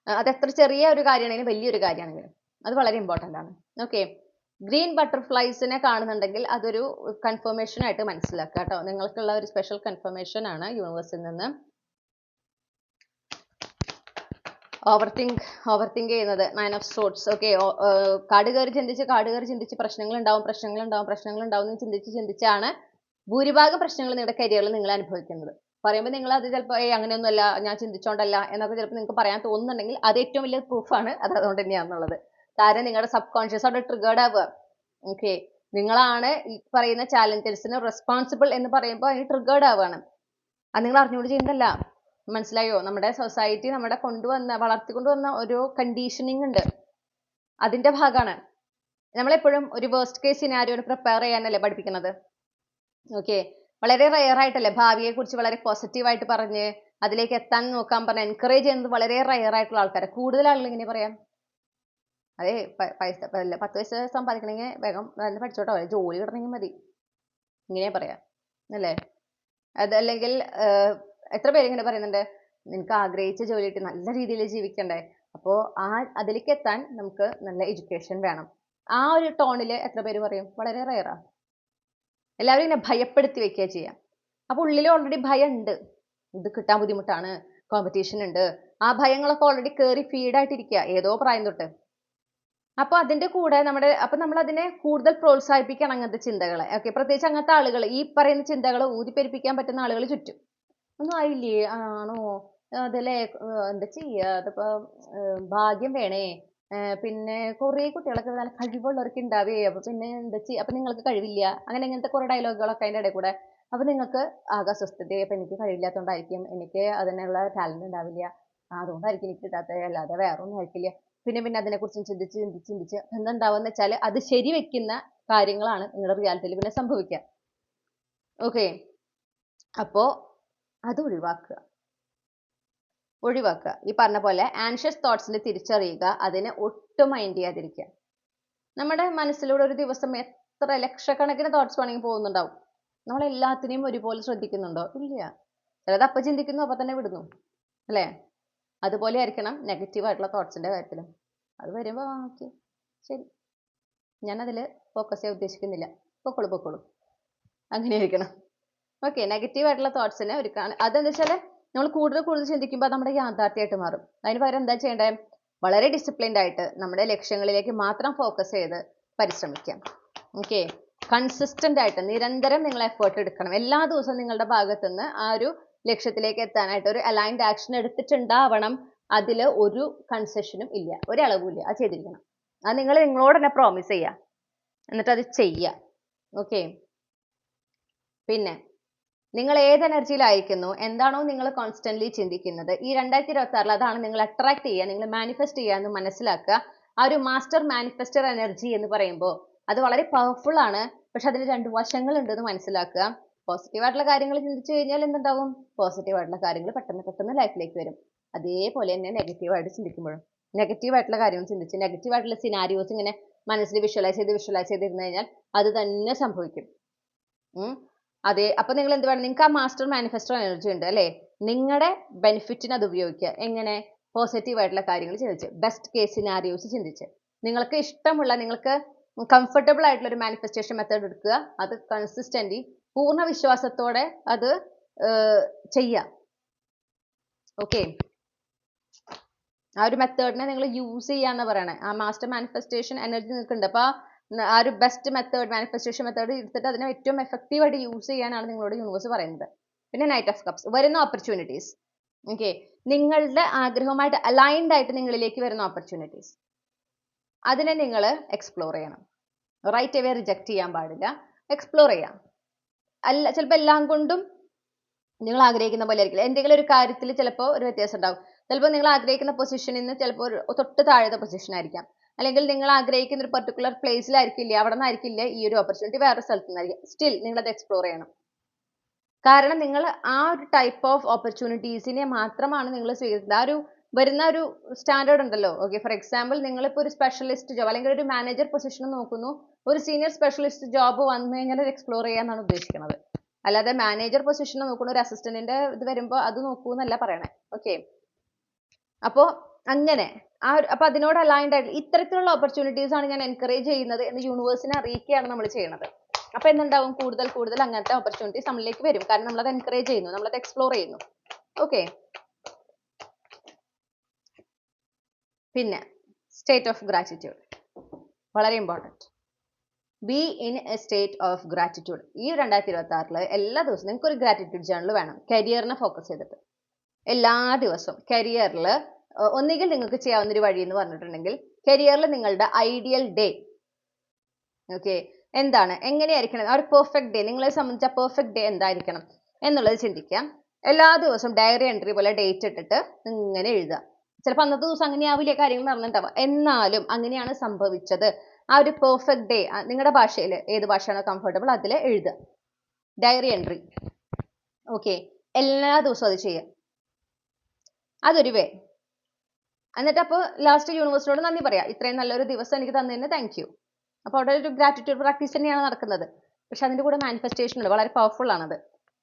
അതെത്ര ചെറിയ ഒരു കാര്യമാണെങ്കിലും വലിയൊരു കാര്യമാണെങ്കിലും അത് വളരെ ഇമ്പോർട്ടൻ്റ് ആണ്. ഓക്കെ, ഗ്രീൻ ബട്ടർഫ്ലൈസിനെ കാണുന്നുണ്ടെങ്കിൽ അതൊരു കൺഫർമേഷൻ ആയിട്ട് മനസ്സിലാക്കുക കേട്ടോ. നിങ്ങൾക്കുള്ള ഒരു സ്പെഷ്യൽ കൺഫർമേഷൻ ആണ് യൂണിവേഴ്സിൽ നിന്ന്. ഓവർ തിങ്ക് ചെയ്യുന്നത് 9 of Swords. ഓക്കെ, കാട് കയറി ചിന്തിച്ച് പ്രശ്നങ്ങൾ ഉണ്ടാവും എന്ന് ചിന്തിച്ചാണ് ഭൂരിഭാഗം പ്രശ്നങ്ങൾ നിങ്ങളുടെ കരിയറിൽ നിങ്ങൾ അനുഭവിക്കുന്നത്. പറയുമ്പോൾ നിങ്ങൾ അത് ചിലപ്പോൾ അങ്ങനെയൊന്നുമല്ല, ഞാൻ ചിന്തിച്ചോണ്ടല്ല എന്നൊക്കെ ചിലപ്പോൾ നിങ്ങൾക്ക് പറയാൻ തോന്നുന്നുണ്ടെങ്കിൽ അത് ഏറ്റവും വലിയ പ്രൂഫാണ്. അത് അതുകൊണ്ട് തന്നെയാണെന്നുള്ളത്. കാരണം നിങ്ങളുടെ സബ് കോൺഷ്യസ് അവിടെ ട്രിഗേർഡ് ആവുക. ഓക്കെ, നിങ്ങളാണ് ഈ പറയുന്ന ചാലഞ്ചസിന് റെസ്പോൺസിബിൾ എന്ന് പറയുമ്പോൾ അതിന് ട്രിഗേർഡ് ആവുകയാണ്. അത് നിങ്ങൾ അറിഞ്ഞുകൊണ്ട് ചെയ്യുന്നതല്ല. മനസ്സിലായോ? നമ്മുടെ സൊസൈറ്റി നമ്മുടെ വളർത്തിക്കൊണ്ടുവന്ന ഒരു കണ്ടീഷനിങ് ഉണ്ട്, അതിന്റെ ഭാഗമാണ്. നമ്മളെപ്പോഴും ഒരു വേഴ്സ്റ്റ് കേസ് സിനാരിയോന് പ്രിപ്പയർ ചെയ്യാനല്ലേ പഠിപ്പിക്കുന്നത്. ഓക്കെ, വളരെ റയർ ആയിട്ടല്ലേ ഭാവിയെ കുറിച്ച് വളരെ പോസിറ്റീവായിട്ട് പറഞ്ഞ് അതിലേക്ക് എത്താൻ നോക്കാൻ പറഞ്ഞ് എൻകറേജ് ചെയ്യുന്നത് വളരെ റയർ ആയിട്ടുള്ള ആൾക്കാരെ. കൂടുതൽ ആളുകൾ ഇങ്ങനെ പറയാം, അതെ 10 പൈസ സമ്പാദിക്കണമെങ്കിൽ വേഗം നല്ല പഠിച്ചോട്ടോ, ജോലി കിട്ടണമെങ്കിൽ മതി, ഇങ്ങനെ പറയാം അല്ലേ. അതല്ലെങ്കിൽ എത്ര പേര് ഇങ്ങനെ പറയുന്നുണ്ട്, നിനക്ക് ആഗ്രഹിച്ച ജോലി കിട്ടി നല്ല രീതിയിൽ ജീവിക്കണ്ടേ, അപ്പോൾ അതിലേക്ക് എത്താൻ നമുക്ക് നല്ല എഡ്യൂക്കേഷൻ വേണം. ആ ഒരു ടോണിൽ എത്ര പേര് പറയും? വളരെ റയറാ. എല്ലാവരും ഇങ്ങനെ ഭയപ്പെടുത്തി വെക്കുക ചെയ്യാം. അപ്പോൾ ഉള്ളിൽ ഓൾറെഡി ഭയം ഉണ്ട്, ഇത് കിട്ടാൻ ബുദ്ധിമുട്ടാണ്, കോമ്പറ്റീഷൻ ഉണ്ട്, ആ ഭയങ്ങളൊക്കെ ഓൾറെഡി കയറി ഫീഡായിട്ടിരിക്കുക ഏതോ പ്രായം തൊട്ട്. അപ്പോൾ അതിന്റെ കൂടെ നമ്മൾ അതിനെ കൂടുതൽ പ്രോത്സാഹിപ്പിക്കണം, അങ്ങനത്തെ ചിന്തകളെ. ഓക്കെ, പ്രത്യേകിച്ച് അങ്ങനത്തെ ആളുകൾ, ഈ പറയുന്ന ചിന്തകൾ ഊതിപ്പെരിപ്പിക്കാൻ പറ്റുന്ന ആളുകൾ ചുറ്റും. ഒന്നും ആയില്ലേ, ആണോ, അതല്ലേ, എന്താ ചെയ്യുക, അതിപ്പോൾ ഭാഗ്യം വേണേ, പിന്നെ കുറേ കുട്ടികളൊക്കെ നല്ല കഴിവുള്ളവർക്ക് ഉണ്ടാവേ, അപ്പോൾ പിന്നെ എന്താ ചെയ്യുക, അപ്പം നിങ്ങൾക്ക് കഴിവില്ല, അങ്ങനത്തെ കുറേ ഡയലോഗുകളൊക്കെ അതിൻ്റെ ഇടയിൽ കൂടെ. അപ്പോൾ നിങ്ങൾക്ക് ആകെ അസ്വസ്ഥത, അപ്പം എനിക്ക് കഴിവില്ലാത്തതുകൊണ്ടായിരിക്കും, എനിക്ക് അതിനുള്ള ടാലൻറ്റ് ഉണ്ടാവില്ല, അതുകൊണ്ടായിരിക്കും എനിക്ക് കിട്ടാത്തത്, അല്ലാതെ വേറെ ഒന്നും ആയിരിക്കില്ല. പിന്നെ അതിനെക്കുറിച്ച് ചിന്തിച്ച് എന്തുണ്ടാവുമെന്ന് വെച്ചാൽ അത് ശരിവെക്കുന്ന കാര്യങ്ങളാണ് നിങ്ങളുടെ റിയാലിറ്റിയിൽ പിന്നെ സംഭവിക്കുക. ഓക്കെ, അപ്പോൾ അത് ഒഴിവാക്കുക. ഈ പറഞ്ഞ പോലെ ആൻഷ്യസ് തോട്ട്സിനെ തിരിച്ചറിയുക, അതിനെ ഒട്ടും മൈൻഡ് ചെയ്യാതിരിക്കുക. നമ്മുടെ മനസ്സിലൂടെ ഒരു ദിവസം എത്ര ലക്ഷക്കണക്കിന് തോട്ട്സ് വേണമെങ്കിൽ പോകുന്നുണ്ടാവും. നമ്മൾ എല്ലാത്തിനെയും ഒരുപോലെ ശ്രദ്ധിക്കുന്നുണ്ടോ? ഇല്ല. ചിലത് അപ്പം ചിന്തിക്കുന്നു, അപ്പം തന്നെ വിടുന്നു അല്ലേ. അതുപോലെ ആയിരിക്കണം നെഗറ്റീവായിട്ടുള്ള തോട്ട്സിൻ്റെ കാര്യത്തിലും. അത് വരുമ്പോൾ ഓക്കെ ശരി, ഞാനതിൽ ഫോക്കസ് ചെയ്യാൻ ഉദ്ദേശിക്കുന്നില്ല, പൊക്കോളൂ അങ്ങനെ ആയിരിക്കണം. ഓക്കെ, നെഗറ്റീവായിട്ടുള്ള തോട്ട്സിനെ അതെന്താ വെച്ചാൽ നമ്മൾ കൂടുതൽ ചിന്തിക്കുമ്പോൾ നമ്മുടെ യാഥാർത്ഥ്യമായിട്ട് മാറും. അതിന് പകരം എന്താ ചെയ്യേണ്ടത്? വളരെ ഡിസിപ്ലിൻഡ് ആയിട്ട് നമ്മുടെ ലക്ഷ്യങ്ങളിലേക്ക് മാത്രം ഫോക്കസ് ചെയ്ത് പരിശ്രമിക്കാം. ഓക്കെ, കൺസിസ്റ്റൻ്റ് ആയിട്ട് നിരന്തരം നിങ്ങൾ എഫേർട്ട് എടുക്കണം. എല്ലാ ദിവസവും നിങ്ങളുടെ ഭാഗത്തുനിന്ന് ആ ഒരു ലക്ഷ്യത്തിലേക്ക് എത്താനായിട്ട് ഒരു അലൈൻഡ് ആക്ഷൻ എടുത്തിട്ടുണ്ടാവണം. അതിൽ ഒരു കൺസെഷനും ഇല്ല, ഒരളവും ഇല്ല. അത് ചെയ്തിരിക്കണം. അത് നിങ്ങൾ നിങ്ങളോട് തന്നെ പ്രോമിസ് ചെയ്യുക, എന്നിട്ട് അത് ചെയ്യുക. ഓക്കെ. പിന്നെ നിങ്ങൾ ഏത് എനർജിയിലായിരിക്കുന്നു, എന്താണോ നിങ്ങൾ കോൺസ്റ്റന്റ്ലി ചിന്തിക്കുന്നത്, ഈ 2026 അതാണ് നിങ്ങൾ അട്രാക്ട് ചെയ്യുക, നിങ്ങൾ മാനിഫെസ്റ്റ് ചെയ്യുക എന്ന് മനസ്സിലാക്കുക. ആ ഒരു മാസ്റ്റർ മാനിഫെസ്റ്റർ എനർജി എന്ന് പറയുമ്പോൾ അത് വളരെ പവർഫുൾ ആണ്. പക്ഷെ അതിന് രണ്ട് വശങ്ങൾ ഉണ്ടെന്ന് മനസ്സിലാക്കുക. പോസിറ്റീവ് ആയിട്ടുള്ള കാര്യങ്ങൾ ചിന്തിച്ചു കഴിഞ്ഞാൽ എന്തുണ്ടാവും? പോസിറ്റീവ് ആയിട്ടുള്ള കാര്യങ്ങൾ പെട്ടെന്ന് പെട്ടെന്ന് ലൈഫിലേക്ക് വരും. അതേപോലെ തന്നെ നെഗറ്റീവ് ആയിട്ട് ചിന്തിക്കുമ്പോഴും നെഗറ്റീവ് ആയിട്ടുള്ള കാര്യങ്ങൾ ചിന്തിച്ച് നെഗറ്റീവ് ആയിട്ടുള്ള സിനാരിയോസ് ഇങ്ങനെ മനസ്സിൽ വിഷ്വലൈസ് ചെയ്തിരുന്നു കഴിഞ്ഞാൽ അത് തന്നെ സംഭവിക്കും. അതെ. അപ്പൊ നിങ്ങൾ എന്ത് വേണം? നിങ്ങൾക്ക് ആ മാസ്റ്റർ മാനിഫെസ്റ്റോ എനർജി ഉണ്ട് അല്ലേ? നിങ്ങളുടെ ബെനിഫിറ്റിന് അത് ഉപയോഗിക്കുക. എങ്ങനെ? പോസിറ്റീവ് ആയിട്ടുള്ള കാര്യങ്ങൾ ചിന്തിച്ച്, ബെസ്റ്റ് കേസ് സിനാരിയോസ് ചിന്തിച്ച്, നിങ്ങൾക്ക് ഇഷ്ടമുള്ള, നിങ്ങൾക്ക് കംഫർട്ടബിൾ ആയിട്ടുള്ള ഒരു മാനിഫെസ്റ്റേഷൻ മെത്തേഡ് എടുക്കുക. അത് കൺസിസ്റ്റന്റ്ലി പൂർണ്ണ വിശ്വാസത്തോടെ അത് ചെയ്യാം. ഓക്കെ. ആ ഒരു മെത്തേഡിനെ നിങ്ങൾ യൂസ് ചെയ്യാന്ന് പറയണേ. ആ മാസ്റ്റർ മാനിഫെസ്റ്റേഷൻ എനർജി നിൽക്കുന്നുണ്ട്. അപ്പൊ ആ ഒരു ബെസ്റ്റ് മെത്തേഡ്, മാനിഫെസ്റ്റേഷൻ മെത്തേഡ് എടുത്തിട്ട് അതിനെ ഏറ്റവും എഫക്റ്റീവ് ആയിട്ട് യൂസ് ചെയ്യാനാണ് നിങ്ങളോട് യൂണിവേഴ്സ് പറയുന്നത്. പിന്നെ നൈറ്റ് ഓഫ് കപ്സ്, വരുന്ന ഓപ്പർച്യൂണിറ്റീസ്. ഓക്കെ. നിങ്ങളുടെ ആഗ്രഹവുമായിട്ട് അലൈൻഡ് ആയിട്ട് നിങ്ങളിലേക്ക് വരുന്ന ഓപ്പർച്യൂണിറ്റീസ്, അതിനെ നിങ്ങൾ എക്സ്പ്ലോർ ചെയ്യണം. റൈറ്റ് അവേ റിജക്ട് ചെയ്യാൻ പാടില്ല, എക്സ്പ്ലോർ ചെയ്യാം. ചിലപ്പോൾ എല്ലാം കൊണ്ടും നിങ്ങൾ ആഗ്രഹിക്കുന്ന പോലെ ആയിരിക്കില്ല. എന്തെങ്കിലും ഒരു കാര്യത്തിൽ ചിലപ്പോൾ ഒരു വ്യത്യാസം ഉണ്ടാവും. ചിലപ്പോൾ നിങ്ങൾ ആഗ്രഹിക്കുന്ന പൊസിഷനിൽ നിന്ന് ചിലപ്പോൾ ഒരു തൊട്ട് താഴത്തെ പൊസിഷൻ ആയിരിക്കാം. അല്ലെങ്കിൽ നിങ്ങൾ ആഗ്രഹിക്കുന്ന ഒരു പർട്ടിക്കുലർ പ്ലേസിലായിരിക്കില്ല, അവിടെ നിന്നായിരിക്കില്ല ഈ ഒരു ഓപ്പർച്യൂണിറ്റി, വേറെ സ്ഥലത്ത് നിന്നായിരിക്കും. സ്റ്റിൽ നിങ്ങൾ അത് എക്സ്പ്ലോർ ചെയ്യണം. കാരണം നിങ്ങൾ ആ ഒരു ടൈപ്പ് ഓഫ് ഓപ്പർച്യൂണിറ്റീസിനെ മാത്രമാണ് നിങ്ങൾ സ്വീകരിക്കുന്നത്. ആ ഒരു വരുന്ന ഒരു സ്റ്റാൻഡേർഡ് ഉണ്ടല്ലോ. ഓക്കെ, ഫോർ എക്സാമ്പിൾ നിങ്ങളിപ്പോൾ ഒരു സ്പെഷ്യലിസ്റ്റ് ജോബ് അല്ലെങ്കിൽ ഒരു മാനേജർ പൊസിഷൻ നോക്കുന്നു, ഒരു സീനിയർ സ്പെഷ്യലിസ്റ്റ് ജോബ് വന്നു കഴിഞ്ഞാൽ അത് എക്സ്പ്ലോർ ചെയ്യാന്നാണ് ഉദ്ദേശിക്കുന്നത്. അല്ലാതെ മാനേജർ പൊസിഷൻ നോക്കുന്ന ഒരു അസിസ്റ്റന്റിന്റെ ഇത് വരുമ്പോൾ അത് നോക്കൂ എന്നല്ല പറയണേ. ഓക്കെ. അപ്പോൾ അങ്ങനെ അപ്പൊ അതിനോട് അലൈൻഡ് ആയിട്ട് ഇത്തരത്തിലുള്ള ഓപ്പർച്യൂണിറ്റീസ് ആണ് ഞാൻ എൻകറേജ് ചെയ്യുന്നത് എന്ന് യൂണിവേഴ്സിനെ അറിയിക്കുകയാണ് നമ്മൾ ചെയ്യുന്നത്. അപ്പൊ എന്തുണ്ടാവും? കൂടുതൽ കൂടുതൽ അങ്ങനത്തെ ഓപ്പർച്യൂണിറ്റീസ് നമ്മളിലേക്ക് വരും. കാരണം നമ്മളത് എൻകറേജ് ചെയ്യുന്നു, നമ്മളത് എക്സ്പ്ലോർ ചെയ്യുന്നു. ഓക്കെ. പിന്നെ സ്റ്റേറ്റ് ഓഫ് ഗ്രാറ്റിറ്റ്യൂഡ് വളരെ important. Be in A state of gratitude. ഈ 2026 എല്ലാ ദിവസവും നിങ്ങൾക്ക് ഒരു ഗ്രാറ്റിറ്റ്യൂഡ് ജേർണൽ വേണം, കരിയറിനെ ഫോക്കസ് ചെയ്തിട്ട്. എല്ലാ ദിവസവും കരിയറിൽ ഒന്നുകിൽ നിങ്ങൾക്ക് ചെയ്യാവുന്ന ഒരു വഴി എന്ന് പറഞ്ഞിട്ടുണ്ടെങ്കിൽ, കരിയറിൽ നിങ്ങളുടെ ഐഡിയൽ ഡേ, ഓക്കെ, എന്താണ്, എങ്ങനെയായിരിക്കണം, ആ ഒരു പെർഫെക്റ്റ് ഡേ, നിങ്ങളെ സംബന്ധിച്ച പെർഫെക്റ്റ് ഡേ എന്തായിരിക്കണം എന്നുള്ളത് ചിന്തിക്കാം. എല്ലാ ദിവസവും ഡയറി എൻട്രി പോലെ ഡേറ്റ് ഇട്ടിട്ട് ഇങ്ങനെ എഴുതുക. ചിലപ്പോൾ അന്നത്തെ ദിവസം അങ്ങനെയാവില്ല കാര്യങ്ങൾ നടന്നിട്ടുണ്ടാവുക, എന്നാലും അങ്ങനെയാണ് സംഭവിച്ചത്. ആ ഒരു പെർഫെക്റ്റ് ഡേ നിങ്ങളുടെ ഭാഷയിൽ ഏത് ഭാഷയാണോ കംഫർട്ടബിൾ അതിൽ എഴുതുക. Diary entry. ഓക്കെ. എല്ലാ ദിവസവും അത് ചെയ്യുക. അതൊരു വേ. എന്നിട്ട് അപ്പോൾ ലാസ്റ്റ് യൂണിവേഴ്സിനോട് നന്ദി പറയാം, ഇത്രയും നല്ലൊരു ദിവസം എനിക്ക് തന്നതിന് താങ്ക് യു. അപ്പോൾ അവിടെ ഒരു ഗ്രാറ്റിറ്റ്യൂഡ് പ്രാക്ടീസ് തന്നെയാണ് നടക്കുന്നത്. പക്ഷെ അതിൻ്റെ കൂടെ മാനിഫെസ്റ്റേഷൻ ഉണ്ട്, വളരെ പവർഫുൾ ആണത്.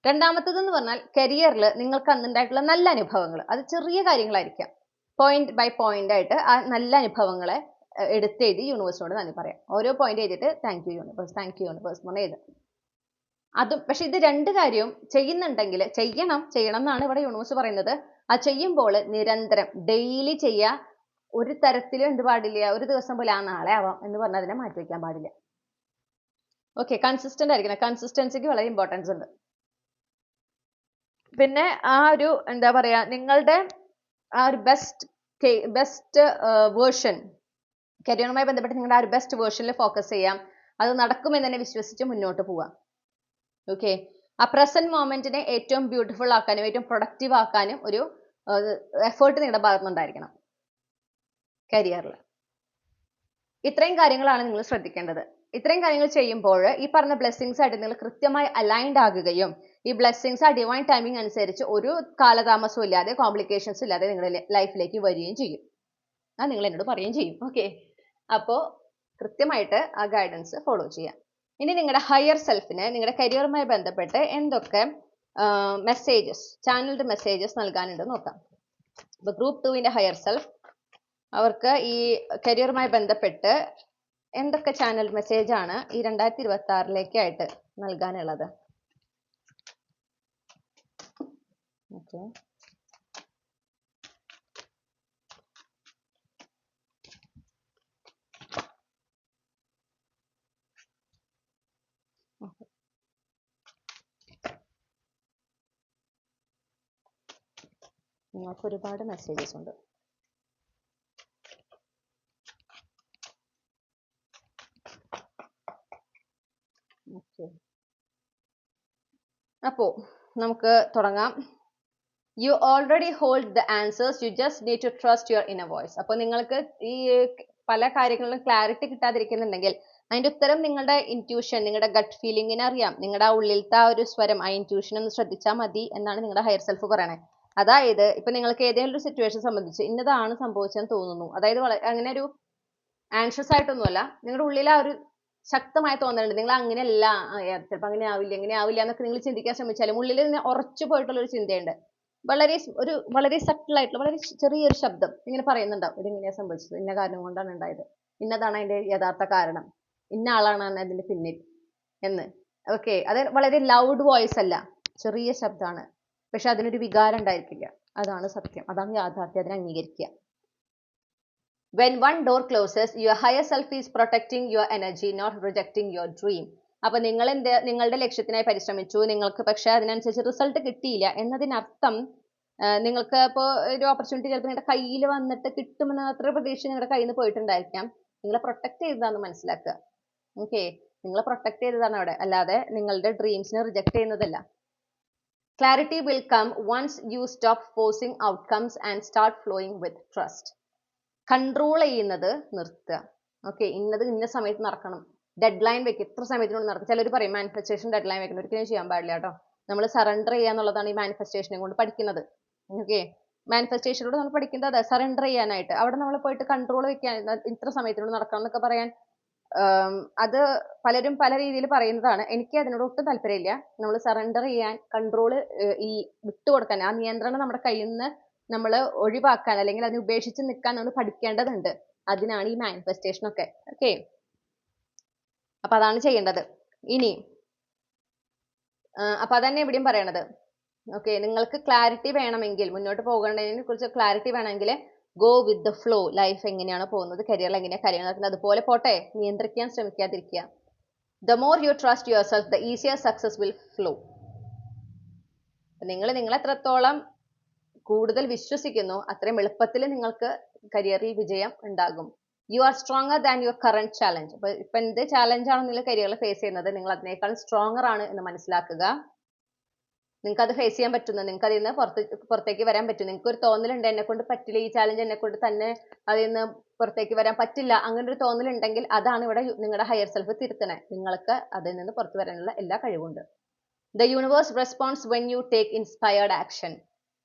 രണ്ടാമത്തേതെന്ന് പറഞ്ഞാൽ കരിയറിൽ നിങ്ങൾക്ക് അന്നുണ്ടായിട്ടുള്ള നല്ല അനുഭവങ്ങൾ, അത് ചെറിയ കാര്യങ്ങളായിരിക്കാം, പോയിന്റ് ബൈ പോയിന്റ് ആയിട്ട് ആ നല്ല അനുഭവങ്ങളെ എടുത്തെഴുതി യൂണിവേഴ്സിനോട് നന്ദി പറയാം. ഓരോ പോയിന്റ് എഴുതിയിട്ട് thank you universe, thank you universe എന്ന് എഴുതുക. അതും പക്ഷെ ഇത് രണ്ട് കാര്യവും ചെയ്യുന്നുണ്ടെങ്കിൽ ചെയ്യണം എന്നാണ് ഇവിടെ യൂണിവേഴ്സ് പറയുന്നത്. അത് ചെയ്യുമ്പോൾ നിരന്തരം ഡെയിലി ചെയ്യുക. ഒരു തരത്തിലും എന്ത് പാടില്ല, ഒരു ദിവസം പോലെ ആ നാളെ ആവാം എന്ന് പറഞ്ഞാൽ അതിനെ മാറ്റി വയ്ക്കാൻ പാടില്ല. ഓക്കെ. കൺസിസ്റ്റന്റ് ആയിരിക്കണം. കൺസിസ്റ്റൻസിക്ക് വളരെ ഇമ്പോർട്ടൻസ് ഉണ്ട്. പിന്നെ ആ ഒരു എന്താ പറയാ, നിങ്ങളുടെ ആ ഒരു ബെസ്റ്റ് വേർഷൻ, കരിയറുമായി ബന്ധപ്പെട്ട് നിങ്ങളുടെ ആ ഒരു ബെസ്റ്റ് വേർഷനിൽ ഫോക്കസ് ചെയ്യാം. അത് നടക്കുമെന്ന് തന്നെ വിശ്വസിച്ച് മുന്നോട്ട് പോവാം. ഓക്കെ. ആ പ്രസന്റ് മൊമെന്റിനെ ഏറ്റവും ബ്യൂട്ടിഫുൾ ആക്കാനും ഏറ്റവും പ്രൊഡക്റ്റീവ് ആക്കാനും ഒരു എഫേർട്ട് നിങ്ങളുടെ ഭാഗത്തുനിന്നുണ്ടായിരിക്കണം കരിയറിൽ. ഇത്രയും കാര്യങ്ങളാണ് നിങ്ങൾ ശ്രദ്ധിക്കേണ്ടത്. ഇത്രയും കാര്യങ്ങൾ ചെയ്യുമ്പോൾ ഈ പറഞ്ഞ ബ്ലെസ്സിങ്സ് ആയിട്ട് നിങ്ങൾ കൃത്യമായി അലൈൻഡ് ആകുകയും ഈ ബ്ലെസ്സിങ്സ് ആ ഡിവൈൻ ടൈമിംഗ് അനുസരിച്ച് ഒരു കാലതാമസവും ഇല്ലാതെ കോംപ്ലിക്കേഷൻസ് ഇല്ലാതെ നിങ്ങളുടെ ലൈഫിലേക്ക് വരികയും ചെയ്യും. അത് നിങ്ങൾ എന്നോട് പറയുകയും ചെയ്യും. ഓക്കെ. അപ്പോൾ കൃത്യമായിട്ട് ആ ഗൈഡൻസ് ഫോളോ ചെയ്യാം. ഇനി നിങ്ങളുടെ ഹയർ സെൽഫിന് നിങ്ങളുടെ കരിയറുമായി ബന്ധപ്പെട്ട് എന്തൊക്കെ മെസ്സേജസ്, ചാനൽഡ് മെസ്സേജസ് നൽകാനുണ്ട് നോക്കാം. അപ്പോൾ ഗ്രൂപ്പ് 2ന്റെ ഹയർ സെൽഫ്, അവർക്ക് ഈ കരിയറുമായി ബന്ധപ്പെട്ട് എന്തൊക്കെ ചാനൽ മെസ്സേജ് ആണ് ഈ 2026 നൽകാനുള്ളത്? ഓക്കെ. നിങ്ങൾക്ക് ഒരുപാട് മെസ്സേജസ് ഉണ്ട്. അപ്പോൾ നമുക്ക് തുടങ്ങാം. You already hold the answers, you just need to trust your inner voice. അപ്പോൾ നിങ്ങൾക്ക് ഈ പല കാര്യങ്ങളിലും ക്ലാരിറ്റി കിട്ടാതിരിക്കുന്നുണ്ടെങ്കിൽ അതിന്റെ ഉത്തരം നിങ്ങളുടെ ഇൻറ്റ്യൂഷൻ, നിങ്ങളുടെ ഗട്ട് ഫീലിങ്ങിന് അറിയാം. നിങ്ങളുടെ ആ ഉള്ളിലത്തെ ആ ഒരു സ്വരം, ആ ഇൻറ്റ്യൂഷൻ ഒന്ന് ശ്രദ്ധിച്ചാൽ മതി എന്നാണ് നിങ്ങളുടെ ഹയർ സെൽഫ് പറയണേ. അതായത് ഇപ്പൊ നിങ്ങൾക്ക് ഏതെങ്കിലും ഒരു സിറ്റുവേഷൻ സംബന്ധിച്ച് ഇന്നതാണ് സംഭവിച്ചെന്ന് തോന്നുന്നു, അതായത് അങ്ങനെ ഒരു ആൻഷ്യസ് ആയിട്ടൊന്നുമല്ല, നിങ്ങളുടെ ഉള്ളിൽ ആ ഒരു ശക്തമായ തോന്നലുണ്ട് നിങ്ങൾ അങ്ങനെയല്ല, ചിലപ്പോൾ അങ്ങനെ ആവില്ല എന്നൊക്കെ നിങ്ങൾ ചിന്തിക്കാൻ ശ്രമിച്ചാലും ഉള്ളിൽ ഉറച്ചു പോയിട്ടുള്ള ഒരു ചിന്തയുണ്ട്. വളരെ സട്ടിൽ ആയിട്ടുള്ള വളരെ ചെറിയൊരു ശബ്ദം ഇങ്ങനെ പറയുന്നുണ്ടാവും, ഇതെങ്ങനെയാ സംഭവിച്ചത്, ഇന്ന കാരണം കൊണ്ടാണ് ഉണ്ടായത്, ഇന്നതാണ് അതിന്റെ യഥാർത്ഥ കാരണം, ഇന്ന ആളാണ് അതിന്റെ പിന്നിൽ എന്ന്. ഓക്കെ, അത് വളരെ ലൗഡ് വോയിസ് അല്ല, ചെറിയ ശബ്ദമാണ്, പക്ഷെ അതിനൊരു വികാരം ഉണ്ടായിരിക്കില്ല. അതാണ് സത്യം, അതാണ് യാഥാർത്ഥ്യം, അതിനെ അംഗീകരിക്കുക. When one door closes, your higher self is protecting your energy, not rejecting your dream. അപ്പൊ നിങ്ങൾ നിങ്ങളുടെ ലക്ഷ്യത്തിനായി പരിശ്രമിച്ചു, നിങ്ങൾക്ക് പക്ഷെ അതിനനുസരിച്ച് റിസൾട്ട് കിട്ടിയില്ല എന്നതിനർത്ഥം നിങ്ങൾക്ക് ഇപ്പോൾ ഒരു ഓപ്പർച്യൂണിറ്റി ചിലപ്പോൾ നിങ്ങളുടെ കയ്യിൽ വന്നിട്ട് കിട്ടുമെന്ന അത്ര പ്രതീക്ഷ നിങ്ങളുടെ കയ്യിൽ നിന്ന് പോയിട്ടുണ്ടായിരിക്കാം. നിങ്ങളെ പ്രൊട്ടക്ട് ചെയ്തതാണെന്ന് മനസ്സിലാക്കുക. ഓക്കെ, നിങ്ങളെ പ്രൊട്ടക്ട് ചെയ്തതാണ് അവിടെ, അല്ലാതെ നിങ്ങളുടെ ഡ്രീംസിനെ റിജക്ട് ചെയ്യുന്നതല്ല. Clarity will come once you stop forcing outcomes and start flowing with trust. Control ചെയ്യുന്നത് നിർത്തുക. ഓക്കെ, ഇന്ന സമയത്ത് നടക്കണം, ഡെഡ് ലൈൻ വെക്കുക, ഇത്ര സമയത്തിനുള്ളിൽ നടക്കും. ചിലർ പറയും മാനിഫെസ്റ്റേഷൻ ഡെഡ് ലൈൻ വെക്കണം, ഒരിക്കലും ചെയ്യാൻ പാടില്ല കേട്ടോ. നമ്മൾ സറണ്ടർ ചെയ്യുക എന്നുള്ളതാണ് ഈ മാനിഫെസ്റ്റേഷനെ കൊണ്ട് പഠിക്കുന്നത്. ഓക്കെ, മാനിഫെസ്റ്റേഷനോട് നമ്മൾ പഠിക്കുന്നത് അതെ, സറണ്ടർ ചെയ്യാനായിട്ട്. അവിടെ നമ്മൾ പോയിട്ട് കൺട്രോൾ വെക്കാൻ, ഇത്ര സമയത്തിനുള്ളിൽ നടക്കണം എന്നൊക്കെ പറയാൻ, അത് പലരും പല രീതിയിൽ പറയുന്നതാണ്. എനിക്ക് അതിനോട് ഒട്ടും താല്പര്യമില്ല. നമ്മൾ സറണ്ടർ ചെയ്യാൻ, കൺട്രോൾ ഈ വിട്ടുകൊടുക്കാൻ, ആ നിയന്ത്രണം നമ്മുടെ കയ്യിൽ നിന്ന് നമ്മൾ ഒഴിവാക്കാൻ അല്ലെങ്കിൽ അതിനെ ഉപേക്ഷിച്ച് നിൽക്കാൻ നമ്മൾ പഠിക്കേണ്ടതുണ്ട്. അതിനാണ് ഈ മാനിഫെസ്റ്റേഷൻ ഒക്കെ. ഓക്കെ, അപ്പൊ അതാണ് ചെയ്യേണ്ടത്. ഇനി അപ്പൊ അതന്നെ ഇവിടെയും പറയണത്. ഓക്കെ, നിങ്ങൾക്ക് ക്ലാരിറ്റി വേണമെങ്കിൽ, മുന്നോട്ട് പോകേണ്ടതിനെ കുറിച്ച് ക്ലാരിറ്റി വേണമെങ്കിൽ go with the flow. Life എങ്ങനെയാണ് പോകുന്നത്, കരിയറിൽ എങ്ങനെയാണ് കാര്യങ്ങൾ നടക്കുന്നത്, അതുപോലെ പോട്ടെ, നിയന്ത്രിക്കാൻ ശ്രമിക്കാതിരിക്കുക. The more you trust yourself, the easier success will flow. നിങ്ങൾ എത്രത്തോളം കൂടുതൽ വിശ്വസിക്കുന്നു അത്രയും എളുപ്പത്തിൽ നിങ്ങൾക്ക് കരിയറിൽ വിജയം ഉണ്ടാകും. You are stronger than your current challenge. ഇപ്പൊ എന്ത് ചാലഞ്ച് ആണോ നിങ്ങൾ കരിയറിൽ ഫേസ് ചെയ്യുന്നത്, നിങ്ങൾ അതിനേക്കാൾ സ്ട്രോങ്ങർ ആണ് എന്ന് മനസ്സിലാക്കുക. നിങ്ങൾക്ക് അത് ഫേസ് ചെയ്യാൻ പറ്റുന്നു, നിങ്ങൾക്ക് അതിൽ നിന്ന് പുറത്തേക്ക് വരാൻ പറ്റും. നിങ്ങൾക്ക് ഒരു തോന്നലുണ്ട് എന്നെ കൊണ്ട് പറ്റില്ല, ഈ ചാലഞ്ച് എന്നെ കൊണ്ട് തന്നെ അതിൽ നിന്ന് പുറത്തേക്ക് വരാൻ പറ്റില്ല, അങ്ങനെ ഒരു തോന്നലുണ്ടെങ്കിൽ അതാണ് ഇവിടെ നിങ്ങളുടെ ഹയർ സെൽഫ് തിരുത്തണേ. നിങ്ങൾക്ക് അതിൽ നിന്ന് പുറത്തു വരാനുള്ള എല്ലാ കഴിവുണ്ട്. The universe responds when you take inspired action.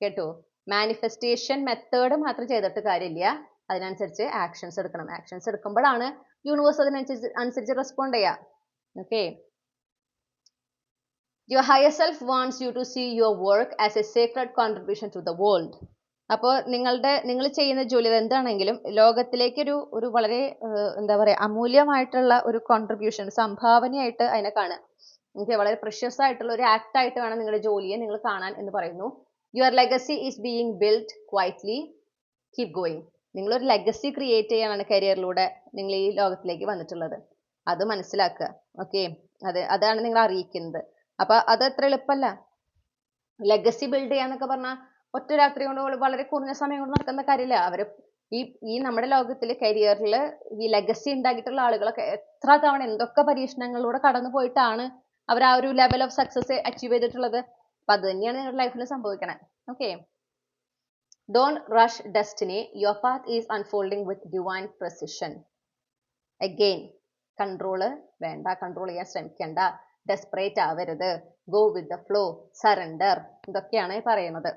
കേട്ടോ, മാനിഫെസ്റ്റേഷൻ മെത്തേഡ് മാത്രം ചെയ്തിട്ട് കാര്യമില്ല, അതിനനുസരിച്ച് ആക്ഷൻസ് എടുക്കണം. ആക്ഷൻസ് എടുക്കുമ്പോഴാണ് യൂണിവേഴ്സ് അതിനനുസരിച്ച് റെസ്പോണ്ട് ചെയ്യുക. Okay, your higher self wants you to see your work as a secret contribution to the world. അപ്പോൾ നിങ്ങൾ ചെയ്യുന്ന ജോലി എന്താണെങ്കിലും ലോകത്തിലേക്ക് ഒരു വളരെ എന്താ പറയുക, അമൂല്യമായിട്ടുള്ള ഒരു കോൺട്രിബ്യൂഷൻ, സംഭാവനയായിട്ട് അതിനെ കാണുക. ഓക്കെ, വളരെ പ്രഷ്യസ് ആയിട്ടുള്ള ഒരു ആക്ട് ആയിട്ട് വേണം നിങ്ങളുടെ ജോലിയെ നിങ്ങൾ കാണാൻ എന്ന് പറയുന്നു. Your legacy is being build quietly, keep going. നിങ്ങളൊരു ലെഗസി ക്രിയേറ്റ് ചെയ്യാനാണ് കരിയറിലൂടെ നിങ്ങൾ ഈ ലോകത്തിലേക്ക് വന്നിട്ടുള്ളത്, അത് മനസ്സിലാക്കുക. ഓക്കെ, അതാണ് നിങ്ങൾ അറിയിക്കുന്നത്. അപ്പൊ അത് അത്ര എളുപ്പമല്ല. ലെഗസി ബിൽഡ് ചെയ്യാന്നൊക്കെ പറഞ്ഞാൽ ഒറ്റ രാത്രി കൊണ്ട്, വളരെ കുറഞ്ഞ സമയം കൊണ്ട് നടക്കുന്ന കാര്യമില്ല. അവര് ഈ നമ്മുടെ ലോകത്തിൽ കരിയറിൽ ഈ ലെഗസി ഉണ്ടാക്കിയിട്ടുള്ള ആളുകളൊക്കെ എത്ര തവണ എന്തൊക്കെ പരീക്ഷണങ്ങളിലൂടെ കടന്നു പോയിട്ടാണ് അവർ ആ ഒരു ലെവൽ ഓഫ് സക്സസ് അച്ചീവ് ചെയ്തിട്ടുള്ളത്. അപ്പൊ അത് തന്നെയാണ് നിങ്ങളുടെ ലൈഫിൽ സംഭവിക്കണേ. Okay, don't rush destiny, your path is unfolding with divine precision. Again, control വേണ്ട, കൺട്രോൾ ചെയ്യാൻ ശ്രമിക്കണ്ട, ഡെസ്പറേറ്റ് ആവരുത്, go with the flow, surrender, ഇതൊക്കെയാണ് പറയുന്നത്.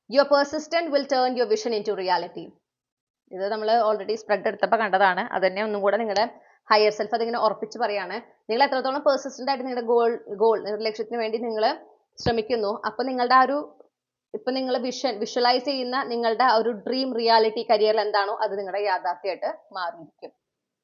Your persistent will turn your vision into reality. ഇത് നമ്മൾ ഓൾറെഡി സ്പ്രെഡ് എടുത്തപ്പോൾ കണ്ടതാണ്. അത് തന്നെ ഒന്നും കൂടെ നിങ്ങളുടെ ഹയർ സെൽഫ് അതിങ്ങനെ ഉറപ്പിച്ച് പറയാണ്. നിങ്ങൾ എത്രത്തോളം പെർസിസ്റ്റന്റ് ആയിട്ട് നിങ്ങളുടെ ഗോൾ ലക്ഷ്യത്തിന് വേണ്ടി നിങ്ങൾ ശ്രമിക്കുന്നു, അപ്പൊ നിങ്ങളുടെ ആ ഒരു ഇപ്പൊ നിങ്ങൾ വിഷ്വലൈസ് ചെയ്യുന്ന നിങ്ങളുടെ ആ ഒരു ഡ്രീം റിയാലിറ്റി കരിയറിൽ എന്താണോ അത് നിങ്ങളുടെ യാഥാർത്ഥ്യമായിട്ട് മാറിയിരിക്കും.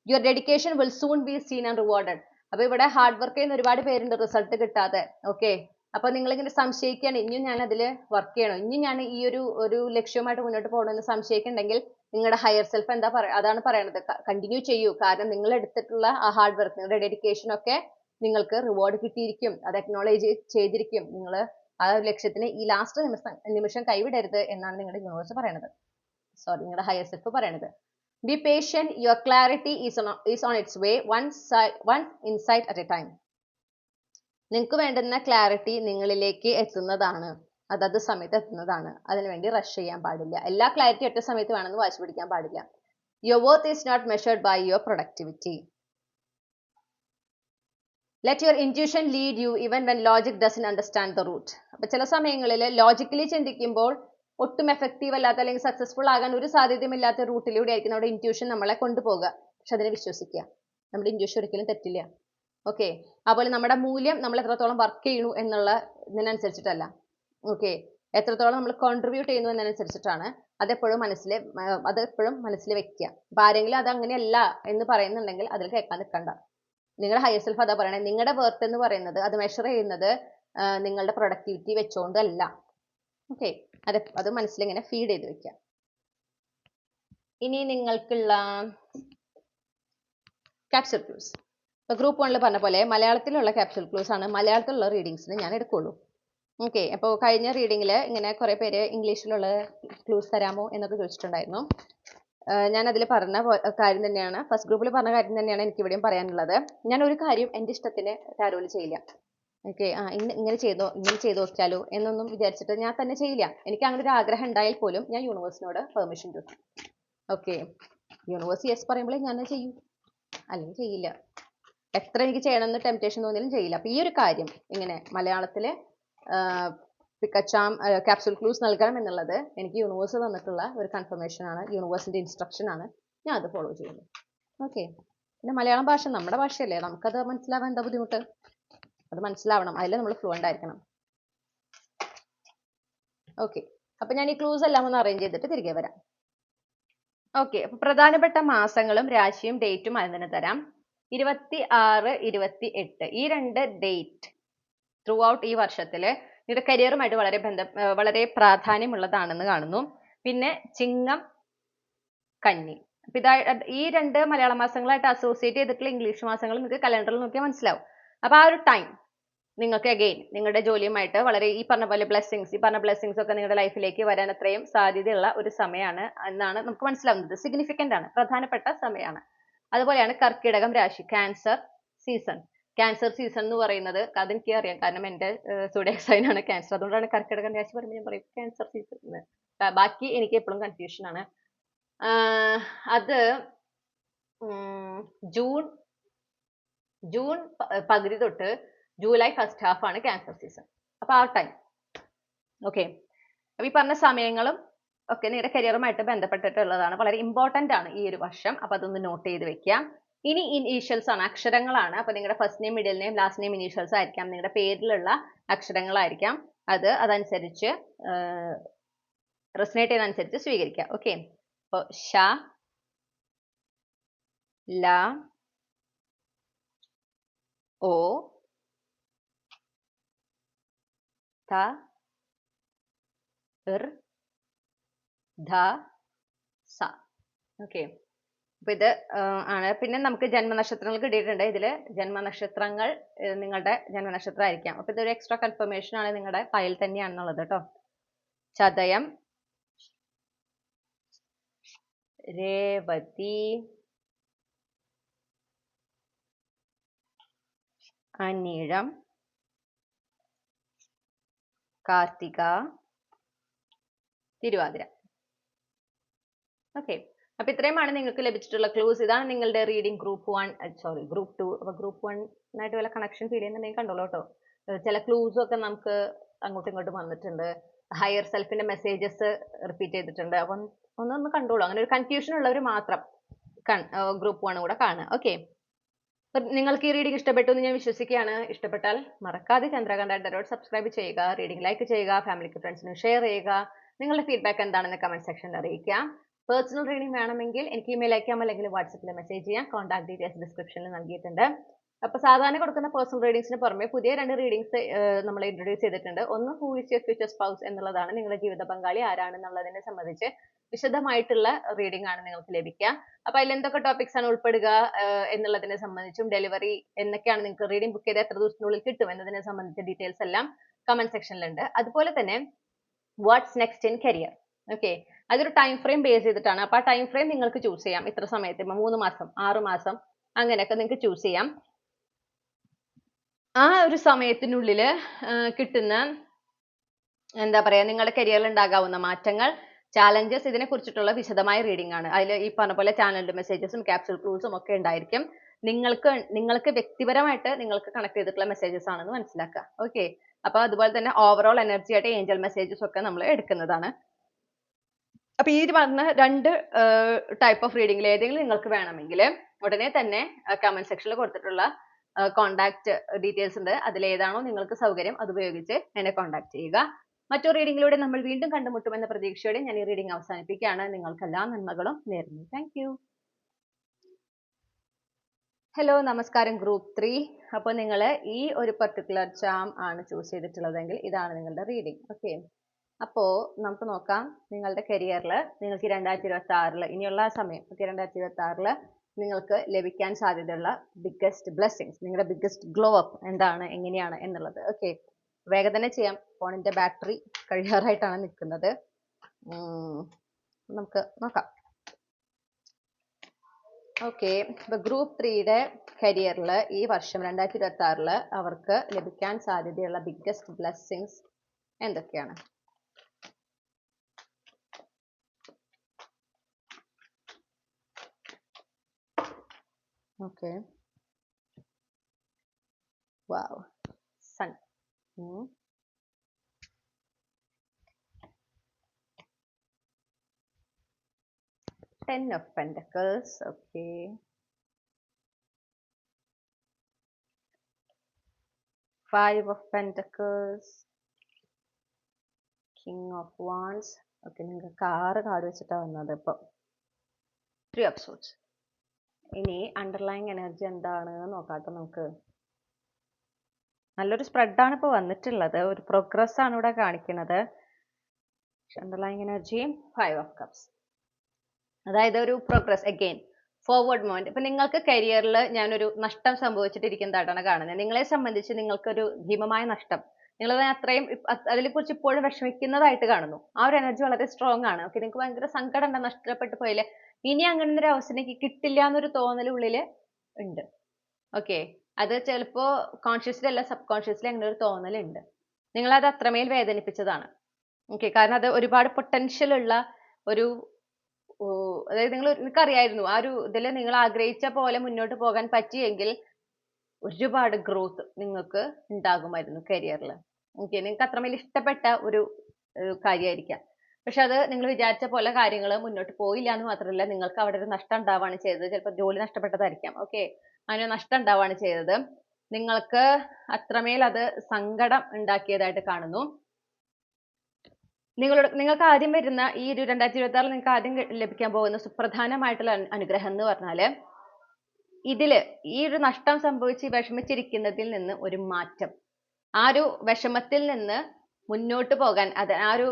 Your dedication will soon be seen and rewarded. അപ്പൊ ഇവിടെ ഹാർഡ് വർക്ക് ചെയ്യുന്ന ഒരുപാട് പേരുണ്ട് റിസൾട്ട് കിട്ടാതെ. ഓക്കെ, അപ്പൊ നിങ്ങളിങ്ങനെ സംശയിക്കുകയാണ്, ഇനിയും ഞാൻ അതിൽ വർക്ക് ചെയ്യണം, ഇനിയും ഞാൻ ഈ ഒരു ലക്ഷ്യമായിട്ട് മുന്നോട്ട് പോകണമെന്ന് സംശയിക്കുന്നുണ്ടെങ്കിൽ നിങ്ങളുടെ ഹയർ സെൽഫ് എന്താ പറയുക, അതാണ് പറയണത്, കണ്ടിന്യൂ ചെയ്യൂ. കാരണം നിങ്ങൾ എടുത്തിട്ടുള്ള ആ ഹാർഡ് വർക്ക്, നിങ്ങളുടെ ഡെഡിക്കേഷൻ ഒക്കെ നിങ്ങൾക്ക് റിവാർഡ് കിട്ടിയിരിക്കും, അത് അക്നോളേജ് ചെയ്തിരിക്കും. നിങ്ങൾ ആ ലക്ഷ്യത്തിന് ഈ ലാസ്റ്റ് നിമിഷം കൈവിടരുത് എന്നാണ് നിങ്ങളുടെ യൂണിവേഴ്സ് പറയണത്, സോറി നിങ്ങളുടെ ഹയർ സെൽഫ് പറയണത്. Be patient, your clarity is on its way, one insight at a time. നിങ്ങൾക്ക് വേണ്ടുന്ന ക്ലാരിറ്റി നിങ്ങളിലേക്ക് എത്തുന്നതാണ്, അതത് സമയത്ത് എത്തുന്നതാണ്. അതിനുവേണ്ടി റഷ് ചെയ്യാൻ പാടില്ല. എല്ലാ ക്ലാരിറ്റി ഒറ്റ സമയത്ത് വേണമെന്ന് വാശി പിടിക്കാൻ പാടില്ല. Your worth is not measured by your productivity. Let your intuition lead you even when logic doesn't understand the route. അപ്പോൾ ചില സമയങ്ങളിൽ ലോജിക്കലി ചിന്തിക്കുമ്പോൾ ഒട്ടും എഫക്റ്റീവ് അല്ലാത്ത അല്ലെങ്കിൽ സക്സസ്ഫുൾ ആകാൻ ഒരു സാധ്യതയുമില്ലാത്ത റൂട്ടിലൂടെ ആയിരിക്കും നമ്മുടെ ഇൻറ്റ്യൂഷൻ നമ്മളെ കൊണ്ടുപോകുക. പക്ഷെ അതിനെ വിശ്വസിക്കുക. നമ്മുടെ ഇൻറ്റ്യൂഷൻ ഒരിക്കലും തെറ്റില്ല. ഓക്കെ, അതുപോലെ നമ്മുടെ മൂല്യം നമ്മൾ എത്രത്തോളം വർക്ക് ചെയ്യുന്നു എന്നുള്ള ഇതിനനുസരിച്ചിട്ടല്ല. ഓക്കെ, എത്രത്തോളം നമ്മൾ കോൺട്രിബ്യൂട്ട് ചെയ്യുന്നു എന്നതനുസരിച്ചിട്ടാണ്. അതെപ്പോഴും മനസ്സിൽ വെക്കുക. അപ്പം ആരെങ്കിലും അത് അങ്ങനെയല്ല എന്ന് പറയുന്നുണ്ടെങ്കിൽ അതിൽ കേൾക്കാൻ നിൽക്കണ്ട. നിങ്ങളുടെ ഹയർ സെൽഫ് അതാ പറയണേ. നിങ്ങളുടെ വർത്ത് എന്ന് പറയുന്നത് അത് മെഷർ ചെയ്യുന്നത് നിങ്ങളുടെ പ്രൊഡക്ടിവിറ്റി വെച്ചുകൊണ്ടല്ല. ഓക്കെ, അത് മനസ്സിലിങ്ങനെ ഫീഡ് ചെയ്ത് വെക്കുക. ഇനി നിങ്ങൾക്കുള്ള ക്യാപ്സ്യൂൾ ക്ലൂസ്. ഇപ്പോൾ ഗ്രൂപ്പ് 1 പറഞ്ഞ പോലെ മലയാളത്തിലുള്ള ക്യാപ്സ്യൂൾ ക്ലൂസ് ആണ് മലയാളത്തിലുള്ള റീഡിങ്സിന് ഞാൻ എടുക്കുള്ളൂ. ഓക്കെ, അപ്പോൾ കഴിഞ്ഞ റീഡിങ്ങിൽ ഇങ്ങനെ കുറേ പേര് ഇംഗ്ലീഷിലുള്ള ക്ലൂസ് തരാമോ എന്നൊക്കെ ചോദിച്ചിട്ടുണ്ടായിരുന്നു. ഞാൻ അതിൽ പറഞ്ഞ കാര്യം തന്നെയാണ്, ഫസ്റ്റ് ഗ്രൂപ്പിൽ പറഞ്ഞ കാര്യം തന്നെയാണ് എനിക്ക് ഇവിടെയും പറയാനുള്ളത്. ഞാൻ ഒരു കാര്യം എൻ്റെ ഇഷ്ടത്തിന് ടാരോയിൽ ചെയ്യില്ല. ഓക്കെ, ഇങ്ങനെ ചെയ്ത് നോക്കിയാലോ എന്നൊന്നും വിചാരിച്ചിട്ട് ഞാൻ തന്നെ ചെയ്യില്ല. എനിക്ക് അങ്ങനെ ഒരു ആഗ്രഹം ഉണ്ടായാൽ പോലും ഞാൻ യൂണിവേഴ്സിനോട് പെർമിഷൻ ചോദിക്കും. ഓക്കെ, യൂണിവേഴ്സ് യെസ് പറയുമ്പോഴേ ഞാൻ ചെയ്യും, അല്ലെങ്കിൽ ചെയ്യില്ല. എത്ര എനിക്ക് ചെയ്യണമെന്ന് ടെംപ്റ്റേഷൻ തോന്നിയാലും ചെയ്യില്ല. അപ്പോൾ ഈ ഒരു കാര്യം ഇങ്ങനെ മലയാളത്തിൽ പിക്കച്ചാം ക്യാപ്സ്യൂൾ ക്ലൂസ് നൽകണം എന്നുള്ളത് എനിക്ക് യൂണിവേഴ്സ് തന്നിട്ടുള്ള ഒരു കൺഫർമേഷൻ ആണ്, യൂണിവേഴ്സിൻ്റെ ഇൻസ്ട്രക്ഷൻ ആണ്. ഞാൻ അത് ഫോളോ ചെയ്യുന്നു. ഓക്കെ, പിന്നെ മലയാളം ഭാഷ നമ്മുടെ ഭാഷയല്ലേ, നമുക്കത് മനസ്സിലാവാൻ എന്താ ബുദ്ധിമുട്ട്? അത് മനസ്സിലാവണം, അതിൽ നമ്മൾ ഫ്ലുവൻ്റ് ആയിരിക്കണം. ഓക്കെ, അപ്പം ഞാൻ ഈ ക്ലൂസ് എല്ലാം ഒന്ന് അറേഞ്ച് ചെയ്തിട്ട് തിരികെ വരാം. ഓക്കെ, അപ്പോൾ പ്രധാനപ്പെട്ട മാസങ്ങളും രാശിയും ഡേറ്റും അതിന് തന്നെ തരാം. 26, 28 ഈ 2 ഡേറ്റ് ത്രൂ ഔട്ട് ഈ വർഷത്തിൽ നിങ്ങളുടെ കരിയറുമായിട്ട് വളരെ പ്രാധാന്യമുള്ളതാണെന്ന് കാണുന്നു. പിന്നെ ചിങ്ങം, കന്നി. അപ്പം ഈ 2 മലയാള മാസങ്ങളായിട്ട് അസോസിയേറ്റ് ചെയ്തിട്ടുള്ള ഇംഗ്ലീഷ് മാസങ്ങൾ നിങ്ങൾക്ക് കലണ്ടറിൽ നോക്കിയാൽ മനസ്സിലാവും. അപ്പോൾ ആ ഒരു ടൈം നിങ്ങൾക്ക് അഗെയിൻ നിങ്ങളുടെ ജോലിയുമായിട്ട് വളരെ ഈ പറഞ്ഞ പോലെ ബ്ലെസ്സിങ്സ് ഒക്കെ നിങ്ങളുടെ ലൈഫിലേക്ക് വരാൻ അത്രയും സാധ്യതയുള്ള ഒരു സമയമാണ് എന്നാണ് നമുക്ക് മനസ്സിലാവുന്നത്. സിഗ്നിഫിക്കൻ്റ് ആണ്, പ്രധാനപ്പെട്ട സമയമാണ്. അതുപോലെയാണ് കർക്കിടകം രാശി, ക്യാൻസർ സീസൺ. ക്യാൻസർ സീസൺ എന്ന് പറയുന്നത് അതെനിക്ക് അറിയാം, കാരണം എൻ്റെ സോഡിയാക് സൈൻ ആണ് ക്യാൻസർ. അതുകൊണ്ടാണ് കർക്കിടകം രാശി പറയുമ്പോൾ ഞാൻ പറയും ക്യാൻസർ സീസൺ എന്ന്. ബാക്കി എനിക്ക് എപ്പോഴും കൺഫ്യൂഷൻ ആണ്. അത് ജൂൺ പകുതി തൊട്ട് ജൂലൈ ഫസ്റ്റ് ഹാഫ് ആണ് ക്യാൻസർ സീസൺ. അപ്പോൾ ആ ടൈം. ഓക്കെ, അപ്പോൾ ഈ പറഞ്ഞ സമയങ്ങളും ഒക്കെ നിങ്ങളുടെ കരിയറുമായിട്ട് ബന്ധപ്പെട്ടിട്ടുള്ളതാണ്, വളരെ ഇമ്പോർട്ടൻ്റ് ആണ് ഈ ഒരു വർഷം. അപ്പോൾ അതൊന്ന് നോട്ട് ചെയ്ത് വെക്കാം. ഇനി ഇനീഷ്യൽസ് ആണ്, അക്ഷരങ്ങളാണ്. അപ്പോൾ നിങ്ങളുടെ first name, middle name, last name initials ആയിരിക്കാം, നിങ്ങളുടെ പേരിലുള്ള അക്ഷരങ്ങളായിരിക്കാം. അതനുസരിച്ച് റെസനേറ്റ് ചെയ്യുന്നതനുസരിച്ച് സ്വീകരിക്കാം. ഓക്കെ, അപ്പോൾ ഷ, ല, ഓ, ത, ഇർ, ധ, സ. ഓക്കെ, അപ്പോൾ ഇത് ആണ്. പിന്നെ നമുക്ക് ജന്മനക്ഷത്രങ്ങൾ കിട്ടിയിട്ടുണ്ട്. ഇതിൽ ജന്മനക്ഷത്രങ്ങൾ നിങ്ങളുടെ ജന്മനക്ഷത്രം ആയിരിക്കാം. അപ്പോൾ ഇതൊരു എക്സ്ട്രാ കൺഫർമേഷൻ ആണ്, നിങ്ങളുടെ ഫയൽ തന്നെയാണെന്നുള്ളത് കേട്ടോ. ചതയം, രേവതി, അനിഴം, കാർത്തിക, തിരുവാതിര. ഓക്കെ, അപ്പോൾ ഇത്രയുമാണ് നിങ്ങൾക്ക് ലഭിച്ചിട്ടുള്ള ക്ലൂസ്. ഇതാണ് നിങ്ങളുടെ റീഡിംഗ് ഗ്രൂപ്പ് 2. അപ്പോൾ ഗ്രൂപ്പ് 1 വല്ല കണക്ഷൻ ഫീൽ ചെയ്യുന്നുണ്ടെങ്കിൽ കണ്ടോളൂ കേട്ടോ. ചില ക്ലൂസും ഒക്കെ നമുക്ക് അങ്ങോട്ടും ഇങ്ങോട്ടും വന്നിട്ടുണ്ട്. ഹയർ സെൽഫിന്റെ മെസ്സേജസ് റിപ്പീറ്റ് ചെയ്തിട്ടുണ്ട്. അപ്പം ഒന്ന് കണ്ടോളൂ. അങ്ങനെ ഒരു കൺഫ്യൂഷൻ ഉള്ളവർ മാത്രം ഗ്രൂപ്പ് 1 കൂടെ കാണുക. ഓക്കെ, നിങ്ങൾക്ക് ഈ റീഡിംഗ് ഇഷ്ടപ്പെട്ടു എന്ന് ഞാൻ വിശ്വസിക്കുകയാണ്. ഇഷ്ടപ്പെട്ടാൽ മറക്കാതെ ചന്ദ്രകാന്ത സബ്സ്ക്രൈബ് ചെയ്യുക, റീഡിംഗ് ലൈക്ക് ചെയ്യുക, ഫാമിലിക്ക് ഫ്രണ്ട്സിന് ഷെയർ ചെയ്യുക. നിങ്ങളുടെ ഫീഡ്ബാക്ക് എന്താണെന്ന് കമന്റ് സെക്ഷനിൽ അറിയിക്കുക. പേഴ്സണൽ റീഡിംഗ് വേണമെങ്കിൽ എനിക്ക് ഇമെയിൽ അയക്കാം, അല്ലെങ്കിൽ വാട്സപ്പിൽ മെസ്സേജ് ചെയ്യാം. കോൺടാക്ട് ഡീറ്റെയിൽസ് ഡിസ്ക്രിപ്ഷനിൽ നൽകിയിട്ടുണ്ട്. അപ്പോൾ സാധാരണ കൊടുക്കുന്ന പേഴ്സണൽ റീഡിങ്സിന് പുറമെ പുതിയ 2 റീഡിങ്സ് നമ്മൾ ഇൻട്രൊഡ്യൂസ് ചെയ്തിട്ടുണ്ട്. ഒന്ന് who is your future spouse എന്നുള്ളതാണ്, നിങ്ങളുടെ ജീവിത പങ്കാളി ആരാണെന്നുള്ളതിനെ സംബന്ധിച്ച് വിശദമായിട്ടുള്ള റീഡിംഗ് ആണ് നിങ്ങൾക്ക് ലഭിക്കുക. അപ്പോൾ അതിൽ എന്തൊക്കെ ടോപ്പിക്സ് ആണ് ഉൾപ്പെടുക എന്നുള്ളതിനെ സംബന്ധിച്ചും ഡെലിവറി എന്നൊക്കെയാണ് നിങ്ങൾക്ക് റീഡിംഗ് ബുക്ക് ചെയ്ത് എത്ര ദിവസത്തിനുള്ളിൽ കിട്ടും എന്നതിനെ സംബന്ധിച്ച ഡീറ്റെയിൽസ് എല്ലാം കമന്റ് സെക്ഷനിലുണ്ട്. അതുപോലെ തന്നെ what's next in career. Okay, അതൊരു ടൈം ഫ്രെയിം ബേസ് ചെയ്തിട്ടാണ്. അപ്പൊ ആ ടൈം ഫ്രെയിം നിങ്ങൾക്ക് ചൂസ് ചെയ്യാം. ഇത്ര സമയത്ത് 3 മാസം 6 മാസം അങ്ങനെയൊക്കെ നിങ്ങൾക്ക് ചൂസ് ചെയ്യാം. ആ ഒരു സമയത്തിനുള്ളിൽ കിട്ടുന്ന എന്താ പറയാ നിങ്ങളുടെ കരിയറിൽ ഉണ്ടാകാവുന്ന മാറ്റങ്ങൾ, ചാലഞ്ചസ്, ഇതിനെ കുറിച്ചിട്ടുള്ള വിശദമായ റീഡിംഗ് ആണ്. അതിൽ ഈ പറഞ്ഞ പോലെ ചാനലിന്റെ മെസ്സേജസും ക്യാപ്സ്യൂൾ ക്ലൂസും ഒക്കെ ഉണ്ടായിരിക്കും. നിങ്ങൾക്ക് വ്യക്തിപരമായിട്ട് നിങ്ങൾക്ക് കണക്ട് ചെയ്തിട്ടുള്ള മെസ്സേജസ് ആണെന്ന് മനസ്സിലാക്കുക. ഓക്കെ, അപ്പൊ അതുപോലെ തന്നെ ഓവറോൾ എനർജി ആയിട്ട് ഏഞ്ചൽ മെസ്സേജസ് ഒക്കെ നമ്മൾ എടുക്കുന്നതാണ്. അപ്പൊ ഈ പറഞ്ഞ 2 ടൈപ്പ് ഓഫ് റീഡിംഗിൽ ഏതെങ്കിലും നിങ്ങൾക്ക് വേണമെങ്കിൽ ഉടനെ തന്നെ കമന്റ് സെക്ഷനിൽ കൊടുത്തിട്ടുള്ള കോണ്ടാക്ട് ഡീറ്റെയിൽസ് ഉണ്ട്. അതിലേതാണോ നിങ്ങൾക്ക് സൗകര്യം അത് ഉപയോഗിച്ച് എന്നെ കോണ്ടാക്ട് ചെയ്യുക. മറ്റൊരു റീഡിംഗിലൂടെ നമ്മൾ വീണ്ടും കണ്ടുമുട്ടുമെന്ന പ്രതീക്ഷയോടെ ഞാൻ ഈ റീഡിംഗ് അവസാനിപ്പിക്കുകയാണ്. നിങ്ങൾക്ക് എല്ലാ നന്മകളും നേരുന്നു. Thank you. ഹലോ, നമസ്കാരം ഗ്രൂപ്പ് 3. അപ്പോൾ നിങ്ങൾ ഈ ഒരു പർട്ടിക്കുലർ ചാം ആണ് ചൂസ് ചെയ്തിട്ടുള്ളതെങ്കിൽ ഇതാണ് നിങ്ങളുടെ റീഡിംഗ്. ഓക്കെ, അപ്പോൾ നമുക്ക് നോക്കാം നിങ്ങളുടെ കരിയറിൽ നിങ്ങൾക്ക് 2026 ഇനിയുള്ള സമയം 2026 നിങ്ങൾക്ക് ലഭിക്കാൻ സാധ്യതയുള്ള ബിഗ്ഗസ്റ്റ് ബ്ലെസ്സിങ്സ്, നിങ്ങളുടെ ബിഗ്ഗസ്റ്റ് ഗ്ലോ അപ്പ് എന്താണ്, എങ്ങനെയാണ് എന്നുള്ളത്. ഓക്കെ, വേഗം തന്നെ ചെയ്യാം. ഫോണിന്റെ ബാറ്ററി കഴിയാറായിട്ടാണ് നിൽക്കുന്നത്. നമുക്ക് നോക്കാം. ഓക്കെ, ഇപ്പൊ ഗ്രൂപ്പ് 3യുടെ കരിയറിൽ ഈ വർഷം 2026 അവർക്ക് ലഭിക്കാൻ സാധ്യതയുള്ള ബിഗ്ഗസ്റ്റ് ബ്ലെസ്സിങ്സ് എന്തൊക്കെയാണ്? Okay, wow, sun, 10 of Pentacles. Okay, 5 of Pentacles, King of Wands. Okay, നിങ്ങൾക്ക് 6 കാർഡ് വെച്ചിട്ടാണ് വന്നത്. ഇപ്പോൾ 3 of Swords. ഇനി അണ്ടർലൈങ് എനർജി എന്താണ് നോക്കാട്ടോ. നമുക്ക് നല്ലൊരു സ്പ്രെഡാണ് ഇപ്പോൾ വന്നിട്ടുള്ളത്. ഒരു പ്രോഗ്രസ് ആണ് ഇവിടെ കാണിക്കുന്നത്. അണ്ടർലൈങ് എനർജി 5 of Cups, അതായത് ഒരു പ്രോഗ്രസ്, അഗെയിൻ ഫോർവേഡ് മൂവ്മെന്റ്. ഇപ്പൊ നിങ്ങൾക്ക് കരിയറിൽ ഞാനൊരു നഷ്ടം സംഭവിച്ചിട്ടിരിക്കുന്നതായിട്ടാണ് കാണുന്നത്. നിങ്ങളെ സംബന്ധിച്ച് നിങ്ങൾക്കൊരു ഭീമമായ നഷ്ടം, നിങ്ങൾ അത്രയും അതിനെ കുറിച്ച് ഇപ്പോഴും വിഷമിക്കുന്നതായിട്ട് കാണുന്നു. ആ ഒരു എനർജി വളരെ സ്ട്രോങ് ആണ്. ഓക്കെ, നിങ്ങൾക്ക് ഭയങ്കര സങ്കടം ഉണ്ട്, നഷ്ടപ്പെട്ടു പോയില്ലേ, ഇനി അങ്ങനെ ഒരു അവസരം എനിക്ക് കിട്ടില്ല എന്നൊരു തോന്നൽ ഉള്ളില് ഉണ്ട്. ഓക്കെ, അത് ചിലപ്പോ കോൺഷ്യസ്ലി അല്ല സബ് കോൺഷ്യസ്ലി അങ്ങനെ ഒരു തോന്നലുണ്ട്. നിങ്ങളത് അത്രമേൽ വേദനിപ്പിച്ചതാണ്. ഓക്കെ, കാരണം അത് ഒരുപാട് പൊട്ടൻഷ്യൽ ഉള്ള ഒരു അതായത് നിങ്ങൾക്ക് അറിയായിരുന്നു ആ ഒരു ഇതിൽ നിങ്ങൾ ആഗ്രഹിച്ച പോലെ മുന്നോട്ട് പോകാൻ പറ്റിയെങ്കിൽ ഒരുപാട് ഗ്രോത്ത് നിങ്ങൾക്ക് ഉണ്ടാകുമായിരുന്നു കരിയറിൽ. ഓക്കെ, നിങ്ങൾക്ക് അത്രമേൽ ഇഷ്ടപ്പെട്ട ഒരു കാര്യമായിരിക്കാം. പക്ഷെ അത് നിങ്ങൾ വിചാരിച്ച പോലെ കാര്യങ്ങൾ മുന്നോട്ട് പോയില്ല എന്ന് മാത്രമല്ല, നിങ്ങൾക്ക് അവിടെ ഒരു നഷ്ടം ഉണ്ടാവുകയാണ് ചെയ്തത്. ചിലപ്പോൾ ജോലി നഷ്ടപ്പെട്ടതായിരിക്കാം. ഓക്കെ, അങ്ങനെ നഷ്ടം ഉണ്ടാവുകയാണ് ചെയ്തത്. നിങ്ങൾക്ക് അത്രമേൽ അത് സങ്കടം ഉണ്ടാക്കിയതായിട്ട് കാണുന്നു. നിങ്ങൾക്ക് ആദ്യം വരുന്ന ഈ ഒരു 2026 നിങ്ങൾക്ക് ആദ്യം ലഭിക്കാൻ പോകുന്ന സുപ്രധാനമായിട്ടുള്ള അനുഗ്രഹം എന്ന് പറഞ്ഞാല് ഈ ഒരു നഷ്ടം സംഭവിച്ച് വിഷമിച്ചിരിക്കുന്നതിൽ നിന്ന് ഒരു മാറ്റം, ആ ഒരു വിഷമത്തിൽ നിന്ന് മുന്നോട്ട് പോകാൻ, ആ ഒരു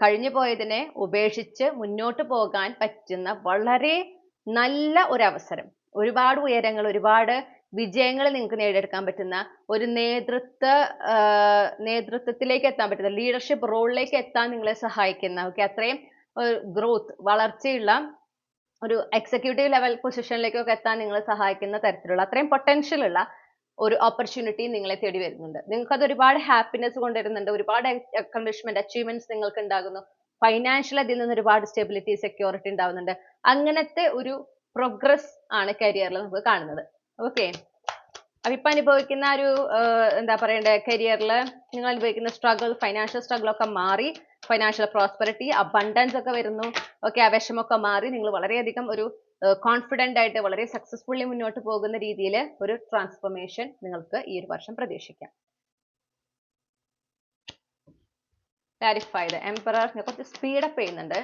കഴിഞ്ഞു പോയതിനെ ഉപേക്ഷിച്ച് മുന്നോട്ട് പോകാൻ പറ്റുന്ന വളരെ നല്ല ഒരു അവസരം, ഒരുപാട് ഉയരങ്ങൾ, ഒരുപാട് വിജയങ്ങൾ നിങ്ങൾക്ക് നേടിയെടുക്കാൻ പറ്റുന്ന ഒരു നേതൃത്വത്തിലേക്ക് എത്താൻ പറ്റുന്ന, ലീഡർഷിപ്പ് റോളിലേക്ക് എത്താൻ നിങ്ങളെ സഹായിക്കുന്ന, ഓക്കെ, അത്രയും ഗ്രോത്ത്, വളർച്ചയുള്ള ഒരു എക്സിക്യൂട്ടീവ് ലെവൽ പൊസിഷനിലേക്കൊക്കെ എത്താൻ നിങ്ങളെ സഹായിക്കുന്ന തരത്തിലുള്ള അത്രയും പൊട്ടൻഷ്യൽ ഉള്ള ഒരു ഓപ്പർച്യൂണിറ്റി നിങ്ങളെ തേടി വരുന്നുണ്ട്. നിങ്ങൾക്ക് അത് ഒരുപാട് ഹാപ്പിനെസ് കൊണ്ടുവരുന്നുണ്ട്, ഒരുപാട് അക്കംപ്ലിഷ്മെന്റ്, അച്ചീവ്മെന്റ്സ് നിങ്ങൾക്ക് ഉണ്ടാകുന്നു. ഫൈനാൻഷ്യൽ അതിൽ നിന്ന് ഒരുപാട് സ്റ്റെബിലിറ്റി, സെക്യൂരിറ്റി ഉണ്ടാവുന്നുണ്ട്. അങ്ങനത്തെ ഒരു പ്രോഗ്രസ് ആണ് കരിയറിൽ നമുക്ക് കാണുന്നത്. ഓക്കെ, അപ്പൊ ഇപ്പൊ അനുഭവിക്കുന്ന ഒരു എന്താ പറയണ്ടേ, കരിയറിൽ നിങ്ങൾ അനുഭവിക്കുന്ന സ്ട്രഗിൾ, ഫൈനാൻഷ്യൽ സ്ട്രഗിൾ ഒക്കെ മാറി ഫൈനാൻഷ്യൽ പ്രോസ്പെറിറ്റി, അബണ്ടൻസ് ഒക്കെ വരുന്നു. ഓക്കെ, ആ വിഷമൊക്കെ മാറി നിങ്ങൾ വളരെയധികം ഒരു കോൺഫിഡന്റ് ആയിട്ട് വളരെ സക്സസ്ഫുള്ളി മുന്നോട്ട് പോകുന്ന രീതിയിൽ ഒരു ട്രാൻസ്ഫോർമേഷൻ നിങ്ങൾക്ക് ഈ ഒരു വർഷം പ്രതീക്ഷിക്കാം. ക്ലാരിഫൈഡ് എംപറർ കുറച്ച് സ്പീഡപ്പ് ചെയ്യുന്നുണ്ട്,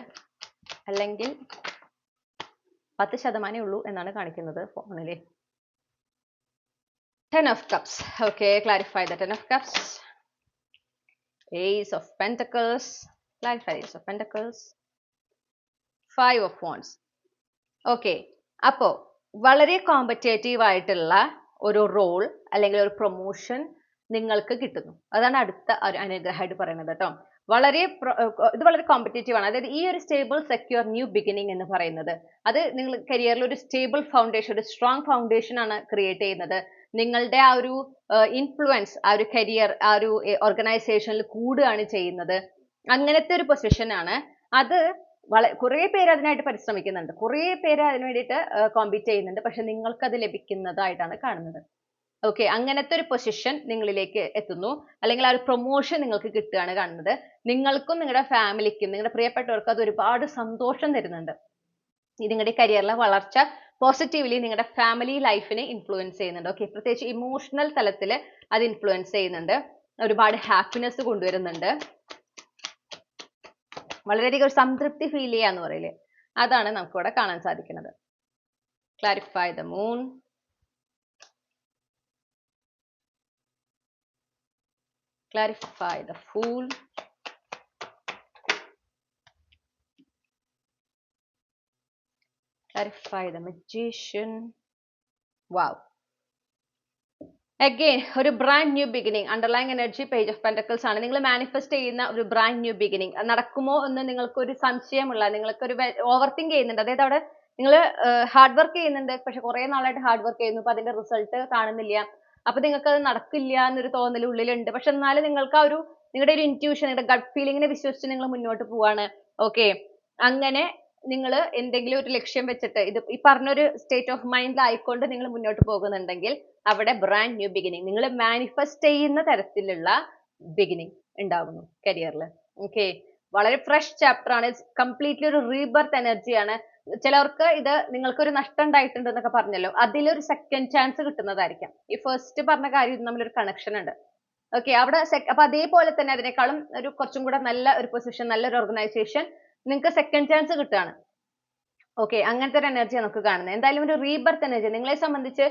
അല്ലെങ്കിൽ 10% ഉള്ളൂ എന്നാണ് കാണിക്കുന്നത് ഫോണിൽ. 10 of Cups. Okay, clarify the 10 of Cups. Ace of Pentacles. Clarify Ace of Pentacles. 5 of Wands. Okay, അപ്പോൾ വളരെ കോമ്പറ്റേറ്റീവ് ആയിട്ടുള്ള ഒരു റോൾ അല്ലെങ്കിൽ ഒരു പ്രൊമോഷൻ നിങ്ങൾക്ക് കിട്ടുന്നു. അതാണ് അടുത്ത ഒരു അനുഗ്രഹമായിട്ട് പറയുന്നത് കേട്ടോ. വളരെ ഇത് വളരെ കോമ്പറ്റേറ്റീവ് ആണ്. അതായത് ഈ ഒരു സ്റ്റേബിൾ സെക്യൂർ ന്യൂ ബിഗിനിങ് എന്ന് പറയുന്നത് അത് നിങ്ങൾ കരിയറിൽ ഒരു സ്റ്റേബിൾ ഫൗണ്ടേഷൻ, ഒരു സ്ട്രോങ് ഫൗണ്ടേഷൻ ആണ് ക്രിയേറ്റ് ചെയ്യുന്നത്. നിങ്ങളുടെ ആ ഒരു ഇൻഫ്ലുവൻസ്, ആ ഒരു കരിയർ ആ ഒരു ഓർഗനൈസേഷനിൽ കൂടുകയാണ് ചെയ്യുന്നത്. അങ്ങനത്തെ ഒരു പൊസിഷൻ ആണ് അത്. കുറെ പേര് അതിനായിട്ട് പരിശ്രമിക്കുന്നുണ്ട്, കുറെ പേര് അതിന് വേണ്ടിയിട്ട് കോമ്പീറ്റ് ചെയ്യുന്നുണ്ട്. പക്ഷെ നിങ്ങൾക്ക് അത് ലഭിക്കുന്നതായിട്ടാണ് കാണുന്നത്. ഓക്കെ, അങ്ങനത്തെ ഒരു പൊസിഷൻ നിങ്ങളിലേക്ക് എത്തുന്നു, അല്ലെങ്കിൽ ആ ഒരു പ്രൊമോഷൻ നിങ്ങൾക്ക് കിട്ടുകയാണ് കാണുന്നത്. നിങ്ങൾക്കും നിങ്ങളുടെ ഫാമിലിക്കും നിങ്ങളുടെ പ്രിയപ്പെട്ടവർക്കും അത് ഒരുപാട് സന്തോഷം തരുന്നുണ്ട്. നിങ്ങളുടെ കരിയറിലെ വളർച്ച പോസിറ്റീവ്ലി നിങ്ങളുടെ ഫാമിലി ലൈഫിനെ ഇൻഫ്ലുവൻസ് ചെയ്യുന്നുണ്ട്. ഓക്കെ, പ്രത്യേകിച്ച് ഇമോഷണൽ തലത്തിൽ അത് ഇൻഫ്ലുവൻസ് ചെയ്യുന്നുണ്ട്, ഒരുപാട് ഹാപ്പിനെസ് കൊണ്ടുവരുന്നുണ്ട്, വളരെയധികം ഒരു സംതൃപ്തി ഫീൽ ചെയ്യാന്ന് പറയില്ലേ, അതാണ് നമുക്കിവിടെ കാണാൻ സാധിക്കുന്നത്. Clarify the moon. Clarify the Fool. Clarify the Magician. Wow. Again, ഒരു brand new beginning. Underlying energy page of pentacles ആണ്. നിങ്ങൾ മാനിഫെസ്റ്റ് ചെയ്യുന്ന ഒരു ബ്രാൻഡ് ന്യൂ ബിഗിനിങ്. നടക്കുമോ എന്ന് നിങ്ങൾക്ക് ഒരു സംശയമുള്ള, നിങ്ങൾക്ക് ഒരു ഓവർ തിങ്ക് ചെയ്യുന്നുണ്ട്. അതായത് അവിടെ നിങ്ങൾ ഹാർഡ് വർക്ക് ചെയ്യുന്നുണ്ട്, പക്ഷെ കുറെ നാളായിട്ട് ഹാർഡ് വർക്ക് ചെയ്യുന്നു, അപ്പൊ അതിന്റെ റിസൾട്ട് കാണുന്നില്ല. അപ്പൊ നിങ്ങൾക്ക് അത് നടക്കില്ല എന്നൊരു തോന്നൽ ഉള്ളിലുണ്ട്. പക്ഷെ എന്നാലും നിങ്ങൾക്ക് ആ ഒരു നിങ്ങളുടെ ഒരു ഇൻറ്റ്യൂഷൻ, നിങ്ങളുടെ ഗട്ട് ഫീലിങ്ങിനെ വിശ്വസിച്ച് നിങ്ങൾ മുന്നോട്ട് പോവാണ്. ഓക്കെ, അങ്ങനെ നിങ്ങൾ എന്തെങ്കിലും ഒരു ലക്ഷ്യം വെച്ചിട്ട് ഇത് ഈ പറഞ്ഞൊരു സ്റ്റേറ്റ് ഓഫ് മൈൻഡിൽ ആയിക്കൊണ്ട് നിങ്ങൾ മുന്നോട്ട് പോകുന്നുണ്ടെങ്കിൽ അവിടെ ബ്രാൻഡ് ന്യൂ ബിഗിനിങ്, നിങ്ങൾ മാനിഫെസ്റ്റ് ചെയ്യുന്ന തരത്തിലുള്ള ബിഗിനിങ് ഉണ്ടാകുന്നു കരിയറിൽ. ഓക്കെ, വളരെ ഫ്രഷ് ചാപ്റ്റർ ആണ്, കംപ്ലീറ്റ്ലി ഒരു റീബർത്ത് എനർജിയാണ്. ചിലർക്ക് ഇത് നിങ്ങൾക്കൊരു നഷ്ടം ഉണ്ടായിട്ടുണ്ട് എന്നൊക്കെ പറഞ്ഞല്ലോ, അതിലൊരു സെക്കൻഡ് ചാൻസ് കിട്ടുന്നതായിരിക്കാം. ഈ ഫസ്റ്റ് പറഞ്ഞ കാര്യം തമ്മിലൊരു കണക്ഷൻ ഉണ്ട്. ഓക്കെ, അവിടെ അപ്പൊ അതേപോലെ തന്നെ അതിനേക്കാളും ഒരു കുറച്ചും കൂടെ നല്ല ഒരു പൊസിഷൻ, നല്ലൊരു ഓർഗനൈസേഷൻ നിങ്ങൾക്ക് സെക്കൻഡ് ചാൻസ് കിട്ടുകയാണ്. ഓക്കെ, അങ്ങനത്തെ ഒരു എനർജി നമുക്ക് കാണുന്നത്. എന്തായാലും ഒരു റീബർത്ത് എനർജി നിങ്ങളെ സംബന്ധിച്ച്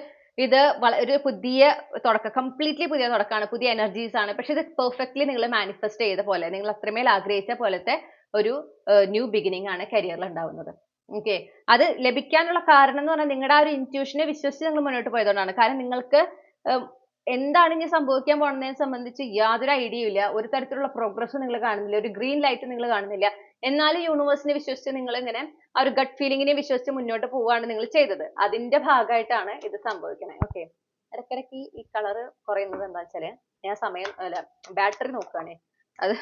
ഇത് ഒരു പുതിയ തുടക്കം, കംപ്ലീറ്റ്ലി പുതിയ തുടക്കമാണ്, പുതിയ എനർജീസ് ആണ്. പക്ഷെ ഇത് പെർഫെക്റ്റ്ലി നിങ്ങൾ മാനിഫെസ്റ്റ് ചെയ്ത പോലെ, നിങ്ങൾ അത്രമേൽ ആഗ്രഹിച്ച പോലത്തെ ഒരു ന്യൂ ബിഗിനിങ് ആണ് കരിയറിൽ ഉണ്ടാവുന്നത്. ഓക്കെ, അത് ലഭിക്കാനുള്ള കാരണം എന്ന് പറഞ്ഞാൽ നിങ്ങളുടെ ആ ഒരു ഇൻറ്റ്യൂഷനെ വിശ്വസിച്ച് നിങ്ങൾ മുന്നോട്ട് പോയതുകൊണ്ടാണ്. കാരണം നിങ്ങൾക്ക് എന്താണ് ഇനി സംഭവിക്കാൻ പോകുന്നതിനെ സംബന്ധിച്ച് യാതൊരു ഐഡിയയും ഇല്ല, ഒരു തരത്തിലുള്ള പ്രോഗ്രസ് നിങ്ങൾ കാണുന്നില്ല, ഒരു ഗ്രീൻ ലൈറ്റ് നിങ്ങൾ കാണുന്നില്ല. എന്നാലും യൂണിവേഴ്സിനെ വിശ്വസിച്ച് നിങ്ങൾ ഇങ്ങനെ ആ ഒരു ഗട്ട് ഫീലിങ്ങിനെ വിശ്വസിച്ച് മുന്നോട്ട് പോവുകയാണ് നിങ്ങൾ ചെയ്തത്. അതിന്റെ ഭാഗമായിട്ടാണ് ഇത് സംഭവിക്കുന്നത്. ഓക്കെ, ഇടയ്ക്കിടയ്ക്ക് ഈ കളർ കുറയുന്നത് എന്താ വെച്ചാല് ഞാൻ സമയം അല്ല ബാറ്ററി നോക്കുകയാണേ, അത്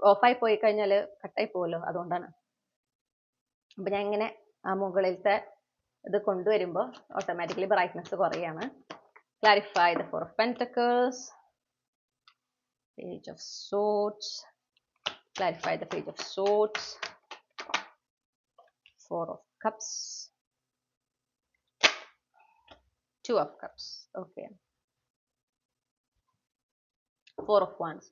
ഓഫായി പോയി കഴിഞ്ഞാൽ കട്ടായി പോവല്ലോ, അതുകൊണ്ടാണ്. അപ്പൊ ഞാൻ ഇങ്ങനെ ആ മുകളിലത്തെ ഇത് കൊണ്ടുവരുമ്പോൾ ഓട്ടോമാറ്റിക്കലി ബ്രൈറ്റ്നസ് കുറയാണ്. Clarify the Four of Pentacles, Page of Swords. Clarify the Page of Swords, Four of Cups, Two of Cups. Okay, Four of Wands.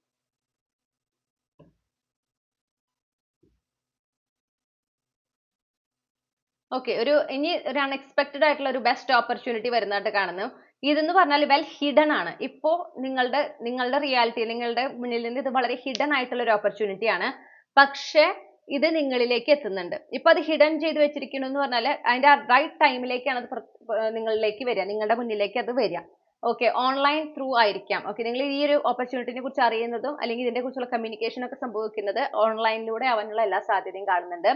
Okay, ഇനി ഒരു അൺഎക്സ്പെക്ടഡ് ആയിട്ടുള്ള ഒരു ബെസ്റ്റ് ഓപ്പർച്യൂണിറ്റി വരുന്നതായിട്ട് കാണുന്നു. ഇതെന്ന് പറഞ്ഞാൽ വെൽ ഹിഡൻ ആണ്. ഇപ്പോ നിങ്ങളുടെ റിയാലിറ്റി, നിങ്ങളുടെ മുന്നിൽ നിന്ന് ഇത് വളരെ ഹിഡൻ ആയിട്ടുള്ള ഒരു ഓപ്പർച്യൂണിറ്റി ആണ്. പക്ഷെ ഇത് നിങ്ങളിലേക്ക് എത്തുന്നുണ്ട്. ഇപ്പൊ അത് ഹിഡൻ ചെയ്ത് വെച്ചിരിക്കുന്നു എന്ന് പറഞ്ഞാൽ അതിന്റെ റൈറ്റ് ടൈമിലേക്കാണ് അത് നിങ്ങളിലേക്ക് വരിക, നിങ്ങളുടെ മുന്നിലേക്ക് അത് വരിക. ഓക്കെ, ഓൺലൈൻ ത്രൂ ആയിരിക്കാം. ഓക്കെ, നിങ്ങൾ ഈ ഒരു ഓപ്പർച്യൂണിറ്റിനെ കുറിച്ച് അറിയുന്നതും അല്ലെങ്കിൽ ഇതിനെ കുറിച്ചുള്ള കമ്മ്യൂണിക്കേഷൻ ഒക്കെ സംഭവിക്കുന്നത് ഓൺലൈനിലൂടെ ആവാനുള്ള എല്ലാ സാധ്യതയും കാണുന്നുണ്ട്.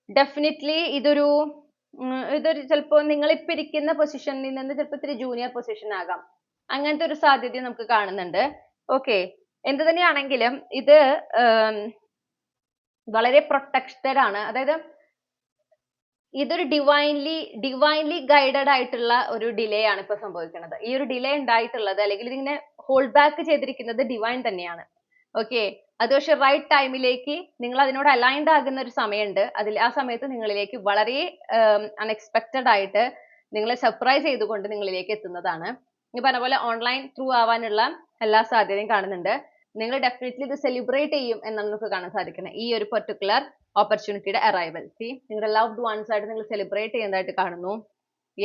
ഡെഫിനറ്റ്ലി ഇതൊരു ചിലപ്പോൾ നിങ്ങൾ ഇപ്പൊ ഇരിക്കുന്ന പൊസിഷനിൽ നിന്ന് ചിലപ്പോൾ ഇത്തിരി ജൂനിയർ പൊസിഷൻ ആകാം, അങ്ങനത്തെ ഒരു സാധ്യത നമുക്ക് കാണുന്നുണ്ട്. ഓക്കെ, എന്ത് തന്നെയാണെങ്കിലും ഇത് വളരെ പ്രൊട്ടക്റ്റഡ് ആണ്. അതായത് ഇതൊരു ഡിവൈൻലി ഗൈഡഡ് ആയിട്ടുള്ള ഒരു ഡിലേ ആണ് ഇപ്പൊ സംഭവിക്കുന്നത്. ഈ ഒരു ഡിലേ ഉണ്ടായിട്ടുള്ളത് അല്ലെങ്കിൽ ഇതിങ്ങനെ ഹോൾഡ് ബാക്ക് ചെയ്തിരിക്കുന്നത് ഡിവൈൻ തന്നെയാണ്. ഓക്കെ, അത് പക്ഷെ റൈറ്റ് ടൈമിലേക്ക് നിങ്ങൾ അതിനോട് അലൈൻഡ് ആകുന്ന ഒരു സമയമുണ്ട്. ആ സമയത്ത് നിങ്ങളിലേക്ക് വളരെ അൺഎക്സ്പെക്റ്റഡ് ആയിട്ട് നിങ്ങളെ സർപ്രൈസ് ചെയ്തുകൊണ്ട് നിങ്ങളിലേക്ക് എത്തുന്നതാണ്. ഈ പറഞ്ഞ പോലെ ഓൺലൈൻ ത്രൂ ആവാനുള്ള എല്ലാ സാധ്യതയും കാണുന്നുണ്ട്. നിങ്ങൾ ഡെഫിനറ്റ്ലി ഇത് സെലിബ്രേറ്റ് ചെയ്യും എന്നാണ് നമുക്ക് കാണാൻ സാധിക്കുന്നത്. ഈ ഒരു പെർട്ടിക്കുലർ ഓപ്പർച്യൂണിറ്റിയുടെ അറൈവൽ നിങ്ങളുടെ ലവ്ഡ് വൺസ് ആയിട്ട് നിങ്ങൾ സെലിബ്രേറ്റ് ചെയ്യുന്നതായിട്ട് കാണുന്നു.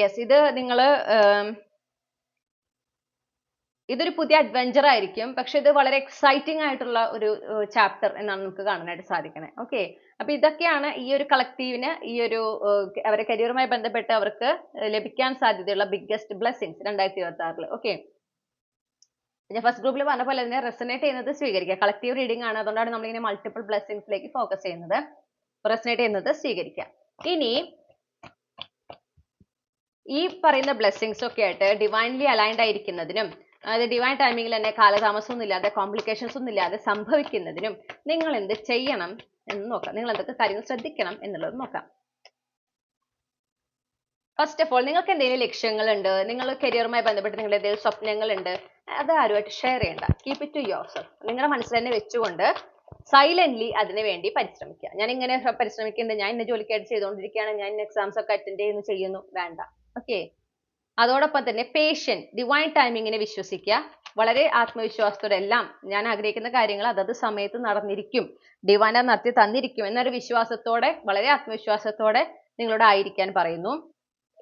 യെസ്, ഇത് നിങ്ങൾ ഇതൊരു പുതിയ അഡ്വഞ്ചർ ആയിരിക്കും, പക്ഷെ ഇത് വളരെ എക്സൈറ്റിംഗ് ആയിട്ടുള്ള ഒരു ചാപ്റ്റർ എന്നാണ് നമുക്ക് കാണാനായിട്ട് സാധിക്കുന്നത്. ഓക്കെ, അപ്പൊ ഇതൊക്കെയാണ് ഈ ഒരു കളക്റ്റീവിന് ഈ ഒരു അവരുടെ കരിയറുമായി ബന്ധപ്പെട്ട് അവർക്ക് ലഭിക്കാൻ സാധ്യതയുള്ള ബിഗ്ഗസ്റ്റ് ബ്ലെസ്സിങ്സ് 2026. ഓക്കെ, ഞാൻ ഫസ്റ്റ് ഗ്രൂപ്പിൽ പറഞ്ഞ പോലെ തന്നെ റെസനേറ്റ് ചെയ്യുന്നത് സ്വീകരിക്കുക. കളക്റ്റീവ് റീഡിംഗ് ആണ്, അതുകൊണ്ടാണ് നമ്മളിങ്ങനെ മൾട്ടിപ്പിൾ ബ്ലെസ്സിങ്സിലേക്ക് ഫോക്കസ് ചെയ്യുന്നത്. റെസനേറ്റ് ചെയ്യുന്നത് സ്വീകരിക്കുക. ഇനി ഈ പറയുന്ന ബ്ലെസ്സിങ്സ് ഒക്കെ ആയിട്ട് ഡിവൈൻലി അലൈൻഡ് ആയിരിക്കുന്നതിനും അതായത് ഡിവൈൻ ടൈമിങ്ങിൽ തന്നെ കാലതാമസമൊന്നും ഇല്ലാതെ കോംപ്ലിക്കേഷൻസ് ഒന്നും ഇല്ലാതെ സംഭവിക്കുന്നതിനും നിങ്ങൾ എന്ത് ചെയ്യണം എന്ന് നോക്കാം. നിങ്ങൾ എന്തൊക്കെ കാര്യങ്ങൾ ശ്രദ്ധിക്കണം എന്നുള്ളത് നോക്കാം. ഫസ്റ്റ് ഓഫ് ഓൾ, നിങ്ങൾക്ക് എന്തെങ്കിലും ലക്ഷ്യങ്ങളുണ്ട്, നിങ്ങൾ കരിയറുമായി ബന്ധപ്പെട്ട് നിങ്ങളുടെ എന്തെങ്കിലും സ്വപ്നങ്ങളുണ്ട്, അത് ആരുമായിട്ട് ഷെയർ ചെയ്യണ്ട. Keep it to yourself. നിങ്ങളുടെ മനസ്സിൽ തന്നെ വെച്ചുകൊണ്ട് സൈലന്റ്ലി അതിനു വേണ്ടി പരിശ്രമിക്കുക. ഞാൻ ഇങ്ങനെ പരിശ്രമിക്കുന്നുണ്ട്, ഞാൻ ഇന്ന ജോലിക്കായിട്ട് ചെയ്തുകൊണ്ടിരിക്കുകയാണ്, ഞാൻ എക്സാംസ് ഒക്കെ അറ്റൻഡ് ചെയ്യുന്നു, വേണ്ട. ഓക്കെ. അതോടൊപ്പം തന്നെ പേഷ്യന്റ്, ഡിവൈൻ ടൈമിങ്ങിനെ വിശ്വസിക്കുക. വളരെ ആത്മവിശ്വാസത്തോടെ എല്ലാം ഞാൻ ആഗ്രഹിക്കുന്ന കാര്യങ്ങൾ അതത് സമയത്ത് നടന്നിരിക്കും, ഡിവൈൻ അത് നടത്തി തന്നിരിക്കും എന്നൊരു വിശ്വാസത്തോടെ, വളരെ ആത്മവിശ്വാസത്തോടെ നിങ്ങളോട് ആയിരിക്കാൻ പറയുന്നു.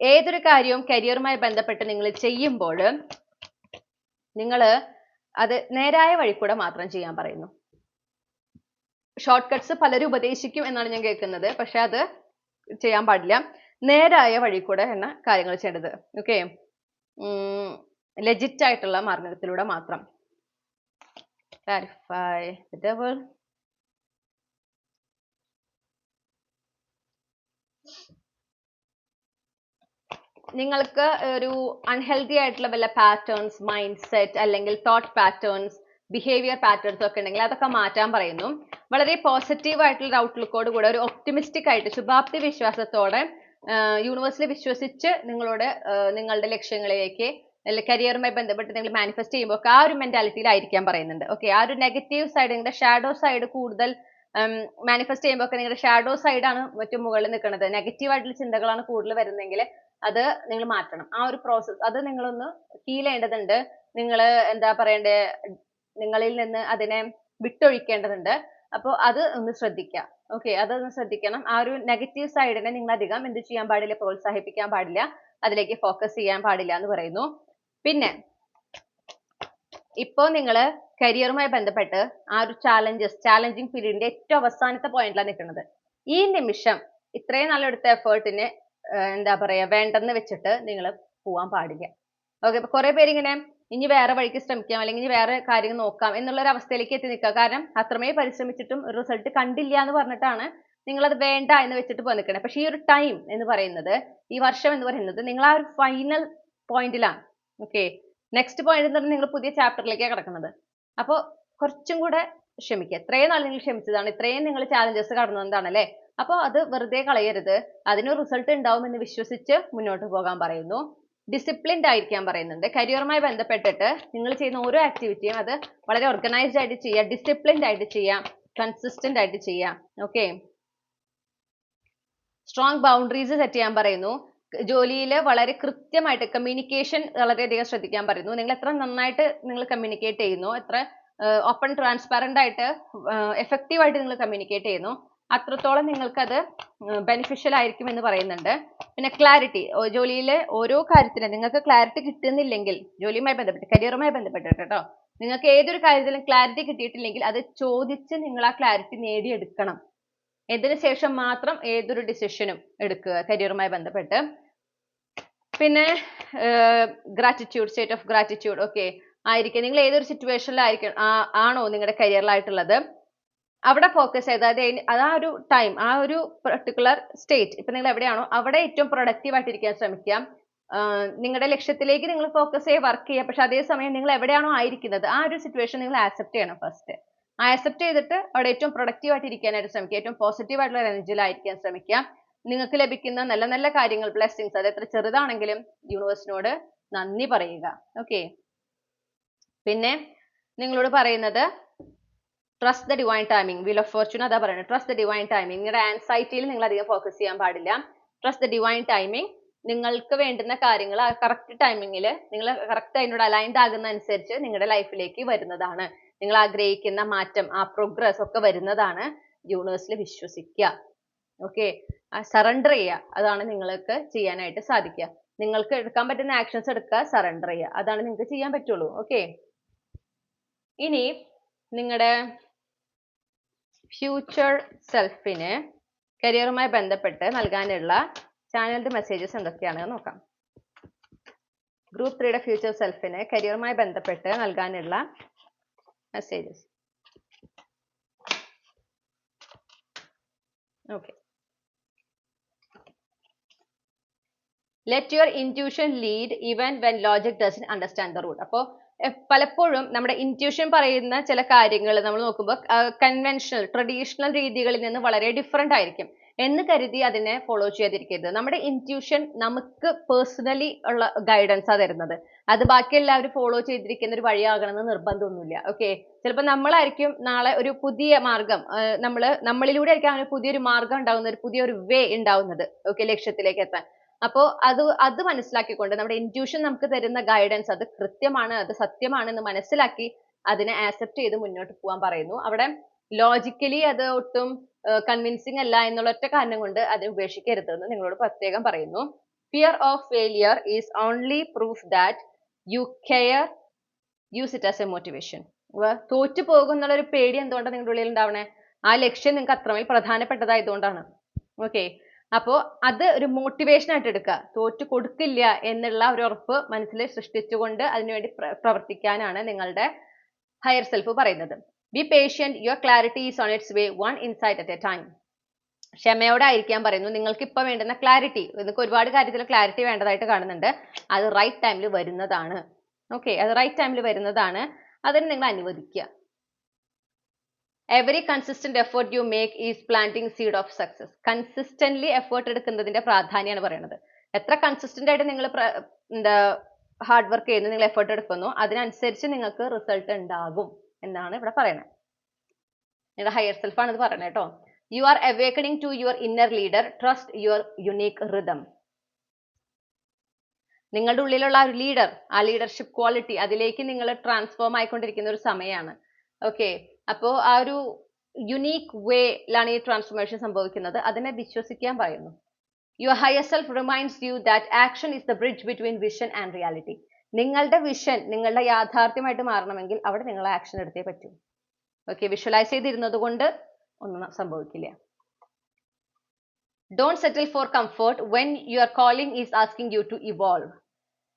ഏതൊരു കാര്യവും കരിയറുമായി ബന്ധപ്പെട്ട് നിങ്ങൾ ചെയ്യുമ്പോൾ നിങ്ങൾ അത് നേരായ വഴി കൂടെ മാത്രം ചെയ്യാൻ പറയുന്നു. ഷോർട്ട് കട്ട്സ് പലരും ഉപദേശിക്കും എന്നാണ് ഞാൻ കേൾക്കുന്നത്, പക്ഷെ അത് ചെയ്യാൻ പാടില്ല. നേരായ വഴി കൂടെ എന്ന കാര്യങ്ങൾ ചെയ്യേണ്ടത്. ഓക്കെ, ലെജിറ്റ് ആയിട്ടുള്ള മാർഗത്തിലൂടെ മാത്രം. Clarify the devil. നിങ്ങൾക്ക് ഒരു അൺഹെൽത്തി ആയിട്ടുള്ള വല്ല പാറ്റേൺസ്, മൈൻഡ് സെറ്റ് അല്ലെങ്കിൽ തോട്ട് പാറ്റേൺസ്, ബിഹേവിയർ പാറ്റേൺസ് ഒക്കെ ഉണ്ടെങ്കിൽ അതൊക്കെ മാറ്റാൻ പറയുന്നു. വളരെ പോസിറ്റീവ് ആയിട്ടുള്ള ഔട്ട്ലുക്കോട് കൂടെ, ഒരു ഒപ്റ്റിമിസ്റ്റിക് ആയിട്ട്, ശുഭാപ്തി വിശ്വാസത്തോടെ യൂണിവേഴ്സിൽ വിശ്വസിച്ച് നിങ്ങളുടെ ലക്ഷ്യങ്ങളിലേക്ക് അല്ലെങ്കിൽ കരിയറുമായി ബന്ധപ്പെട്ട് നിങ്ങൾ മാനിഫെസ്റ്റ് ചെയ്യുമ്പോൾ ആ ഒരു മെന്റാലിറ്റിയിലായിരിക്കാൻ പറയുന്നുണ്ട്. ഓക്കെ, ആ ഒരു നെഗറ്റീവ് സൈഡ്, നിങ്ങളുടെ ഷാഡോ സൈഡ് കൂടുതൽ മാനിഫെസ്റ്റ് ചെയ്യുമ്പോൾ ഒക്കെ നിങ്ങളുടെ ഷാഡോ സൈഡാണ് ഏറ്റവും മുകളിൽ നിൽക്കുന്നത്. നെഗറ്റീവ് ആയിട്ടുള്ള ചിന്തകളാണ് കൂടുതൽ വരുന്നതെങ്കിൽ അത് നിങ്ങൾ മാറ്റണം. ആ ഒരു പ്രോസസ്സ് അത് നിങ്ങളൊന്ന് ഹീൽ ചെയ്യേണ്ടതുണ്ട്. നിങ്ങൾ എന്താ പറയണ്ടേ, നിങ്ങളിൽ നിന്ന് അതിനെ വിട്ടൊഴിക്കേണ്ടതുണ്ട്. അപ്പോൾ അത് ഒന്ന് ശ്രദ്ധിക്കുക. ഓക്കെ, അതൊന്ന് ശ്രദ്ധിക്കണം. ആ ഒരു നെഗറ്റീവ് സൈഡിനെ നിങ്ങൾ അധികം എന്ത് ചെയ്യാൻ പാടില്ല, പ്രോത്സാഹിപ്പിക്കാൻ പാടില്ല, അതിലേക്ക് ഫോക്കസ് ചെയ്യാൻ പാടില്ല എന്ന് പറയുന്നു. പിന്നെ ഇപ്പോൾ നിങ്ങൾ കരിയറുമായി ബന്ധപ്പെട്ട് ആ ഒരു ചാലഞ്ചിങ് പീരീഡിന്റെ ഏറ്റവും അവസാനത്തെ പോയിന്റിലാണ് നിൽക്കുന്നത്. ഈ നിമിഷം ഇത്രയും നല്ലെടുത്ത എഫേർട്ടിന് എന്താ പറയാ വേണ്ടെന്ന് വെച്ചിട്ട് നിങ്ങൾ പോവാൻ പാടില്ല. ഓക്കെ, ഇപ്പൊ കുറെ പേര് ഇങ്ങനെ ഇനി വേറെ വഴിക്ക് ശ്രമിക്കാം അല്ലെങ്കിൽ ഇനി വേറെ കാര്യങ്ങൾ നോക്കാം എന്നുള്ള ഒരു അവസ്ഥയിലേക്ക് എത്തി നിൽക്കുക. കാരണം അത്രമേ പരിശ്രമിച്ചിട്ടും ഒരു റിസൾട്ട് കണ്ടില്ല എന്ന് പറഞ്ഞിട്ടാണ് നിങ്ങൾ അത് വേണ്ട എന്ന് വെച്ചിട്ട് പോയി നിൽക്കണേ. പക്ഷെ ഈ ഒരു ടൈം എന്ന് പറയുന്നത്, ഈ വർഷം എന്ന് പറയുന്നത് നിങ്ങൾ ആ ഒരു ഫൈനൽ പോയിന്റിലാണ്. ഓക്കെ, നെക്സ്റ്റ് പോയിന്റ് എന്ന് പറഞ്ഞാൽ നിങ്ങൾ പുതിയ ചാപ്റ്ററിലേക്കാണ് കിടക്കുന്നത്. അപ്പോൾ കുറച്ചും കൂടെ ക്ഷമിക്കുക. ഇത്രയും നാൾ നിങ്ങൾ ക്ഷമിച്ചതാണ്, ഇത്രയും നിങ്ങൾ ചാലഞ്ചസ് കടന്നതാണ് അല്ലേ. അപ്പോൾ അത് വെറുതെ കളയരുത്. അതിന് റിസൾട്ട് ഉണ്ടാവും എന്ന് വിശ്വസിച്ച് മുന്നോട്ട് പോകാൻ പറയുന്നു. ഡിസിപ്ലിൻഡ് ആയിരിക്കാൻ പറയുന്നുണ്ട്. കരിയറുമായി ബന്ധപ്പെട്ടിട്ട് നിങ്ങൾ ചെയ്യുന്ന ഓരോ ആക്ടിവിറ്റിയും അത് വളരെ ഓർഗനൈസ്ഡ് ആയിട്ട് ചെയ്യുക, ഡിസിപ്ലിൻഡ് ആയിട്ട് ചെയ്യാം, കൺസിസ്റ്റന്റ് ആയിട്ട് ചെയ്യാം. ഓക്കെ, സ്ട്രോങ് ബൗണ്ടറീസ് സെറ്റ് ചെയ്യാൻ പറയുന്നു. ജോലിയിൽ വളരെ കൃത്യമായിട്ട് കമ്മ്യൂണിക്കേഷൻ വളരെയധികം ശ്രദ്ധിക്കാൻ പറയുന്നു. നിങ്ങൾ എത്ര നന്നായിട്ട് നിങ്ങൾ കമ്മ്യൂണിക്കേറ്റ് ചെയ്യുന്നു, എത്ര ഓപ്പൺ ട്രാൻസ്പാരന്റ് ആയിട്ട് എഫക്റ്റീവ് ആയിട്ട് നിങ്ങൾ കമ്മ്യൂണിക്കേറ്റ് ചെയ്യുന്നു, അത്രത്തോളം നിങ്ങൾക്കത് ബെനിഫിഷ്യൽ ആയിരിക്കും എന്ന് പറയുന്നുണ്ട്. പിന്നെ ക്ലാരിറ്റി, ജോലിയിലെ ഓരോ കാര്യത്തിനും നിങ്ങൾക്ക് ക്ലാരിറ്റി കിട്ടുന്നില്ലെങ്കിൽ, ജോലിയുമായി ബന്ധപ്പെട്ട് കരിയറുമായി ബന്ധപ്പെട്ടിട്ട് കേട്ടോ, നിങ്ങൾക്ക് ഏതൊരു കാര്യത്തിലും ക്ലാരിറ്റി കിട്ടിയിട്ടില്ലെങ്കിൽ അത് ചോദിച്ച് നിങ്ങൾ ആ ക്ലാരിറ്റി നേടിയെടുക്കണം. ഇതിനു ശേഷം മാത്രം ഏതൊരു ഡിസിഷനും എടുക്കുക കരിയറുമായി ബന്ധപ്പെട്ട്. പിന്നെ gratitude, state of gratitude okay ആയിരിക്കും. നിങ്ങൾ ഏതൊരു സിറ്റുവേഷനിലായിരിക്കും ആണോ നിങ്ങളുടെ കരിയറിലായിട്ടുള്ളത് അവിടെ ഫോക്കസ് ചെയ്ത് അത് ആ ഒരു ടൈം, ആ ഒരു പെർട്ടിക്കുലർ സ്റ്റേറ്റ്, ഇപ്പൊ നിങ്ങൾ എവിടെയാണോ അവിടെ ഏറ്റവും പ്രൊഡക്റ്റീവ് ആയിട്ടിരിക്കാൻ ശ്രമിക്കാം. നിങ്ങളുടെ ലക്ഷ്യത്തിലേക്ക് നിങ്ങൾ ഫോക്കസ് ചെയ്ത് വർക്ക് ചെയ്യുക. പക്ഷെ അതേസമയം നിങ്ങൾ എവിടെയാണോ ആയിരിക്കുന്നത് ആ ഒരു സിറ്റുവേഷൻ നിങ്ങൾ ആക്സെപ്റ്റ് ചെയ്യണം. ഫസ്റ്റ് ആക്സെപ്റ്റ് ചെയ്തിട്ട് അവിടെ ഏറ്റവും പ്രൊഡക്റ്റീവ് ആയിട്ട് ഇരിക്കാനായിട്ട് ശ്രമിക്കുക, ഏറ്റവും പോസിറ്റീവ് ആയിട്ടുള്ള എനർജിയിലായിരിക്കാൻ ശ്രമിക്കുക. നിങ്ങൾക്ക് ലഭിക്കുന്ന നല്ല നല്ല കാര്യങ്ങൾ, ബ്ലെസ്സിങ്സ്, അത് എത്ര ചെറുതാണെങ്കിലും യൂണിവേഴ്സിനോട് നന്ദി പറയുക. ഓക്കെ, പിന്നെ നിങ്ങളോട് പറയുന്നത് trust the divine timing. Wheel of Fortune അതാ പറയുന്നത്, ട്രസ്റ്റ് ദ ഡിവൈൻ ടൈമിംഗ്. നിങ്ങളുടെ ആൻസൈറ്റിയിൽ നിങ്ങൾ അധികം ഫോക്കസ് ചെയ്യാൻ പാടില്ല. Trust the divine timing. നിങ്ങൾക്ക് വേണ്ടുന്ന കാര്യങ്ങൾ ആ കറക്റ്റ് ടൈമിങ്ങിൽ നിങ്ങൾ കറക്റ്റ് അതിനോട് അലൈൻഡ് ആകുന്ന അനുസരിച്ച് നിങ്ങളുടെ ലൈഫിലേക്ക് വരുന്നതാണ്. നിങ്ങൾ ആഗ്രഹിക്കുന്ന മാറ്റം, ആ പ്രോഗ്രസ് ഒക്കെ വരുന്നതാണ്. യൂണിവേഴ്സിൽ വിശ്വസിക്കുക. ഓക്കെ, സറണ്ടർ ചെയ്യുക, അതാണ് നിങ്ങൾക്ക് ചെയ്യാനായിട്ട് സാധിക്കുക. നിങ്ങൾക്ക് എടുക്കാൻ പറ്റുന്ന ആക്ഷൻസ് എടുക്കുക, സറണ്ടർ ചെയ്യുക, അതാണ് നിങ്ങൾക്ക് ചെയ്യാൻ പറ്റുള്ളൂ. ഓക്കെ, ഇനി നിങ്ങളുടെ ഫ്യൂച്ചർ സെൽഫിന് കരിയറുമായി ബന്ധപ്പെട്ട് നൽകാനുള്ള ചാനൽഡ് മെസ്സേജസ് എന്തൊക്കെയാണെന്ന് നോക്കാം. ഗ്രൂപ്പ് 3യുടെ ഫ്യൂച്ചർ സെൽഫിന് കരിയറുമായി ബന്ധപ്പെട്ട് നൽകാനുള്ള messages. Okay. Let your intuition lead even when logic doesn't understand the route. അപ്പോൾ പലപ്പോഴും നമ്മുടെ ഇൻറ്റ്യൂഷൻ പറയുന്ന ചില കാര്യങ്ങൾ നമ്മൾ നോക്കുമ്പോൾ കൺവെൻഷണൽ ട്രഡീഷണൽ രീതികളിൽ നിന്ന് വളരെ ഡിഫറെൻ്റ് ആയിരിക്കും എന്ന് കരുതി അതിനെ ഫോളോ ചെയ്യാതിരിക്കരുത്. നമ്മുടെ ഇൻറ്റ്യൂഷൻ നമുക്ക് പേഴ്സണലി ഉള്ള ഗൈഡൻസാണ് തരുന്നത്. അത് ബാക്കി എല്ലാവരും ഫോളോ ചെയ്തിരിക്കുന്ന ഒരു വഴിയാകണമെന്ന് നിർബന്ധമൊന്നുമില്ല. ഓക്കെ, ചിലപ്പോൾ നമ്മളായിരിക്കും നാളെ ഒരു പുതിയ മാർഗം നമ്മളിലൂടെ ആയിരിക്കും അങ്ങനെ പുതിയൊരു മാർഗം ഉണ്ടാവുന്നത്, പുതിയൊരു വേ ഉണ്ടാവുന്നത്. ഓക്കെ, ലക്ഷ്യത്തിലേക്ക് എത്താൻ. അപ്പോൾ അത് മനസ്സിലാക്കിക്കൊണ്ട് നമ്മുടെ ഇൻറ്റ്യൂഷൻ നമുക്ക് തരുന്ന ഗൈഡൻസ് അത് കൃത്യമാണ്, അത് സത്യമാണെന്ന് മനസ്സിലാക്കി അതിനെ ആക്സെപ്റ്റ് ചെയ്ത് മുന്നോട്ട് പോകാൻ പറയുന്നു. അവിടെ ലോജിക്കലി അത് ഒട്ടും കൺവിൻസിങ് അല്ല എന്നുള്ള ഒറ്റ കാരണം കൊണ്ട് അത് ഉപേക്ഷിക്കരുതെന്ന് നിങ്ങളോട് പ്രത്യേകം പറയുന്നു. Fear of failure is only proof that you care, use it as A motivation. തോറ്റു പോകുന്നുള്ള ഒരു പേടി എന്തുകൊണ്ടാണ് നിങ്ങളുടെ ഉള്ളിൽ ഉണ്ടാവണേ? ആ ലക്ഷ്യം നിങ്ങൾക്ക് അത്രമേൽ പ്രധാനപ്പെട്ടതായതുകൊണ്ടാണ്. ഓക്കെ, അപ്പോൾ അത് ഒരു മോട്ടിവേഷൻ ആയിട്ട് എടുക്കുക. തോറ്റു കൊടുക്കില്ല എന്നുള്ള ഒരു ഉറപ്പ് മനസ്സിൽ സൃഷ്ടിച്ചുകൊണ്ട് അതിനുവേണ്ടി പ്രവർത്തിക്കാനാണ് നിങ്ങളുടെ ഹയർ സെൽഫ് പറയുന്നത്. B patient, your clarity is on its way, one insight at a time. ക്ഷമയോടെ ആയിരിക്കാൻ പറയുന്നു. നിങ്ങൾക്ക് ഇപ്പോൾ വേണ്ടുന്ന ക്ലാരിറ്റി, നിങ്ങൾക്ക് ഒരുപാട് കാര്യത്തിൽ ക്ലാരിറ്റി വേണ്ടതായിട്ട് കാണുന്നുണ്ട്, അത് റൈറ്റ് ടൈമിൽ വരുന്നതാണ്. ഓക്കെ, അത് റൈറ്റ് ടൈമിൽ വരുന്നതാണ്, അതിന് നിങ്ങൾ അനുവദിക്കുക. Every consistent effort you make is planting seed of success. Consistently effort എടുക്കുന്നതിന്റെ പ്രാധാന്യമാണ് പറയുന്നത്. എത്ര കൺസിസ്റ്റന്റ് ആയിട്ട് നിങ്ങൾ ഹാർഡ് വർക്ക് ചെയ്യുന്നു, നിങ്ങൾ എഫേർട്ട് എടുക്കുന്നു, അതിനനുസരിച്ച് നിങ്ങൾക്ക് റിസൾട്ട് ഉണ്ടാകും എന്നാണ് ഇവിടെ പറയുന്നത്. നിങ്ങളുടെ ഹയർ സെൽഫാണ് ഇത് പറയുന്നത് കേട്ടോ. You are awakening to your inner leader, trust your unique rhythm. നിങ്ങളുടെ ഉള്ളിലുള്ള ആ ഒരു ലീഡർ, ആ ലീഡർഷിപ്പ് ക്വാളിറ്റി, അതിലേക്ക് നിങ്ങൾ ട്രാൻസ്ഫോം ആയിക്കൊണ്ടിരിക്കുന്ന ഒരു സമയമാണ്. ഓക്കെ, അപ്പോൾ ആ ഒരു യുണീക്ക് വേയിലാണ് ഈ ട്രാൻസ്ഫോർമേഷൻ സംഭവിക്കുന്നത്, അതിനെ വിശ്വസിക്കാൻ പറയുന്നു. Your higher self reminds you that action is the bridge between vision and reality. നിങ്ങളുടെ വിഷൻ നിങ്ങളുടെ യാഥാർത്ഥ്യമായിട്ട് മാറണമെങ്കിൽ അവിടെ നിങ്ങൾ ആക്ഷൻ എടുത്തേ പറ്റൂ. ഓക്കെ, വിഷ്വലൈസ് ചെയ്തിരുന്നത് കൊണ്ട് ഒന്നും സംഭവിക്കില്ല. Don't settle for comfort when your calling is asking you to evolve.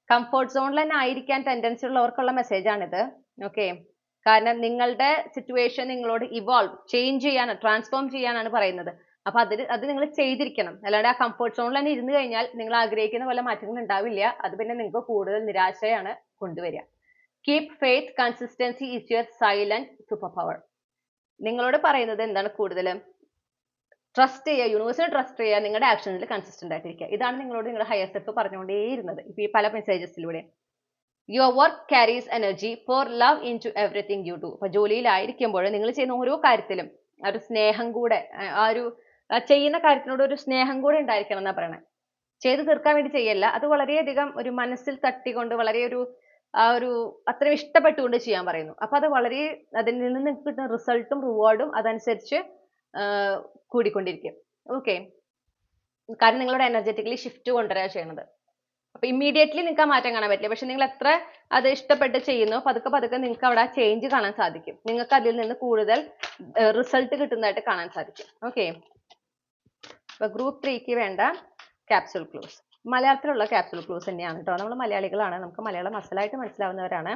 Comfort സോണിൽ തന്നെ ആയിരിക്കാൻ ടെൻഡൻസി ഉള്ളവർക്കുള്ള മെസ്സേജാണിത്. ഓക്കെ, കാരണം നിങ്ങളുടെ സിറ്റുവേഷൻ നിങ്ങളോട് ഇവോൾവ്, ചേഞ്ച് ചെയ്യാനാണ്, ട്രാൻസ്ഫോം ചെയ്യാനാണ് പറയുന്നത്. അപ്പൊ അത് നിങ്ങൾ ചെയ്തിരിക്കണം. അല്ലാണ്ട് ആ കംഫർട്ട് സോണിൽ തന്നെ ഇരുന്ന് കഴിഞ്ഞാൽ നിങ്ങൾ ആഗ്രഹിക്കുന്ന പോലെ മാറ്റങ്ങൾ ഉണ്ടാവില്ല. അത് പിന്നെ നിങ്ങൾക്ക് കൂടുതൽ നിരാശയാണ് കൊണ്ടുവരിക. Keep faith, consistency is your silent super power. നിങ്ങളോട് പറയുന്നത് എന്താണ്? കൂടുതൽ ട്രസ്റ്റ് ചെയ്യുക, യൂണിവേഴ്സിനെ ട്രസ്റ്റ് ചെയ്യുക, നിങ്ങളുടെ ആക്ഷൻസിൽ കൺസിസ്റ്റന്റ് ആയിട്ടിരിക്കുക. ഇതാണ് നിങ്ങളോട് നിങ്ങളുടെ ഹയർ സെൽഫ് പറഞ്ഞുകൊണ്ടേയിരുന്നത് ഇപ്പൊ ഈ പല മെസ്സേജസിലൂടെ. Your work carries energy, for love into everything you do. അപ്പൊ ജോലിയിലായിരിക്കുമ്പോൾ നിങ്ങൾ ചെയ്യുന്ന ഓരോ കാര്യത്തിലും ആ ഒരു സ്നേഹം കൂടെ, ആ ഒരു ചെയ്യുന്ന കാര്യത്തിനോട് ഒരു സ്നേഹം കൂടെ ഉണ്ടായിരിക്കണം എന്നാ പറയണത്. ചെയ്ത് തീർക്കാൻ വേണ്ടി ചെയ്യല്ല, അത് വളരെയധികം ഒരു മനസ്സിൽ തട്ടിക്കൊണ്ട് വളരെ ഒരു അത്രയും ഇഷ്ടപ്പെട്ടുകൊണ്ട് ചെയ്യാൻ പറയുന്നു. അപ്പൊ അത് വളരെ അതിൽ നിന്ന് നിങ്ങൾക്ക് കിട്ടുന്ന റിസൾട്ടും റിവാർഡും അതനുസരിച്ച് കൂടിക്കൊണ്ടിരിക്കും. ഓക്കെ, കാരണം നിങ്ങളുടെ എനർജറ്റിക്കലി ഷിഫ്റ്റ് കൊണ്ടുവരിക ചെയ്യണത്. അപ്പൊ ഇമ്മീഡിയറ്റ്ലി നിങ്ങൾക്ക് ആ മാറ്റം കാണാൻ പറ്റില്ല. പക്ഷെ നിങ്ങൾ എത്ര അത് ഇഷ്ടപ്പെട്ട് ചെയ്യുന്നു, പതുക്കെ പതുക്കെ നിങ്ങൾക്ക് അവിടെ ആ ചേഞ്ച് കാണാൻ സാധിക്കും. നിങ്ങൾക്ക് അതിൽ നിന്ന് കൂടുതൽ റിസൾട്ട് കിട്ടുന്നതായിട്ട് കാണാൻ സാധിക്കും. ഓക്കെ, അപ്പൊ ഗ്രൂപ്പ് 3ക്ക് വേണ്ട ക്യാപ്സ്യൂൾ ക്ലൂസ് മലയാളത്തിലുള്ള ക്യാപ്സ്യൂൾ ക്ലൂസ് തന്നെയാണ് കേട്ടോ. നമ്മൾ മലയാളികളാണ്, നമുക്ക് മലയാളം അസലായിട്ട് മനസ്സിലാവുന്നവരാണ്.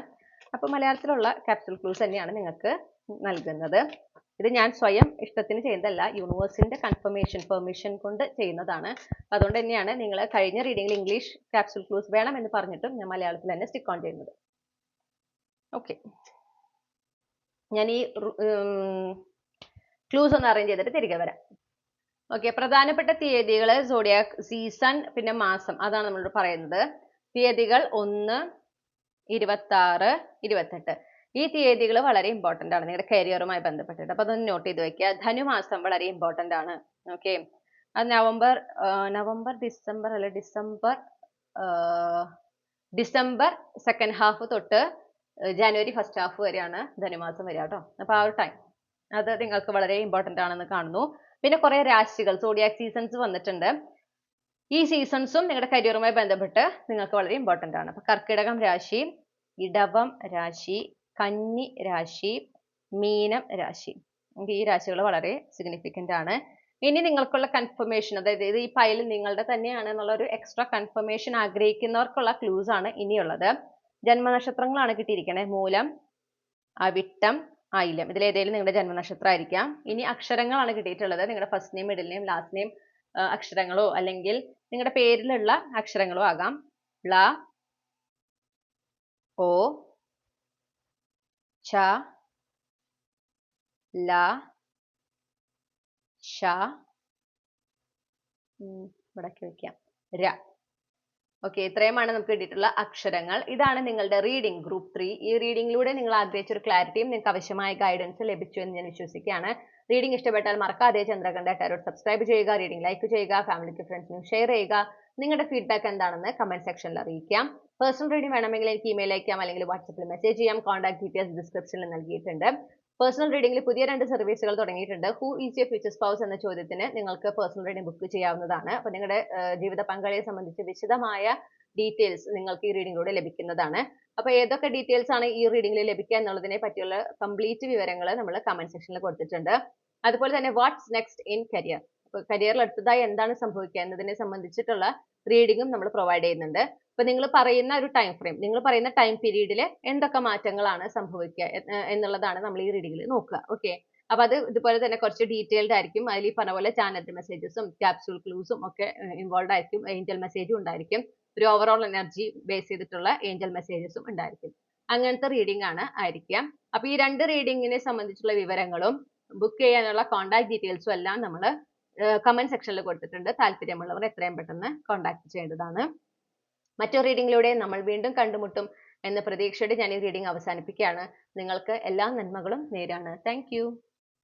അപ്പൊ മലയാളത്തിലുള്ള ക്യാപ്സ്യൂൾ ക്ലൂസ് തന്നെയാണ് നിങ്ങൾക്ക് നൽകുന്നത്. ഇത് ഞാൻ സ്വയം ഇഷ്ടത്തിന് ചെയ്യുന്നതല്ല, യൂണിവേഴ്സിന്റെ പെർമിഷൻ കൊണ്ട് ചെയ്യുന്നതാണ്. അതുകൊണ്ട് തന്നെയാണ് നിങ്ങൾ കഴിഞ്ഞ റീഡിംഗിൽ ഇംഗ്ലീഷ് ക്യാപ്സ്യൂൾ ക്ലൂസ് വേണം എന്ന് പറഞ്ഞിട്ടും ഞാൻ മലയാളത്തിൽ തന്നെ സ്റ്റിക്ക് ഓൺ ചെയ്യുന്നത്. ഓക്കെ, ഞാൻ ഈ ക്ലൂസ് ഒന്ന് അറേഞ്ച് ചെയ്തിട്ട് തിരികെ വരാം. ഓക്കെ, പ്രധാനപ്പെട്ട തീയതികൾ, സോഡിയാക് സീസൺ, പിന്നെ മാസം, അതാണ് നമ്മളോട് പറയുന്നത്. തീയതികൾ 1, 26, 28. ഈ തീയതികൾ വളരെ ഇമ്പോർട്ടൻ്റ് ആണ് നിങ്ങളുടെ കരിയറുമായി ബന്ധപ്പെട്ടിട്ട്. അപ്പൊ അതൊന്ന് നോട്ട് ചെയ്ത് വെക്കുക. ധനുമാസം വളരെ ഇമ്പോർട്ടൻ്റ് ആണ്. ഓക്കെ, അത് ഡിസംബർ സെക്കൻഡ് ഹാഫ് തൊട്ട് ജനുവരി ഫസ്റ്റ് ഹാഫ് വരെയാണ് ധനുമാസം വരിക കേട്ടോ. അപ്പൊ ആ ഒരു ടൈം അത് നിങ്ങൾക്ക് വളരെ ഇമ്പോർട്ടൻ്റ് ആണെന്ന് കാണുന്നു. പിന്നെ കുറെ രാശികൾ, സോഡിയാക് സീസൺസ് വന്നിട്ടുണ്ട്. ഈ സീസൺസും നിങ്ങളുടെ കരിയറുമായി ബന്ധപ്പെട്ട് നിങ്ങൾക്ക് വളരെ ഇമ്പോർട്ടൻ്റ് ആണ്. അപ്പൊ കർക്കിടകം രാശി, ഇടവം രാശി, കന്നി രാശി, മീനം രാശി, ഈ രാശികൾ വളരെ സിഗ്നിഫിക്കൻ്റ് ആണ്. ഇനി നിങ്ങൾക്കുള്ള കൺഫർമേഷൻ, അതായത് ഇത് ഈ ഫയൽ നിങ്ങളുടെ തന്നെയാണ് എന്നുള്ള ഒരു എക്സ്ട്രാ കൺഫർമേഷൻ ആഗ്രഹിക്കുന്നവർക്കുള്ള ക്ലൂസ് ആണ് ഇനിയുള്ളത്. ജന്മനക്ഷത്രങ്ങളാണ് കിട്ടിയിരിക്കുന്നത്. മൂലം, അവിട്ടം, ആയില്യം. ഇതിലേതെങ്കിലും നിങ്ങളുടെ ജന്മനക്ഷത്രം ആയിരിക്കാം. ഇനി അക്ഷരങ്ങളാണ് കിട്ടിയിട്ടുള്ളത്. നിങ്ങളുടെ first name, middle name, last name അക്ഷരങ്ങളോ അല്ലെങ്കിൽ നിങ്ങളുടെ പേരിലുള്ള അക്ഷരങ്ങളോ ആകാം. ള, ഓ, ച, ല, ഷ, ഇവിടേക്ക് വെക്കാം, ര. ഓക്കെ, ഇത്രയുമാണ് നമുക്ക് കിട്ടിയിട്ടുള്ള അക്ഷരങ്ങൾ. ഇതാണ് നിങ്ങളുടെ റീഡിംഗ് ഗ്രൂപ്പ് 3. ഈ റീഡിംഗിലൂടെ നിങ്ങൾ ആഗ്രഹിച്ച ഒരു ക്ലാരിറ്റിയും നിങ്ങൾക്ക് ആവശ്യമായ ഗൈഡൻസ് ലഭിച്ചു എന്ന് ഞാൻ വിശ്വസിക്കുകയാണ്. റീഡിംഗ് ഇഷ്ടപ്പെട്ടാൽ മറക്കാതെ ചന്ദ്രകണ്ഠ ടാരോട്ട് സബ്സ്ക്രൈബ് ചെയ്യുക, റീഡിംഗ് ലൈക്ക് ചെയ്യുക, ഫാമിലിക്ക് ഫ്രണ്ട്സിനും ഷെയർ ചെയ്യുക. നിങ്ങളുടെ ഫീഡ്ബാക്ക് എന്താണെന്ന് കമന്റ് സെക്ഷനിൽ അറിയിക്കാം. പേഴ്സണൽ റീഡിംഗ് വേണമെങ്കിൽ എനിക്ക് ഇമെയിൽ അയക്കാം അല്ലെങ്കിൽ വാട്സപ്പിൽ മെസ്സേജ് ചെയ്യാം. കോൺടാക്ട് ഡീറ്റെയിൽസ് ഡിസ്ക്രിപ്ഷനിൽ നൽകിയിട്ടുണ്ട്. പേഴ്സണൽ റീഡിംഗിൽ പുതിയ 2 സർവീസുകൾ തുടങ്ങിയിട്ടുണ്ട്. Who is your future spouse എന്ന ചോദ്യത്തിന് നിങ്ങൾക്ക് പേഴ്സണൽ റീഡിംഗ് ബുക്ക് ചെയ്യാവുന്നതാണ്. അപ്പോൾ നിങ്ങളുടെ ജീവിത പങ്കാളിയെ സംബന്ധിച്ച് വിശദമായ ഡീറ്റെയിൽസ് നിങ്ങൾക്ക് ഈ റീഡിംഗിലൂടെ ലഭിക്കുന്നതാണ്. അപ്പോൾ ഏതൊക്കെ ഡീറ്റെയിൽസ് ആണ് ഈ റീഡിംഗിൽ ലഭിക്കുക എന്നുള്ളതിനെ പറ്റിയുള്ള കംപ്ലീറ്റ് വിവരങ്ങൾ നമ്മൾ കമന്റ് സെക്ഷനിൽ കൊടുത്തിട്ടുണ്ട്. അതുപോലെ തന്നെ വാട്ട്സ് നെക്സ്റ്റ് ഇൻ കരിയർ, കരിയറിൽ അടുത്തതായി എന്താണ് സംഭവിക്കുക എന്നതിനെ സംബന്ധിച്ചിട്ടുള്ള റീഡിംഗും നമ്മൾ പ്രൊവൈഡ് ചെയ്യുന്നുണ്ട്. അപ്പൊ നിങ്ങൾ പറയുന്ന ഒരു ടൈം ഫ്രെയിം, നിങ്ങൾ പറയുന്ന ടൈം പീരീഡിൽ എന്തൊക്കെ മാറ്റങ്ങളാണ് സംഭവിക്കുക എന്നുള്ളതാണ് നമ്മൾ ഈ റീഡിംഗിൽ നോക്കുക. ഓക്കെ, അപ്പൊ അത് ഇതുപോലെ തന്നെ കുറച്ച് ഡീറ്റെയിൽഡ് ആയിരിക്കും. അതിൽ ഈ പറഞ്ഞ പോലെ ചാനൽ മെസ്സേജസും ക്യാപ്സ്യൂൾ ക്ലൂസും ഒക്കെ ഇൻവോൾവ് ആയിരിക്കും. ഏഞ്ചൽ മെസ്സേജും ഉണ്ടായിരിക്കും. ഒരു ഓവറോൾ എനർജി ബേസ് ചെയ്തിട്ടുള്ള ഏഞ്ചൽ മെസ്സേജസും ഉണ്ടായിരിക്കും. അങ്ങനത്തെ റീഡിംഗ് ആണ് ആയിരിക്കാം. അപ്പൊ ഈ 2 റീഡിംഗിനെ സംബന്ധിച്ചുള്ള വിവരങ്ങളും ബുക്ക് ചെയ്യാനുള്ള കോൺടാക്ട് ഡീറ്റെയിൽസും എല്ലാം നമ്മൾ കമന്റ് സെക്ഷനിൽ കൊടുത്തിട്ടുണ്ട്. താല്പര്യമുള്ളവർ എത്രയും പെട്ടെന്ന് കോൺടാക്ട് ചെയ്യേണ്ടതാണ്. മറ്റൊരു റീഡിംഗിലൂടെ നമ്മൾ വീണ്ടും കണ്ടുമുട്ടും എന്ന പ്രതീക്ഷയോടെ ഞാൻ ഈ റീഡിംഗ് അവസാനിപ്പിക്കുകയാണ്. നിങ്ങൾക്ക് എല്ലാ നന്മകളും നേരാണ്. Thank you.